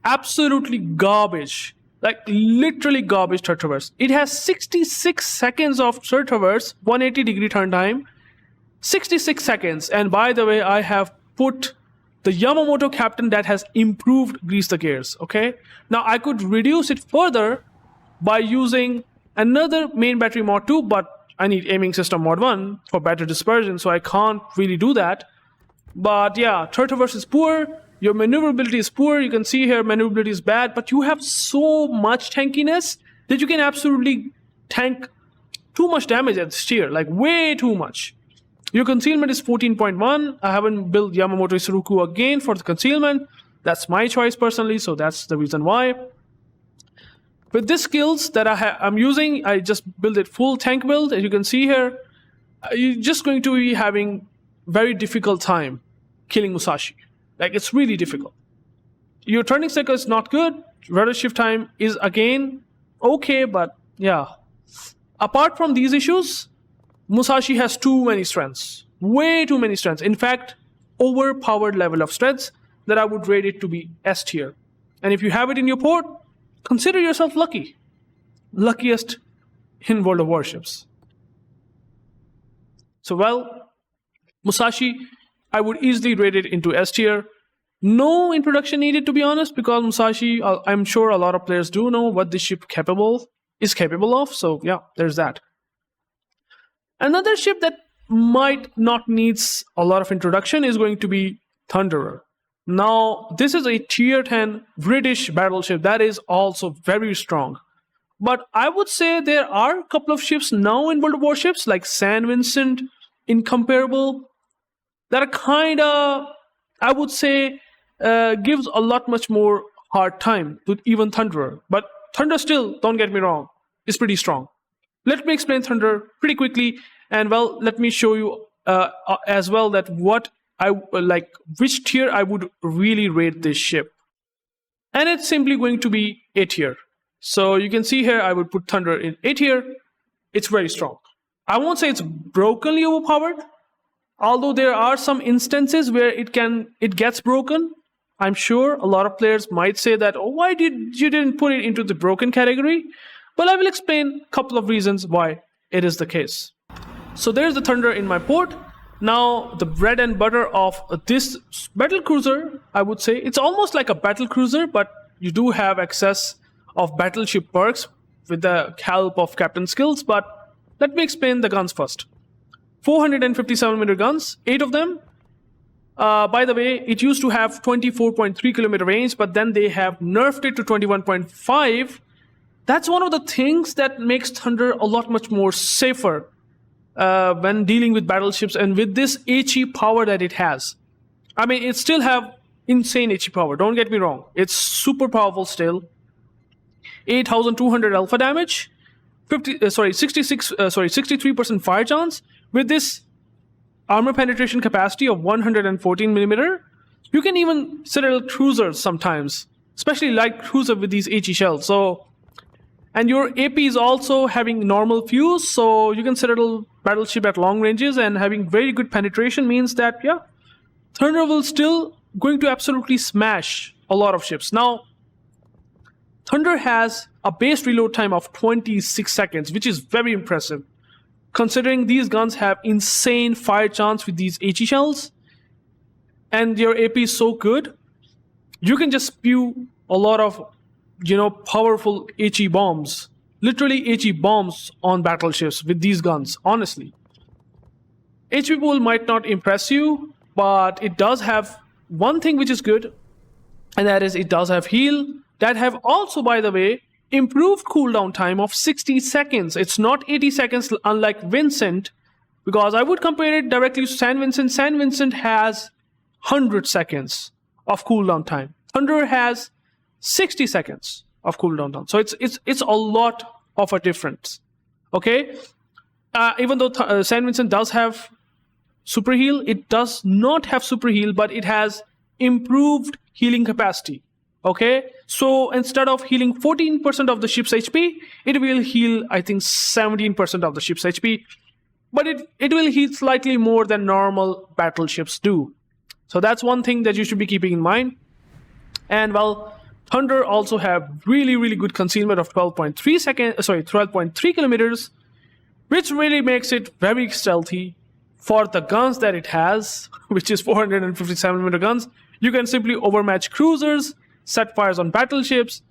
absolutely garbage, like literally garbage third traverse. It has 66 seconds of third traverse, 180-degree turn time, 66 seconds. And by the way, I have put the Yamamoto captain that has improved grease the gears. Okay, now I could reduce it further by using another main battery mod 2, but I need aiming system mod 1 for better dispersion, so I can't really do that. But yeah, third traverse is poor. Your maneuverability is poor. You can see here maneuverability is bad, but you have so much tankiness that you can absolutely tank too much damage at this tier, like way too much. Your concealment is 14.1. I haven't built Yamamoto Isuruku again for the concealment. That's my choice personally, so that's the reason why. With these skills that I'm using, I just built it full tank build. As you can see here, you're just going to be having very difficult time killing Musashi. Like, it's really difficult. Your turning cycle is not good. Rudder shift time is again okay, but yeah. Apart from these issues, Musashi has too many strengths. Way too many strengths. In fact, overpowered level of strengths that I would rate it to be S tier. And if you have it in your port, consider yourself lucky. Luckiest in World of Warships. So, well, Musashi, I would easily rate it into S tier. No introduction needed, to be honest, because Musashi, I'm sure a lot of players do know what this ship is capable of. So yeah, there's that. Another ship that might not needs a lot of introduction is going to be Thunderer. Now, this is a tier 10 British battleship that is also very strong. But I would say there are a couple of ships now in World of Warships, like San Vincent, Incomparable, that are kind of, I would say, gives a lot much more hard time to even Thunderer. But Thunder still, don't get me wrong, is pretty strong. Let me explain Thunder pretty quickly, and well, let me show you as well that what I like, which tier I would really rate this ship. And it's simply going to be A tier. So you can see here, I would put Thunder in A tier. It's very strong. I won't say it's brokenly overpowered, although there are some instances where it gets broken. I'm sure a lot of players might say that, oh, why didn't put it into the broken category? Well, I will explain a couple of reasons why it is the case. So there's the Thunder in my port. Now, the bread and butter of this battle cruiser, I would say, it's almost like a battle cruiser, but you do have access of battleship perks with the help of captain skills. But let me explain the guns first. 457mm guns, 8 of them. By the way, it used to have 24.3 kilometer range, but then they have nerfed it to 21.5. That's one of the things that makes Thunder a lot much more safer when dealing with battleships and with this HE power that it has. I mean, it still have insane HE power, don't get me wrong. It's super powerful still. 8,200 alpha damage, 63% fire chance. With this armor penetration capacity of 114mm, you can even citadel cruisers sometimes, especially light cruiser with these HE shells. So, and your AP is also having normal fuse, so you can citadel battleship at long ranges, and having very good penetration means that, yeah, Thunder will still going to absolutely smash a lot of ships. Now, Thunder has a base reload time of 26 seconds, which is very impressive, considering these guns have insane fire chance with these HE shells, and your AP is so good, you can just spew a lot of, powerful HE bombs, literally HE bombs on battleships with these guns, honestly. HP pool might not impress you, but it does have one thing which is good, and that is it does have heal, that have also, by the way, improved cooldown time of 60 seconds. It's not 80 seconds unlike Vincent, because I would compare it directly to San Vincent. San Vincent has 100 seconds of cooldown time. Thunder has 60 seconds of cooldown time. So it's a lot of a difference. Okay? Even though San Vincent does have super heal, it does not have super heal, but it has improved healing capacity. Okay, so instead of healing 14% of the ship's HP, it will heal, I think, 17% of the ship's HP. But it will heal slightly more than normal battleships do. So that's one thing that you should be keeping in mind. And well, Thunder also have really, really good concealment of 12.3 kilometers, which really makes it very stealthy for the guns that it has, which is 457mm guns. You can simply overmatch cruisers, set fires on battleships.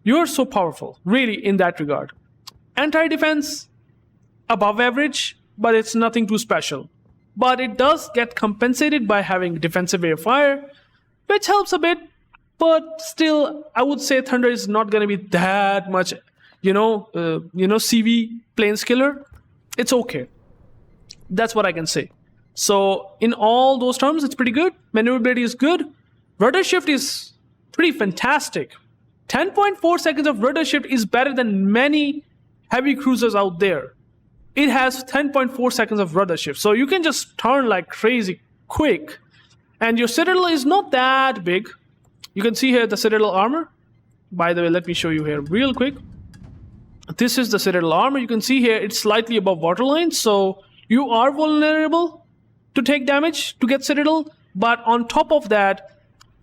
You're so powerful, really, in that regard. Anti-defense, above average, but it's nothing too special. But it does get compensated by having defensive air fire, which helps a bit, but still, I would say Thunder is not going to be that much, CV planes killer. It's okay. That's what I can say. So, in all those terms, it's pretty good. Maneuverability is good. Rudder shift is pretty fantastic. 10.4 seconds of rudder shift is better than many heavy cruisers out there. It has 10.4 seconds of rudder shift, so you can just turn like crazy quick. And your citadel is not that big. You can see here the citadel armor. By the way, let me show you here real quick. This is the citadel armor. You can see here it's slightly above waterline, so you are vulnerable to take damage to get citadel. But on top of that,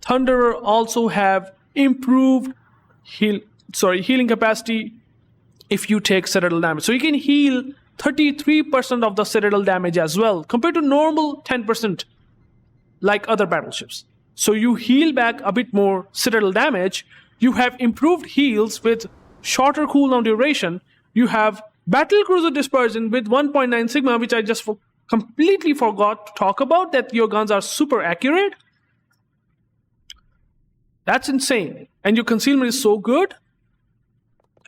Thunderer also have improved healing capacity if you take citadel damage. So you can heal 33% of the citadel damage as well, compared to normal 10% like other battleships. So you heal back a bit more citadel damage. You have improved heals with shorter cooldown duration. You have battle cruiser dispersion with 1.9 sigma, which I just completely forgot to talk about, that your guns are super accurate. That's insane. And your concealment is so good.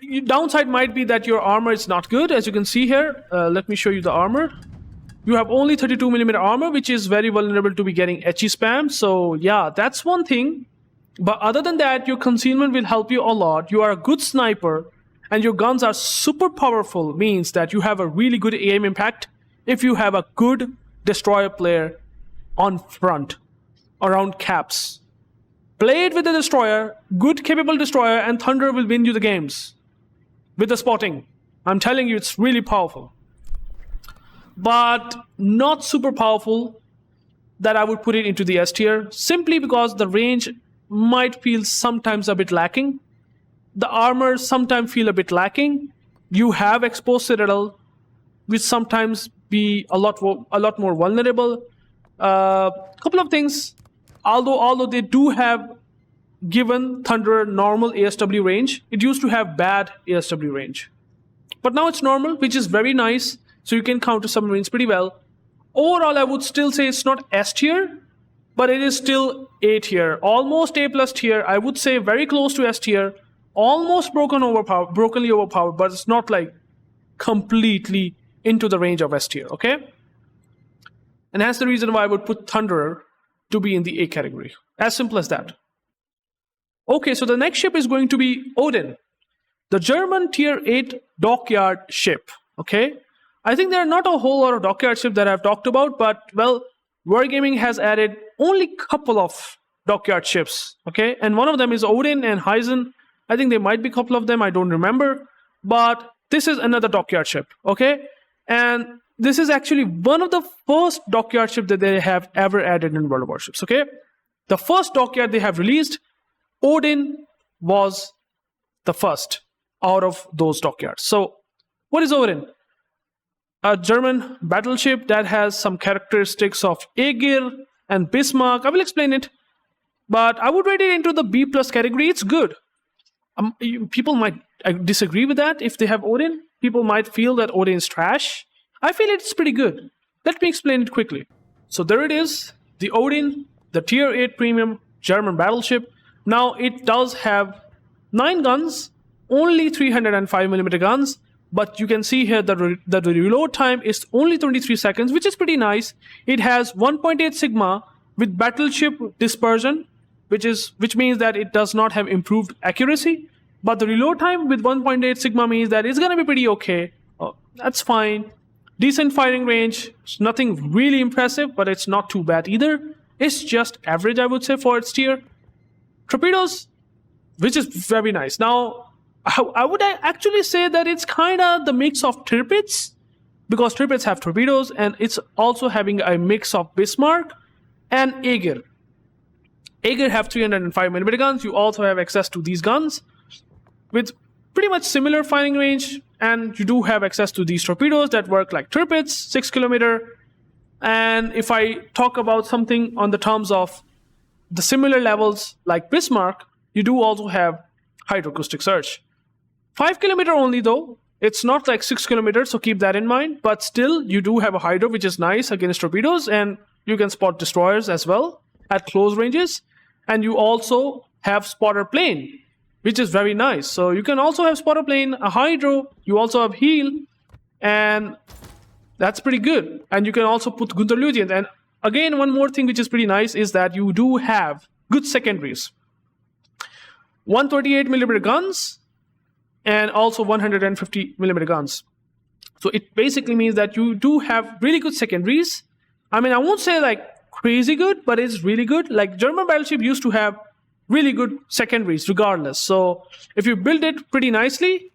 Your downside might be that your armor is not good. As you can see here, let me show you the armor. You have only 32mm armor, which is very vulnerable to be getting HE spam. So yeah, that's one thing. But other than that, your concealment will help you a lot. You are a good sniper, and your guns are super powerful, means that you have a really good aim impact if you have a good destroyer player on front, around caps. Play it with the destroyer, good capable destroyer, and Thunderer will win you the games. With the spotting. I'm telling you, it's really powerful. But not super powerful that I would put it into the S tier, simply because the range might feel sometimes a bit lacking. The armor sometimes feel a bit lacking. You have exposed Citadel, which sometimes be a lot more vulnerable. Couple of things, although they do have given Thunderer normal ASW range, it used to have bad ASW range. But now it's normal, which is very nice, so you can counter submarines pretty well. Overall, I would still say it's not S tier, but it is still A tier, almost A plus tier. I would say very close to S tier, almost brokenly overpowered, but it's not like completely into the range of S tier, okay? And that's the reason why I would put Thunderer to be in the A category. As simple as that. Okay, so the next ship is going to be Odin, the German tier 8 dockyard ship, okay? I think there are not a whole lot of dockyard ships that I've talked about, but, well, Wargaming has added only a couple of dockyard ships, okay? And one of them is Odin and Hizen. I think there might be a couple of them, I don't remember. But this is another dockyard ship, okay? And this is actually one of the first dockyard ships that they have ever added in World of Warships, okay? The first dockyard they have released, Odin was the first out of those dockyards. So, what is Odin? A German battleship that has some characteristics of Aegir and Bismarck. I will explain it. But I would rate it into the B plus category. It's good. People might disagree with that if they have Odin. People might feel that Odin is trash. I feel it's pretty good. Let me explain it quickly. So there it is. The Odin, the tier 8 premium German battleship. Now it does have 9 guns, only 305mm guns, but you can see here that the reload time is only 23 seconds, which is pretty nice. It has 1.8 sigma with battleship dispersion, which means that it does not have improved accuracy, but the reload time with 1.8 sigma means that it's going to be pretty okay. Oh, that's fine. Decent firing range. It's nothing really impressive, but it's not too bad either. It's just average, I would say, for its tier. Torpedoes, which is very nice. Now, I would actually say that it's kind of the mix of Tirpitz, because Tirpitz have torpedoes, and it's also having a mix of Bismarck and Aegir. Aegir have 305mm guns. You also have access to these guns with pretty much similar firing range, and you do have access to these torpedoes that work like Tirpitz, 6km. And if I talk about something on the terms of the similar levels like Bismarck, you do also have hydroacoustic surge. 5km only though. It's not like 6km, so keep that in mind. But still, you do have a hydro, which is nice against torpedoes, and you can spot destroyers as well at close ranges. And you also have spotter plane, which is very nice. So you can also have spotter plane, a hydro, you also have heal, and that's pretty good. And you can also put Gunther Lutyens. And again, one more thing which is pretty nice is that you do have good secondaries. 138mm guns and also 150mm guns. So it basically means that you do have really good secondaries. I mean, I won't say like crazy good, but it's really good. Like German battleship used to have really good secondaries regardless. So if you build it pretty nicely,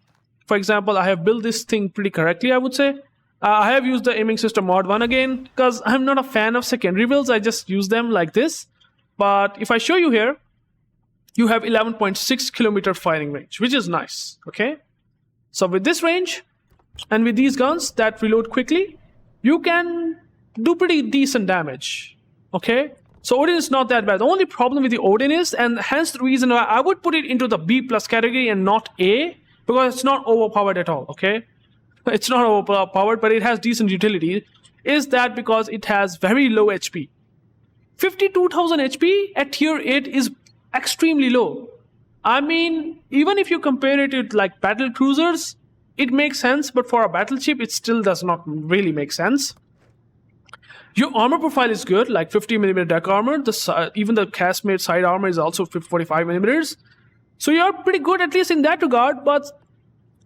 for example, I have built this thing pretty correctly, I would say. I have used the aiming system mod 1 again because I'm not a fan of secondary builds. I just use them like this. But if I show you here, you have 11.6km firing range, which is nice, okay? So with this range and with these guns that reload quickly, you can do pretty decent damage, okay? So Odin is not that bad. The only problem with the Odin is, and hence the reason why I would put it into the B plus category and not A, because it's not overpowered at all, okay? It's not overpowered, but it has decent utility, is that because it has very low HP. 52,000 HP at tier 8 is extremely low. I mean, even if you compare it to like battle cruisers, it makes sense, but for a battleship, it still does not really make sense. Your armor profile is good, like 50mm deck armor. Even the cast-made side armor is also 45mm. So you're pretty good, at least in that regard, but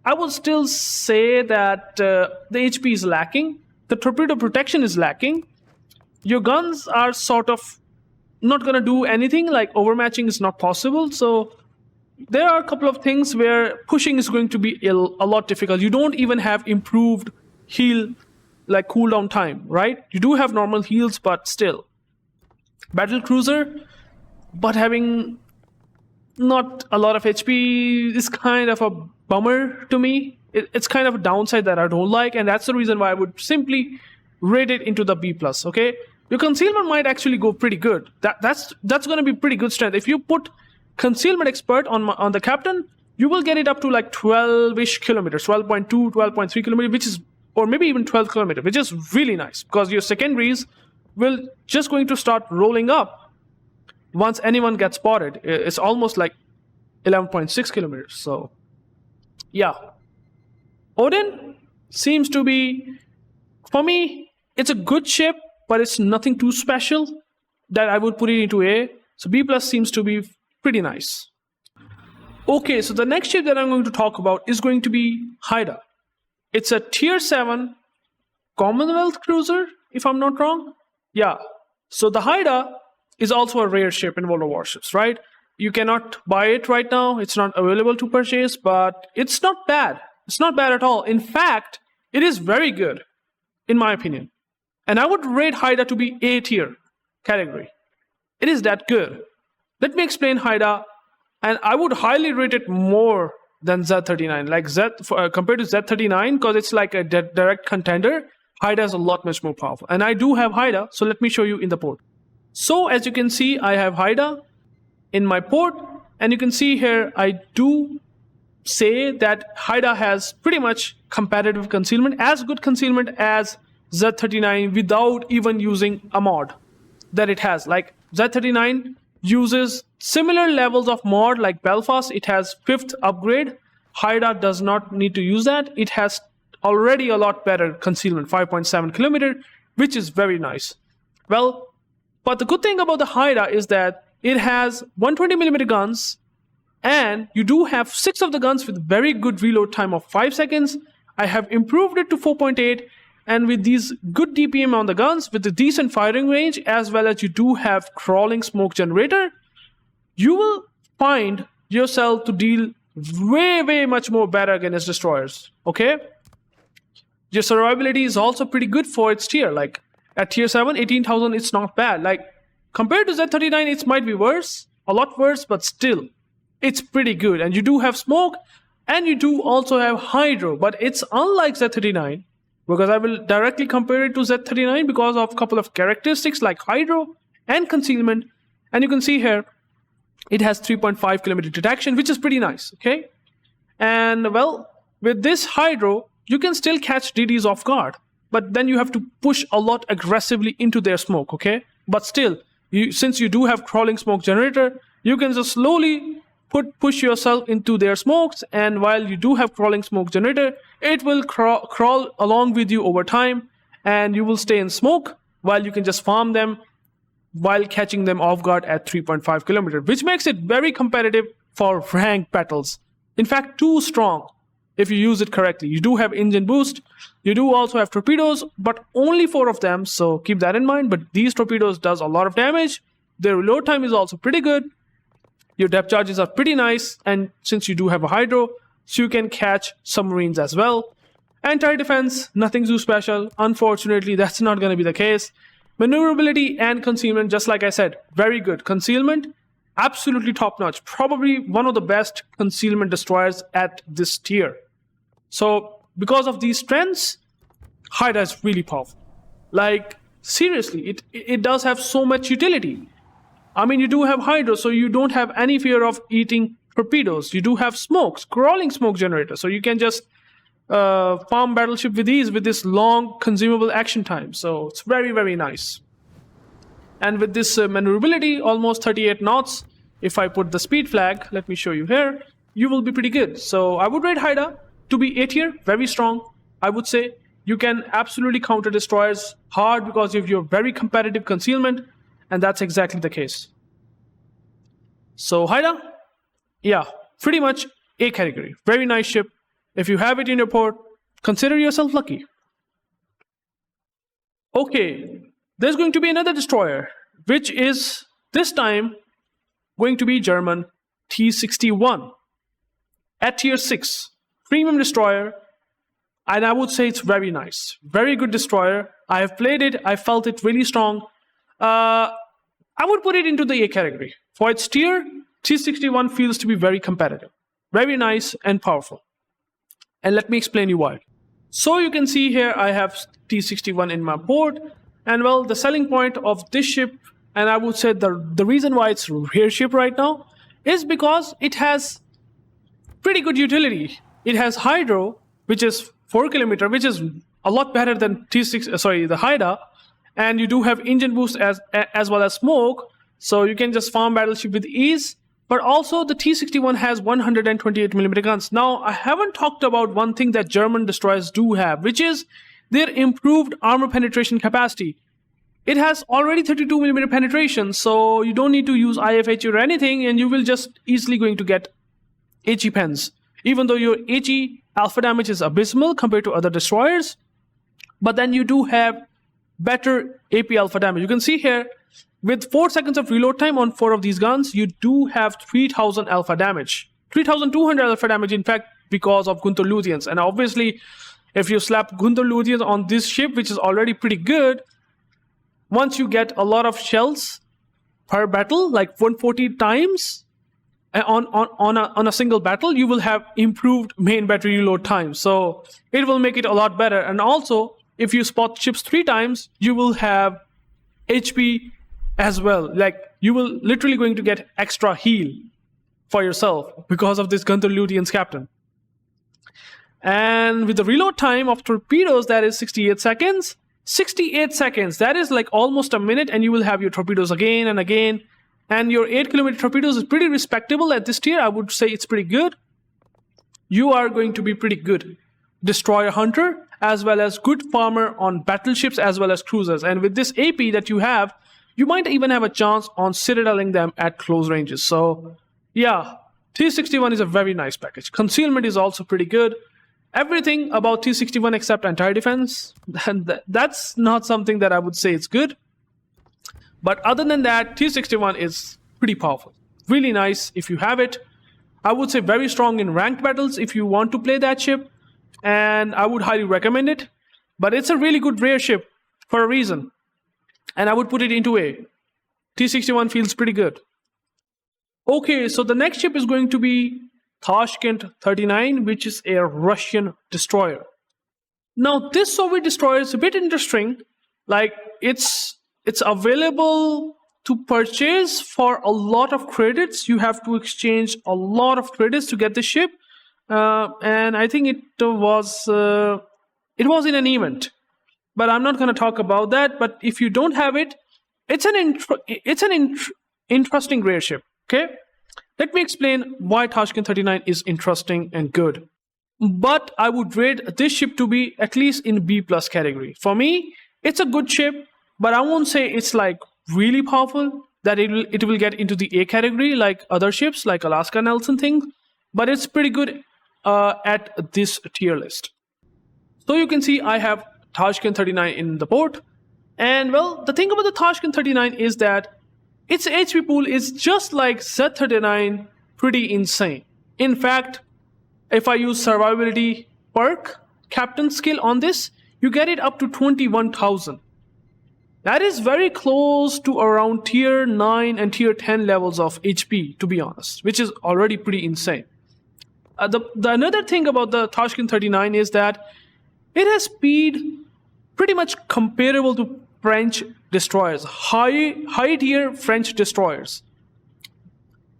I would still say that the HP is lacking. The torpedo protection is lacking. Your guns are sort of not going to do anything, like overmatching is not possible. So there are a couple of things where pushing is going to be a lot difficult. You don't even have improved heal, like cooldown time, right? You do have normal heals, but still. Battle cruiser, but having not a lot of HP is kind of a bummer to me. It's kind of a downside that I don't like, and that's the reason why I would simply rate it into the B+, okay? Your concealment might actually go pretty good. That's going to be pretty good strength. If you put concealment expert on the captain, you will get it up to like 12-ish kilometers, 12.2, 12.3 kilometers, which is, or maybe even 12 kilometers, which is really nice, because your secondaries will just going to start rolling up once anyone gets spotted. It's almost like 11.6 kilometers. So yeah, Odin seems to be, for me, it's a good ship, but it's nothing too special that I would put it into A. So B+ seems to be pretty nice. Okay, so the next ship that I'm going to talk about is going to be Haida. It's a tier 7 Commonwealth cruiser, if I'm not wrong. Yeah, so the Haida is also a rare ship in World of Warships, right? You cannot buy it right now. It's not available to purchase, but it's not bad. It's not bad at all. In fact, it is very good, in my opinion. And I would rate Haida to be A tier category. It is that good. Let me explain Haida, and I would highly rate it more than Z39. Like compared to Z39, because it's like a direct contender, Haida is a lot much more powerful. And I do have Haida, so let me show you in the port. So as you can see, I have Haida in my port, and you can see here I do say that Haida has pretty much competitive concealment, as good concealment as Z39 without even using a mod that it has. Like Z39 uses similar levels of mod like Belfast. It has 5th upgrade. Haida does not need to use that. It has already a lot better concealment, 5.7 kilometer, which is very nice. Well, but the good thing about the Haida is that it has 120mm guns, and you do have 6 of the guns with very good reload time of 5 seconds. I have improved it to 4.8, and with these good DPM on the guns, with the decent firing range, as well as you do have crawling smoke generator, you will find yourself to deal way much more better against destroyers, okay? Your survivability is also pretty good for its tier. Like at tier 7, 18,000, it's not bad. Like compared to Z39, it might be worse, a lot worse, but still, it's pretty good. And you do have smoke, and you do also have hydro, but it's unlike Z39, because I will directly compare it to Z39 because of a couple of characteristics like hydro and concealment. And you can see here, it has 3.5 kilometer detection, which is pretty nice, okay? And well, with this hydro, you can still catch DDs off guard, but then you have to push a lot aggressively into their smoke, okay? But still, since you do have crawling smoke generator, you can just slowly push yourself into their smokes, and while you do have crawling smoke generator, it will crawl along with you over time, and you will stay in smoke while you can just farm them while catching them off guard at 3.5 kilometer, which makes it very competitive for ranked battles. In fact, too strong if you use it correctly. You do have engine boost, you do also have torpedoes, but only 4 of them, so keep that in mind. But these torpedoes does a lot of damage. Their reload time is also pretty good. Your depth charges are pretty nice, and since you do have a hydro, so you can catch submarines as well. Anti-defense, nothing too special. Unfortunately, that's not going to be the case. Maneuverability and concealment, just like I said, very good. Concealment, absolutely top-notch. Probably one of the best concealment destroyers at this tier. So, because of these strengths, Haida is really powerful. Like, seriously, it does have so much utility. I mean, you do have hydro, so you don't have any fear of eating torpedoes. You do have smokes, crawling smoke generator, so you can just farm battleship with ease with this long consumable action time. So it's very nice. And with this maneuverability, almost 38 knots, if I put the speed flag, let me show you here, you will be pretty good. So I would rate Haida to be A tier, very strong. I would say you can absolutely counter destroyers hard because of your very competitive concealment, and that's exactly the case. So Haida, yeah, pretty much A category. Very nice ship. If you have it in your port, consider yourself lucky. Okay, there's going to be another destroyer, which is This time, going to be German T61 at tier 6. Premium destroyer. And I would say it's very nice. Very good destroyer. I have played it. I felt it really strong. I would put it into the A category. For its tier, T61 feels to be very competitive. Very nice and powerful. And let me explain you why. So you can see here I have T61 in my board. And well, the selling point of this ship, and I would say the reason why it's rare ship right now, is because it has pretty good utility. It has hydro, which is 4 km, which is a lot better than the Haida. And you do have engine boost as well as smoke. So you can just farm battleship with ease. But also the T61 has 128mm guns. Now, I haven't talked about one thing that German destroyers do have, which is their improved armor penetration capacity. It has already 32mm penetration, so you don't need to use IFH or anything, and you will just easily going to get HE pens. Even though your HE alpha damage is abysmal compared to other destroyers, but then you do have better AP alpha damage. You can see here, with 4 seconds of reload time on 4 of these guns, you do have 3000 alpha damage. 3200 alpha damage, in fact, because of Gunther Lutyens. And obviously, if you slap Gunther Lutyens on this ship, which is already pretty good, once you get a lot of shells per battle, like 140 times on a single battle, you will have improved main battery reload time. So it will make it a lot better. And also, if you spot ships 3 times, you will have HP as well. Like, you will literally going to get extra heal for yourself because of this Gunther Lutyens captain. And with the reload time of torpedoes, that is 68 seconds. 68 seconds, that is like almost a minute, and you will have your torpedoes again and again. And your 8km torpedoes is pretty respectable at this tier. I would say it's pretty good. You are going to be pretty good destroyer hunter, as well as good farmer on battleships as well as cruisers. And with this AP that you have, you might even have a chance on citadeling them at close ranges. So yeah, T61 is a very nice package. Concealment is also pretty good. Everything about T61 except anti-defense, and that's not something that I would say it's good. But other than that, T61 is pretty powerful. Really nice if you have it. I would say very strong in ranked battles if you want to play that ship. And I would highly recommend it. But it's a really good rare ship for a reason. And I would put it into A. T61 feels pretty good. Okay, so the next ship is going to be Tashkent 39, which is a Russian destroyer. Now, this Soviet destroyer is a bit interesting. Like, it's available to purchase for a lot of credits. You have to exchange a lot of credits to get the ship. And I think it was in an event. But I'm not going to talk about that. But if you don't have it, it's an interesting rare ship. Okay, let me explain why Tashkent 39 is interesting and good. But I would rate this ship to be at least in B+ category. For me, it's a good ship, but I won't say it's like really powerful that it will get into the A category like other ships like Alaska Nelson things. But it's pretty good at this tier list. So you can see I have Tashkent 39 in the board. And well, the thing about the Tashkent 39 is that its HP pool is just like Z39, pretty insane. In fact, if I use survivability perk, captain skill on this, you get it up to 21,000. That is very close to around tier 9 and tier 10 levels of HP, to be honest, which is already pretty insane. The another thing about the Tashkent 39 is that it has speed pretty much comparable to French destroyers, high tier French destroyers.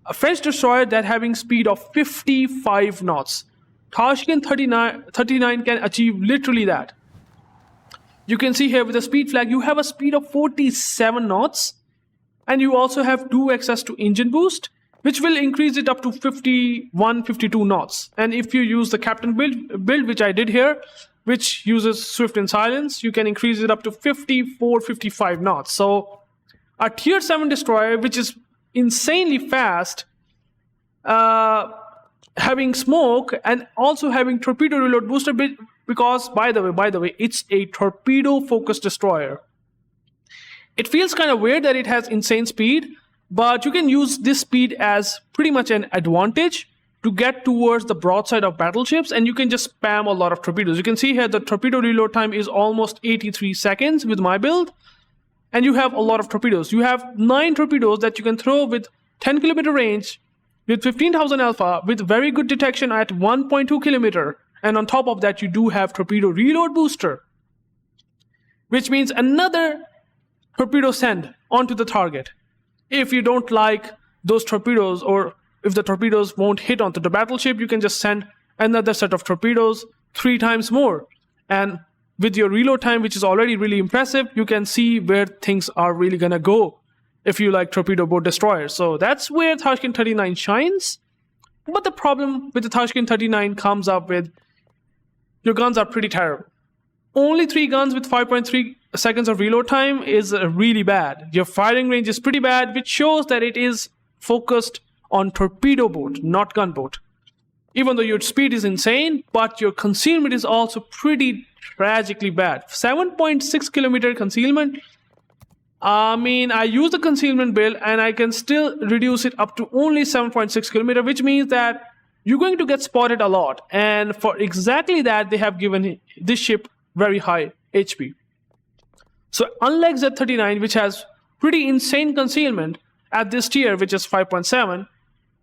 A French destroyer that having speed of 55 knots. Tashkent 39 can achieve literally that. You can see here with the speed flag, you have a speed of 47 knots, and you also have 2 access to engine boost, which will increase it up to 51, 52 knots. And if you use the captain build, which I did here, which uses Swift and Silence, you can increase it up to 54, 55 knots. So a tier 7 destroyer, which is insanely fast, having smoke and also having torpedo reload booster, because by the way, it's a torpedo focused destroyer. It feels kind of weird that it has insane speed, but you can use this speed as pretty much an advantage to get towards the broadside of battleships, and you can just spam a lot of torpedoes. You can see here the torpedo reload time is almost 83 seconds with my build, and you have a lot of torpedoes. You have 9 torpedoes that you can throw with 10 kilometer range, with 15,000 alpha, with very good detection at 1.2 kilometer, and on top of that you do have torpedo reload booster, which means another torpedo send onto the target. If you don't like those torpedoes, or if the torpedoes won't hit onto the battleship, you can just send another set of torpedoes 3 times more. And with your reload time, which is already really impressive, you can see where things are really gonna go if you like torpedo boat destroyers. So that's where Tashkent 39 shines. But the problem with the Tashkent 39 comes up with your guns are pretty terrible. Only 3 guns with 5.3 seconds of reload time is really bad. Your firing range is pretty bad, which shows that it is focused on torpedo boat, not gunboat. Even though your speed is insane, but your concealment is also pretty tragically bad. 7.6 kilometer concealment. I mean, I use the concealment build and I can still reduce it up to only 7.6 kilometer, which means that you're going to get spotted a lot. And for exactly that, they have given this ship very high HP. So unlike Z39, which has pretty insane concealment at this tier, which is 5.7,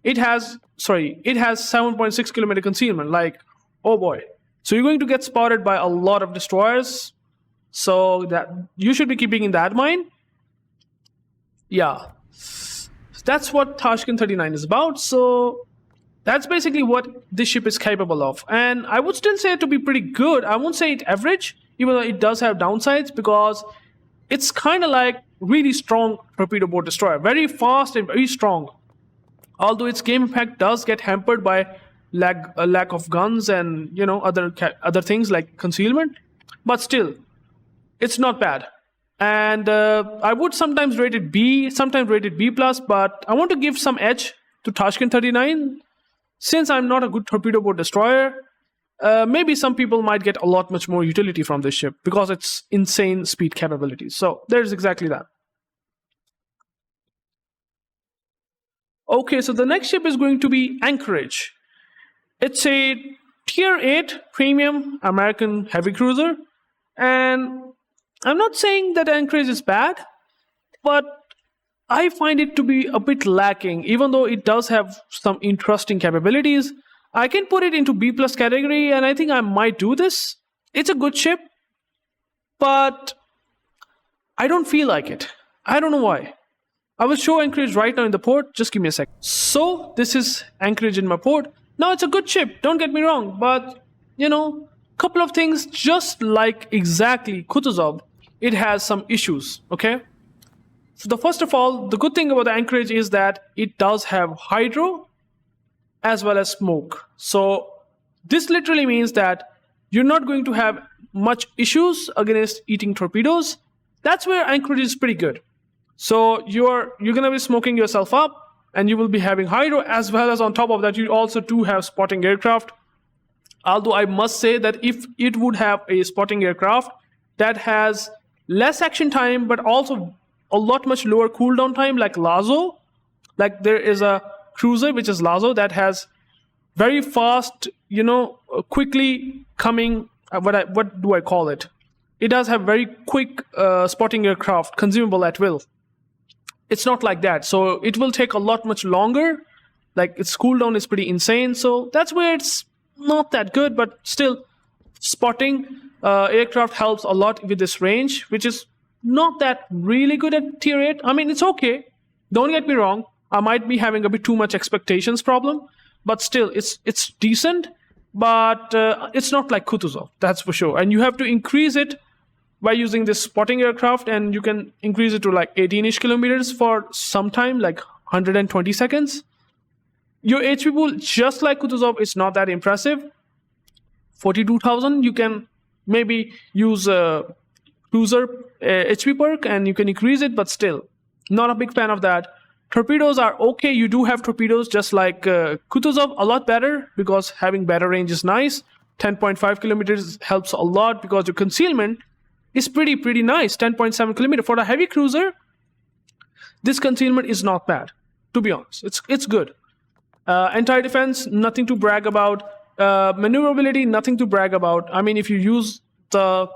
it has 7.6 kilometer concealment. Like, oh boy. So you're going to get spotted by a lot of destroyers. So that you should be keeping in that mind. Yeah. That's what Tashkent 39 is about. So that's basically what this ship is capable of. And I would still say it to be pretty good. I won't say it average, even though it does have downsides, because it's kind of like really strong torpedo boat destroyer. Very fast and very strong. Although its game impact does get hampered by lack of guns and, you know, other things like concealment. But still, it's not bad. And I would sometimes rate it B, sometimes rate it B+, but I want to give some edge to Tashkent 39. Since I'm not a good torpedo boat destroyer, maybe some people might get a lot much more utility from this ship because it's insane speed capabilities. So there's exactly that. Okay, so the next ship is going to be Anchorage. It's a tier 8 premium American heavy cruiser. And I'm not saying that Anchorage is bad, but I find it to be a bit lacking. Even though it does have some interesting capabilities, I can put it into B+ category, and I think I might do this. It's a good ship, but I don't feel like it. I don't know why. I will show Anchorage right now in the port. Just give me a sec. So this is Anchorage in my port. Now it's a good ship, don't get me wrong, but you know, couple of things, just like exactly Kutuzov, it has some issues, okay? So first of all, the good thing about the Anchorage is that it does have hydro as well as smoke. So this literally means that you're not going to have much issues against eating torpedoes. That's where Anchorage is pretty good. So you're gonna be smoking yourself up, and you will be having hydro, as well as on top of that you also do have spotting aircraft. Although I must say that if it would have a spotting aircraft that has less action time but also a lot much lower cooldown time, like Lazo, like there is a cruiser which is Lazo that has very fast, you know, quickly coming, what do I call it? It does have very quick spotting aircraft, consumable at will. It's not like that, so it will take a lot much longer. Like its cooldown is pretty insane, so that's where it's not that good. But still, spotting aircraft helps a lot with this range, which is not that really good at tier 8. I mean, it's okay, don't get me wrong. I might be having a bit too much expectations problem, but still it's decent. But it's not like Kutuzov, that's for sure. And you have to increase it by using this spotting aircraft, and you can increase it to like 18-ish kilometers for some time, like 120 seconds. Your HP pool, just like Kutuzov, is not that impressive. 42,000, you can maybe use a cruiser HP perk and you can increase it, but still, not a big fan of that. Torpedoes are okay, you do have torpedoes just like Kutuzov, a lot better because having better range is nice. 10.5 kilometers helps a lot because your concealment is pretty nice. 10.7 kilometer for a heavy cruiser. this concealment is not bad, to be honest. It's good. Anti-defense, nothing to brag about. Maneuverability, nothing to brag about. I mean, if you use the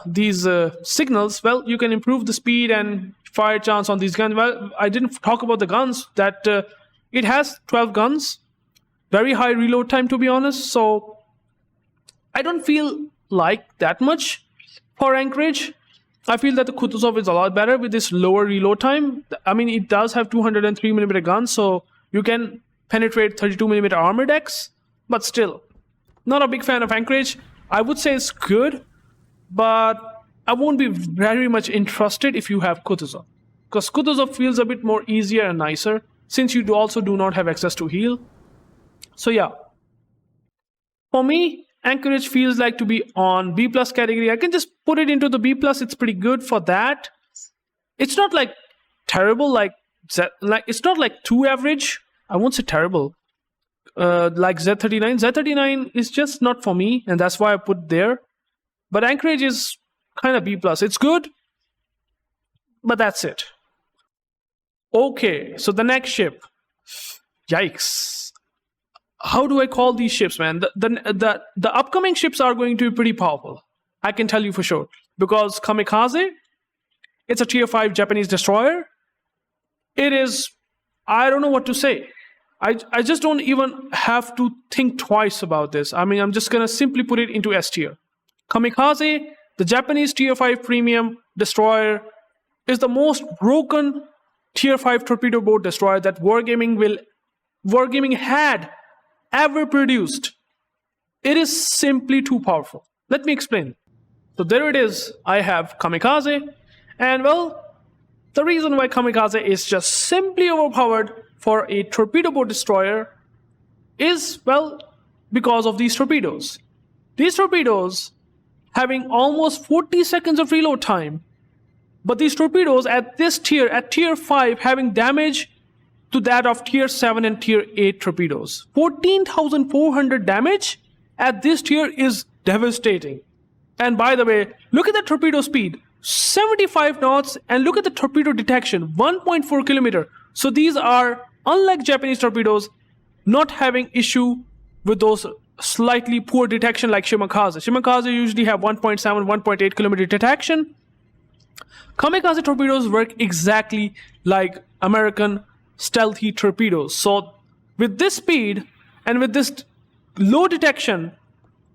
these signals, well, you can improve the speed and fire chance on these guns. Well, I didn't talk about the guns, that it has 12 guns, very high reload time, to be honest. So I don't feel like that much for Anchorage. I feel that the Kutuzov is a lot better with this lower reload time. I mean, it does have 203mm guns, so you can penetrate 32mm armor decks, but still, not a big fan of Anchorage. I would say it's good, but I won't be very much interested if you have Kutuzov, because Kutuzov feels a bit more easier and nicer, since you also do not have access to heal. So yeah, for me, Anchorage feels like to be on B+ category. I can just put it into the B+. It's pretty good for that. It's not like terrible, like it's not like too average. I won't say terrible. Like Z39. Z39 is just not for me, and that's why I put there. But Anchorage is kind of B+. It's good, but that's it. Okay, so the next ship. Yikes. How do I call these ships, man? The upcoming ships are going to be pretty powerful. I can tell you for sure. Because Kamikaze, it's a tier 5 Japanese destroyer. It is, I don't know what to say. I just don't even have to think twice about this. I mean, I'm just going to simply put it into S tier. Kamikaze, the Japanese tier 5 premium destroyer, is the most broken tier 5 torpedo boat destroyer that Wargaming had ever produced. It is simply too powerful. Let me explain. So there it is. I have Kamikaze, and well, the reason why Kamikaze is just simply overpowered for a torpedo boat destroyer is, well, because of these torpedoes. These torpedoes having almost 40 seconds of reload time, but these torpedoes at this tier, at tier 5, having damage to that of tier 7 and tier 8 torpedoes. 14,400 damage at this tier is devastating. And by the way, look at the torpedo speed, 75 knots, and look at the torpedo detection, 1.4 kilometer. So these are, unlike Japanese torpedoes, not having issue with those slightly poor detection like Shimakaze. Shimakaze usually have 1.7, 1.8 kilometer detection. Kamikaze torpedoes work exactly like American stealthy torpedoes. So with this speed and with this low detection,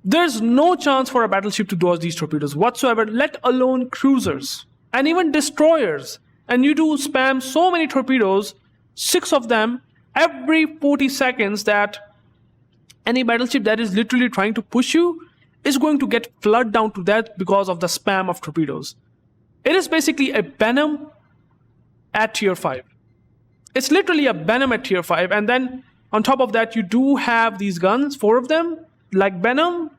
there's no chance for a battleship to dodge these torpedoes whatsoever, let alone cruisers and even destroyers. And you do spam so many torpedoes, 6 of them every 40 seconds, that any battleship that is literally trying to push you is going to get flooded down to death because of the spam of torpedoes. It is basically a Benham at tier 5. It's literally a Benham at tier 5, and then on top of that you do have these guns, 4 of them, like Benham,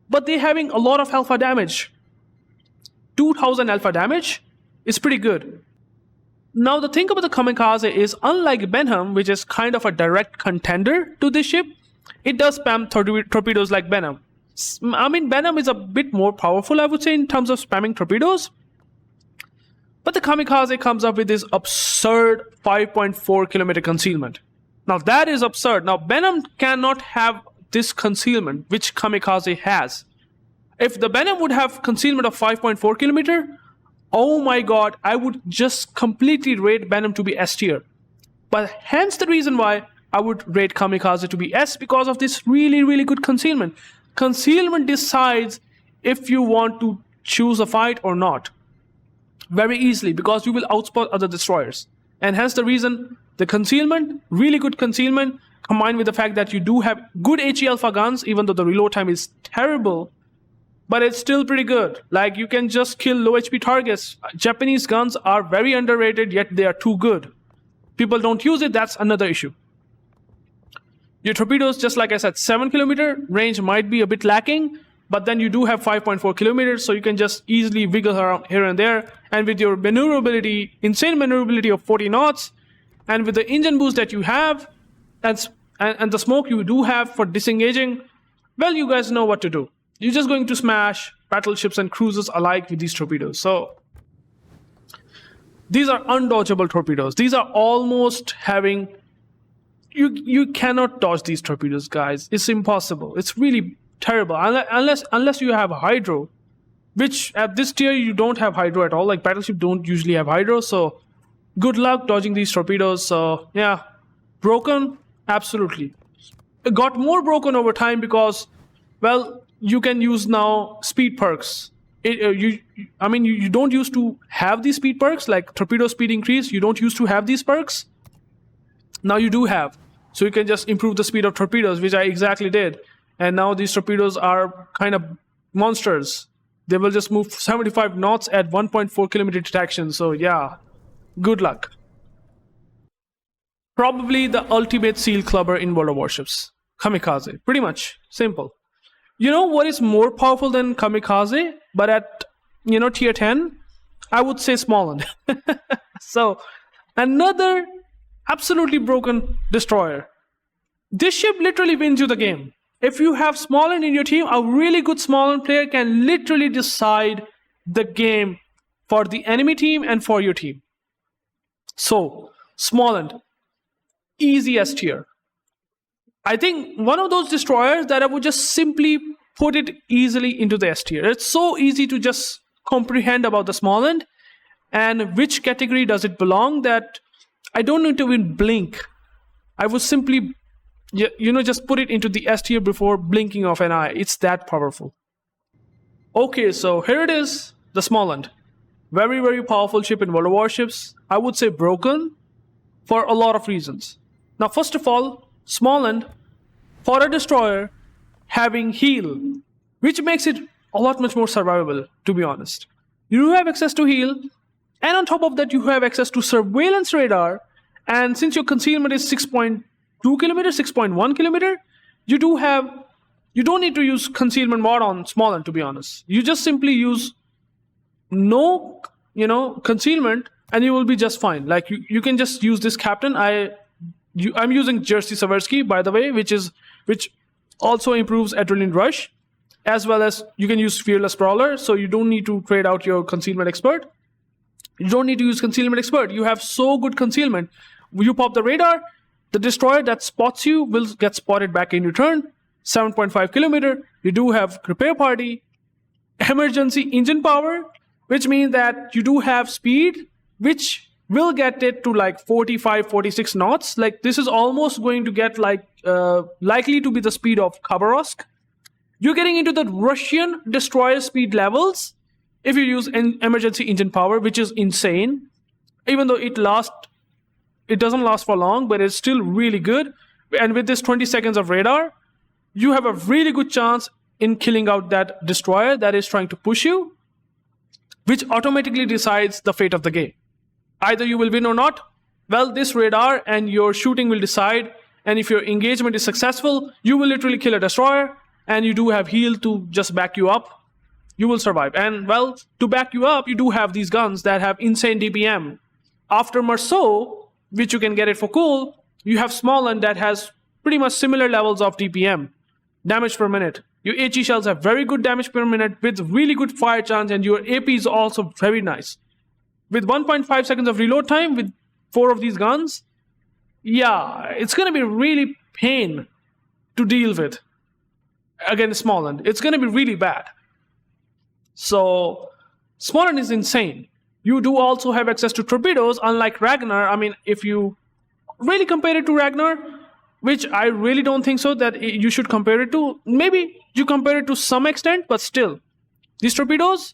but they're having a lot of alpha damage. 2000 alpha damage is pretty good. Now the thing about the Kamikaze is, unlike Benham, which is kind of a direct contender to this ship, it does spam torpedoes like Benham. I mean, Benham is a bit more powerful, I would say, in terms of spamming torpedoes. But the Kamikaze comes up with this absurd 5.4 kilometer concealment. Now that is absurd. Now Benham cannot have this concealment which Kamikaze has. If the Benham would have concealment of 5.4 kilometer, oh my god, I would just completely rate Benham to be S tier. But hence the reason why I would rate Kamikaze to be S, because of this really good concealment. Concealment decides if you want to choose a fight or not. Very easily, because you will outspot other destroyers. And hence the reason, the concealment, really good concealment, combined with the fact that you do have good HE alpha guns, even though the reload time is terrible, but it's still pretty good. Like, you can just kill low HP targets. Japanese guns are very underrated, yet they are too good. People don't use it, that's another issue. Your torpedoes, just like I said, 7 kilometer range might be a bit lacking, but then you do have 5.4 kilometers, so you can just easily wiggle around here and there. And with your maneuverability, insane maneuverability of 40 knots, and with the engine boost that you have, and the smoke you do have for disengaging, well, you guys know what to do. You're just going to smash battleships and cruisers alike with these torpedoes. So These are undodgeable torpedoes. These are almost having... You cannot dodge these torpedoes, guys. It's impossible. It's really terrible. Unless you have hydro, which at this tier you don't have hydro at all. Like Battleship don't usually have hydro, so good luck dodging these torpedoes. So yeah, broken, absolutely. It got more broken over time because, well, you can use now speed perks. You don't used to have these speed perks, like torpedo speed increase. You don't used to have these perks. Now you do have. So you can just improve the speed of torpedoes, which I exactly did. And now these torpedoes are kind of monsters. They will just move 75 knots at 1.4 kilometer detection. So yeah, good luck. Probably the ultimate seal clubber in World of Warships. Kamikaze. Pretty much. Simple. You know what is more powerful than Kamikaze? But at, tier 10? I would say Smaland. So, another absolutely broken destroyer. This ship literally wins you the game. If you have Smaland in your team, a really good Smaland player can literally decide the game for the enemy team and for your team. So, Smaland, easy S tier. I think one of those destroyers that I would just simply put it easily into the S tier. It's so easy to just comprehend about the Smaland and which category does it belong that I don't need to even blink. I would simply, just put it into the S tier before blinking of an eye. It's that powerful. Okay, so here it is, the Smaland. Very, very powerful ship in World of Warships. I would say broken for a lot of reasons. Now, first of all, Smaland, for a destroyer, having heal, which makes it a lot much more survivable, to be honest. You have access to heal, and on top of that, you have access to surveillance radar, and since your concealment is 6.2 kilometer, 6.1 kilometer, you don't need to use concealment mod on Smaland, to be honest. You just simply use no, concealment, and you will be just fine. Like, you can just use this captain. I'm using Jerzy Saversky, by the way, which also improves Adrenaline Rush, as well as you can use Fearless Brawler, so you don't need to trade out your Concealment Expert. You don't need to use Concealment Expert. You have so good concealment. You pop the radar, the destroyer that spots you will get spotted back in return. 7.5 kilometer. You do have Repair Party, Emergency Engine Power, which means that you do have speed, which will get it to like 45, 46 knots. Like, this is almost going to get like likely to be the speed of Khabarovsk. You're getting into the Russian destroyer speed levels if you use an emergency engine power, which is insane. Even though it doesn't last for long, but it's still really good. And with this 20 seconds of radar, you have a really good chance in killing out that destroyer that is trying to push you, which automatically decides the fate of the game. Either you will win or not. Well, this radar and your shooting will decide. And if your engagement is successful, you will literally kill a destroyer. And you do have heal to just back you up. You will survive. And, well, to back you up, you do have these guns that have insane DPM. After Marceau, which you can get it for cool, you have Smaland that has pretty much similar levels of DPM. Damage per minute. Your HE shells have very good damage per minute with really good fire chance. And your AP is also very nice. With 1.5 seconds of reload time, with 4 of these guns, yeah, it's going to be really pain to deal with against Smaland. It's going to be really bad. So, Smaland is insane. You do also have access to torpedoes, unlike Ragnar. I mean, if you really compare it to Ragnar, which I really don't think so that you should compare it to. Maybe you compare it to some extent, but still. These torpedoes,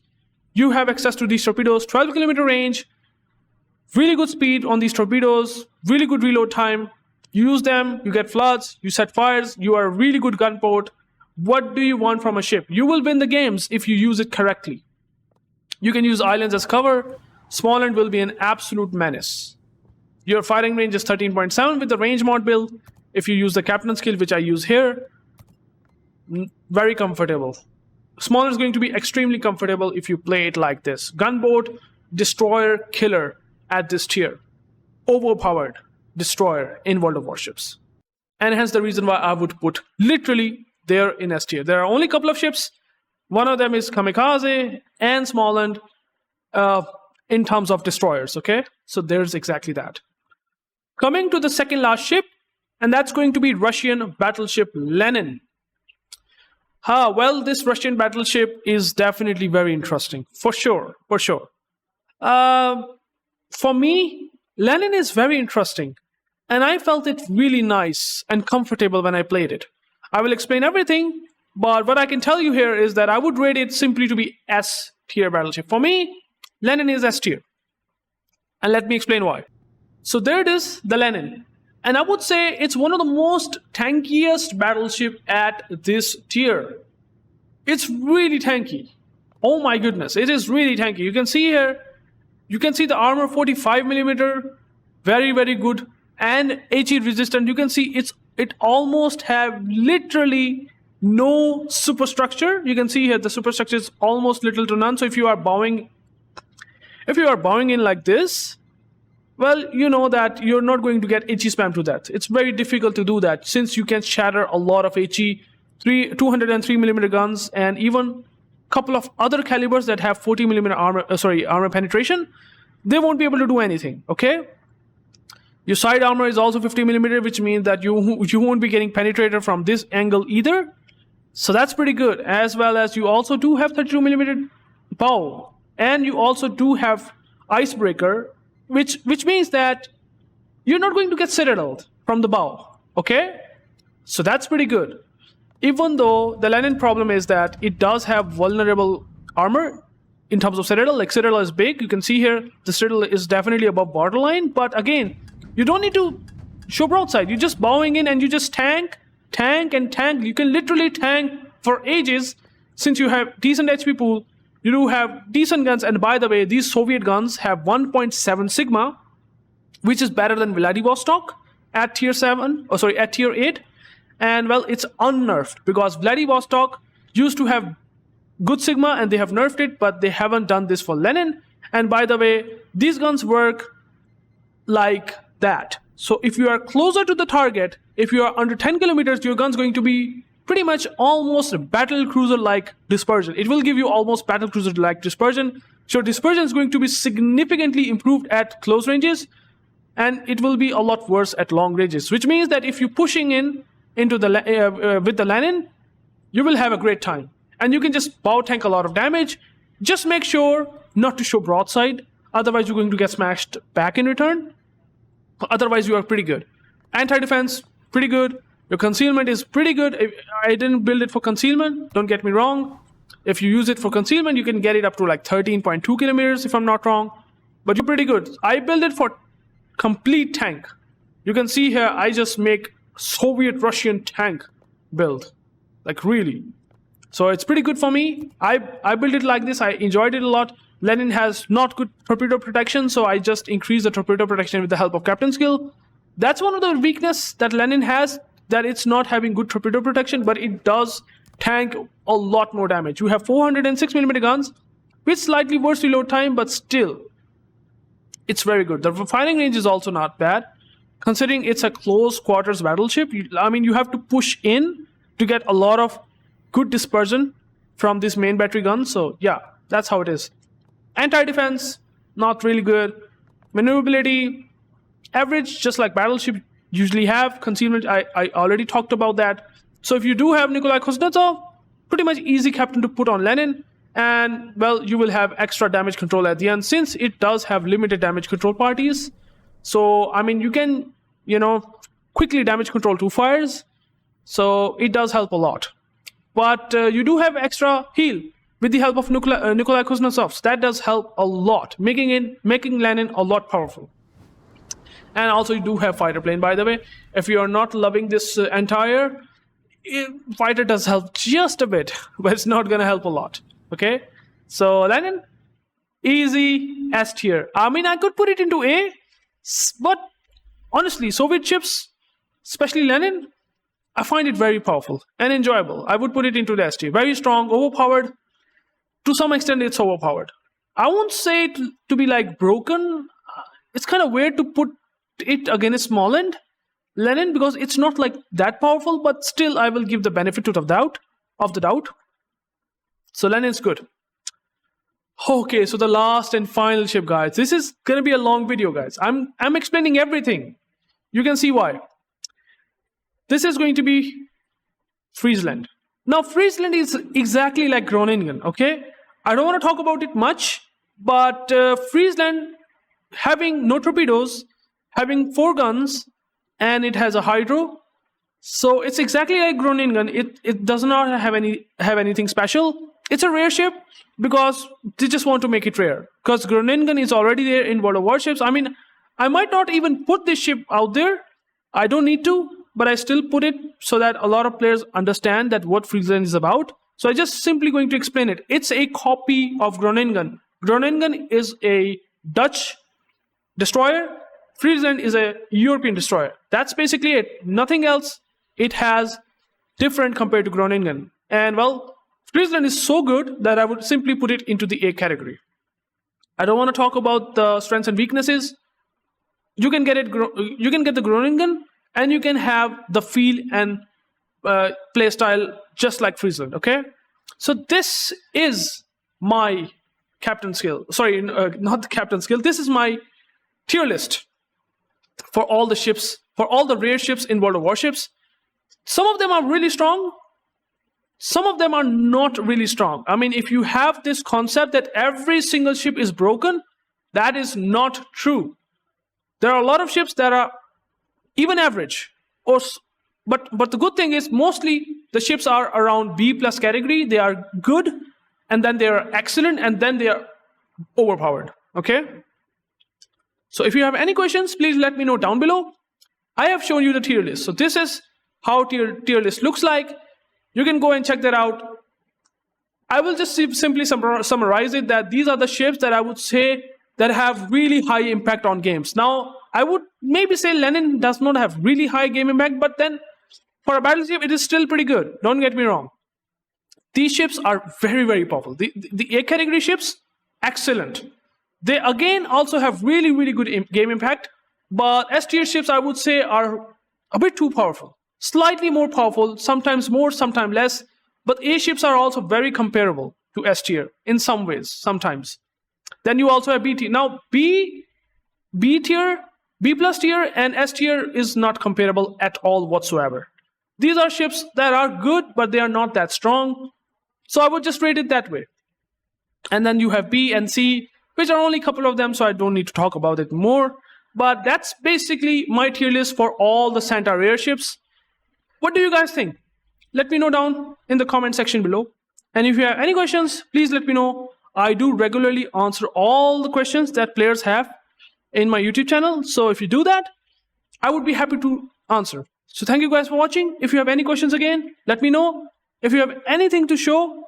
you have access to these torpedoes, 12 kilometer range, really good speed on these torpedoes, really good reload time. You use them, you get floods, you set fires, you are a really good gunboat. What do you want from a ship? You will win the games if you use it correctly. You can use islands as cover. Smaland will be an absolute menace. Your firing range is 13.7 with the range mod build. If you use the captain skill, which I use here, very comfortable. Smaland is going to be extremely comfortable if you play it like this. Gunboat, destroyer, killer at this tier. Overpowered destroyer in World of Warships. And hence the reason why I would put literally there in S tier. There are only a couple of ships. One of them is Kamikaze and Smaland. in terms of destroyers, okay? So there's exactly that. Coming to the second last ship, and that's going to be Russian Battleship Lenin. Well, this Russian battleship is definitely very interesting, for sure, for sure. For me, Lenin is very interesting, and I felt it really nice and comfortable when I played it. I will explain everything, but what I can tell you here is that I would rate it simply to be S tier battleship. For me, Lenin is S tier, and let me explain why. So there it is, the Lenin. And I would say it's one of the most tankiest battleship at this tier. It's really tanky. Oh my goodness, it is really tanky. You can see here, you can see the armor 45mm, very, very good, and HE resistant. You can see it almost have literally no superstructure. You can see here the superstructure is almost little to none. So if you are bowing in like this, well, you know that you're not going to get HE spam to that. It's very difficult to do that since you can shatter a lot of HE, 203mm guns, and even a couple of other calibers that have 40mm armor penetration. They won't be able to do anything, okay? Your side armor is also 50mm, which means that you won't be getting penetrated from this angle either. So that's pretty good. As well as you also do have 32mm bow, and you also do have icebreaker, which means that you're not going to get citadeled from the bow, okay? So that's pretty good. Even though the Lenin problem is that it does have vulnerable armor in terms of citadel. Like citadel is big. You can see here the citadel is definitely above borderline. But again, you don't need to show broadside. You're just bowing in and you just tank. You can literally tank for ages since you have decent HP pool. You do have decent guns, and by the way, these Soviet guns have 1.7 Sigma, which is better than Vladivostok at tier 8. And well, it's unnerfed because Vladivostok used to have good Sigma and they have nerfed it, but they haven't done this for Lenin. And by the way, these guns work like that. So if you are closer to the target, if you are under 10 kilometers, your gun's going to be pretty much almost battle cruiser like dispersion. It will give you almost battle cruiser like dispersion. So dispersion is going to be significantly improved at close ranges, and it will be a lot worse at long ranges, which means that if you're pushing into the with the Lenin, you will have a great time, and you can just bow tank a lot of damage. Just make sure not to show broadside, otherwise you're going to get smashed back in return. Otherwise you are pretty good. Anti-defense, pretty good. Your concealment is pretty good. I didn't build it for concealment, don't get me wrong. If you use it for concealment, you can get it up to like 13.2 kilometers if I'm not wrong. But you're pretty good. I built it for complete tank. You can see here, I just make Soviet Russian tank build. Like really. So it's pretty good for me. I built it like this. I enjoyed it a lot. Lenin has not good torpedo protection, so I just increased the torpedo protection with the help of Captain Skill. That's one of the weaknesses that Lenin has, that it's not having good torpedo protection, but it does tank a lot more damage. You have 406mm guns with slightly worse reload time, but still, it's very good. The firing range is also not bad. Considering it's a close quarters battleship, you have to push in to get a lot of good dispersion from this main battery gun. So yeah, that's how it is. Anti-defense, not really good. Maneuverability, average, just like battleship usually have. Concealment, I already talked about that. So if you do have Nikolai Kuznetsov, pretty much easy captain to put on Lenin. And well, you will have extra damage control at the end since it does have limited damage control parties. So you can quickly damage control 2 fires. So it does help a lot. But you do have extra heal with the help of Nikolai Kuznetsov. So that does help a lot, making Lenin a lot powerful. And also you do have fighter plane, by the way. If you are not loving this entire, fighter does help just a bit, but it's not going to help a lot. Okay, so Lenin, easy S tier. I could put it into A, but honestly, Soviet ships, especially Lenin, I find it very powerful and enjoyable. I would put it into the S tier. Very strong, overpowered. To some extent, it's overpowered. I won't say it to be like broken. It's kind of weird to put it against Smaland, Lenin, because it's not like that powerful, but still I will give the benefit of the doubt. So Lenin's good. Okay, so the last and final ship, guys. This is gonna be a long video, guys. I'm explaining everything. You can see why. This is going to be Friesland. Now, Friesland is exactly like Groningen, okay? I don't want to talk about it much, but Friesland, having no torpedoes, having 4 guns, and it has a hydro, so it's exactly like Groningen. It does not have anything special. It's a rare ship because they just want to make it rare. Because Groningen is already there in World of Warships. I mean, I might not even put this ship out there. I don't need to, but I still put it so that a lot of players understand that what Friesland is about. So I just simply going to explain it. It's a copy of Groningen. Groningen is a Dutch destroyer. Friesland is a European destroyer. That's basically it. Nothing else. It has different compared to Groningen. And well, Friesland is so good that I would simply put it into the A category. I don't want to talk about the strengths and weaknesses. You can get the Groningen, and you can have the feel and play style just like Friesland. Okay, so this is my captain skill. Sorry, not the captain skill. This is my tier list for all the ships, for all the rare ships in World of Warships. Some of them are really strong. Some of them are not really strong. I mean, if you have this concept that every single ship is broken, that is not true. There are a lot of ships that are even average, but the good thing is mostly the ships are around B+ category. They are good, and then they are excellent, and then they are overpowered. Okay. So if you have any questions, please let me know down below. I have shown you the tier list. So this is how tier list looks like. You can go and check that out. I will just simply summarize it that these are the ships that I would say that have really high impact on games. Now, I would maybe say Lenin does not have really high game impact, but then for a battleship, it is still pretty good. Don't get me wrong. These ships are very, very powerful. The A category ships, excellent. They again also have really, really good game impact, but S tier ships I would say are a bit too powerful. Slightly more powerful, sometimes more, sometimes less, but A ships are also very comparable to S tier in some ways, sometimes. Then you also have B tier. Now, B tier, B+ tier, and S tier is not comparable at all whatsoever. These are ships that are good, but they are not that strong. So I would just rate it that way. And then you have B and C, which are only a couple of them, so I don't need to talk about it more. But that's basically my tier list for all the Santa rare ships. What do you guys think? Let me know down in the comment section below. And if you have any questions, please let me know. I do regularly answer all the questions that players have in my YouTube channel. So if you do that, I would be happy to answer. So thank you guys for watching. If you have any questions again, let me know. If you have anything to show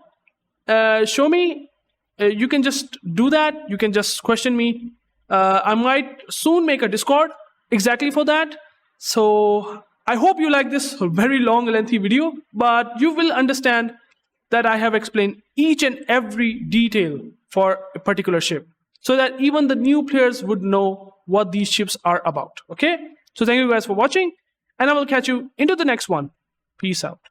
me, you can just do that. You can just question me. I might soon make a Discord exactly for that. So I hope you like this very long, lengthy video, but you will understand that I have explained each and every detail for a particular ship so that even the new players would know what these ships are about. Okay? So thank you guys for watching, and I will catch you into the next one. Peace out.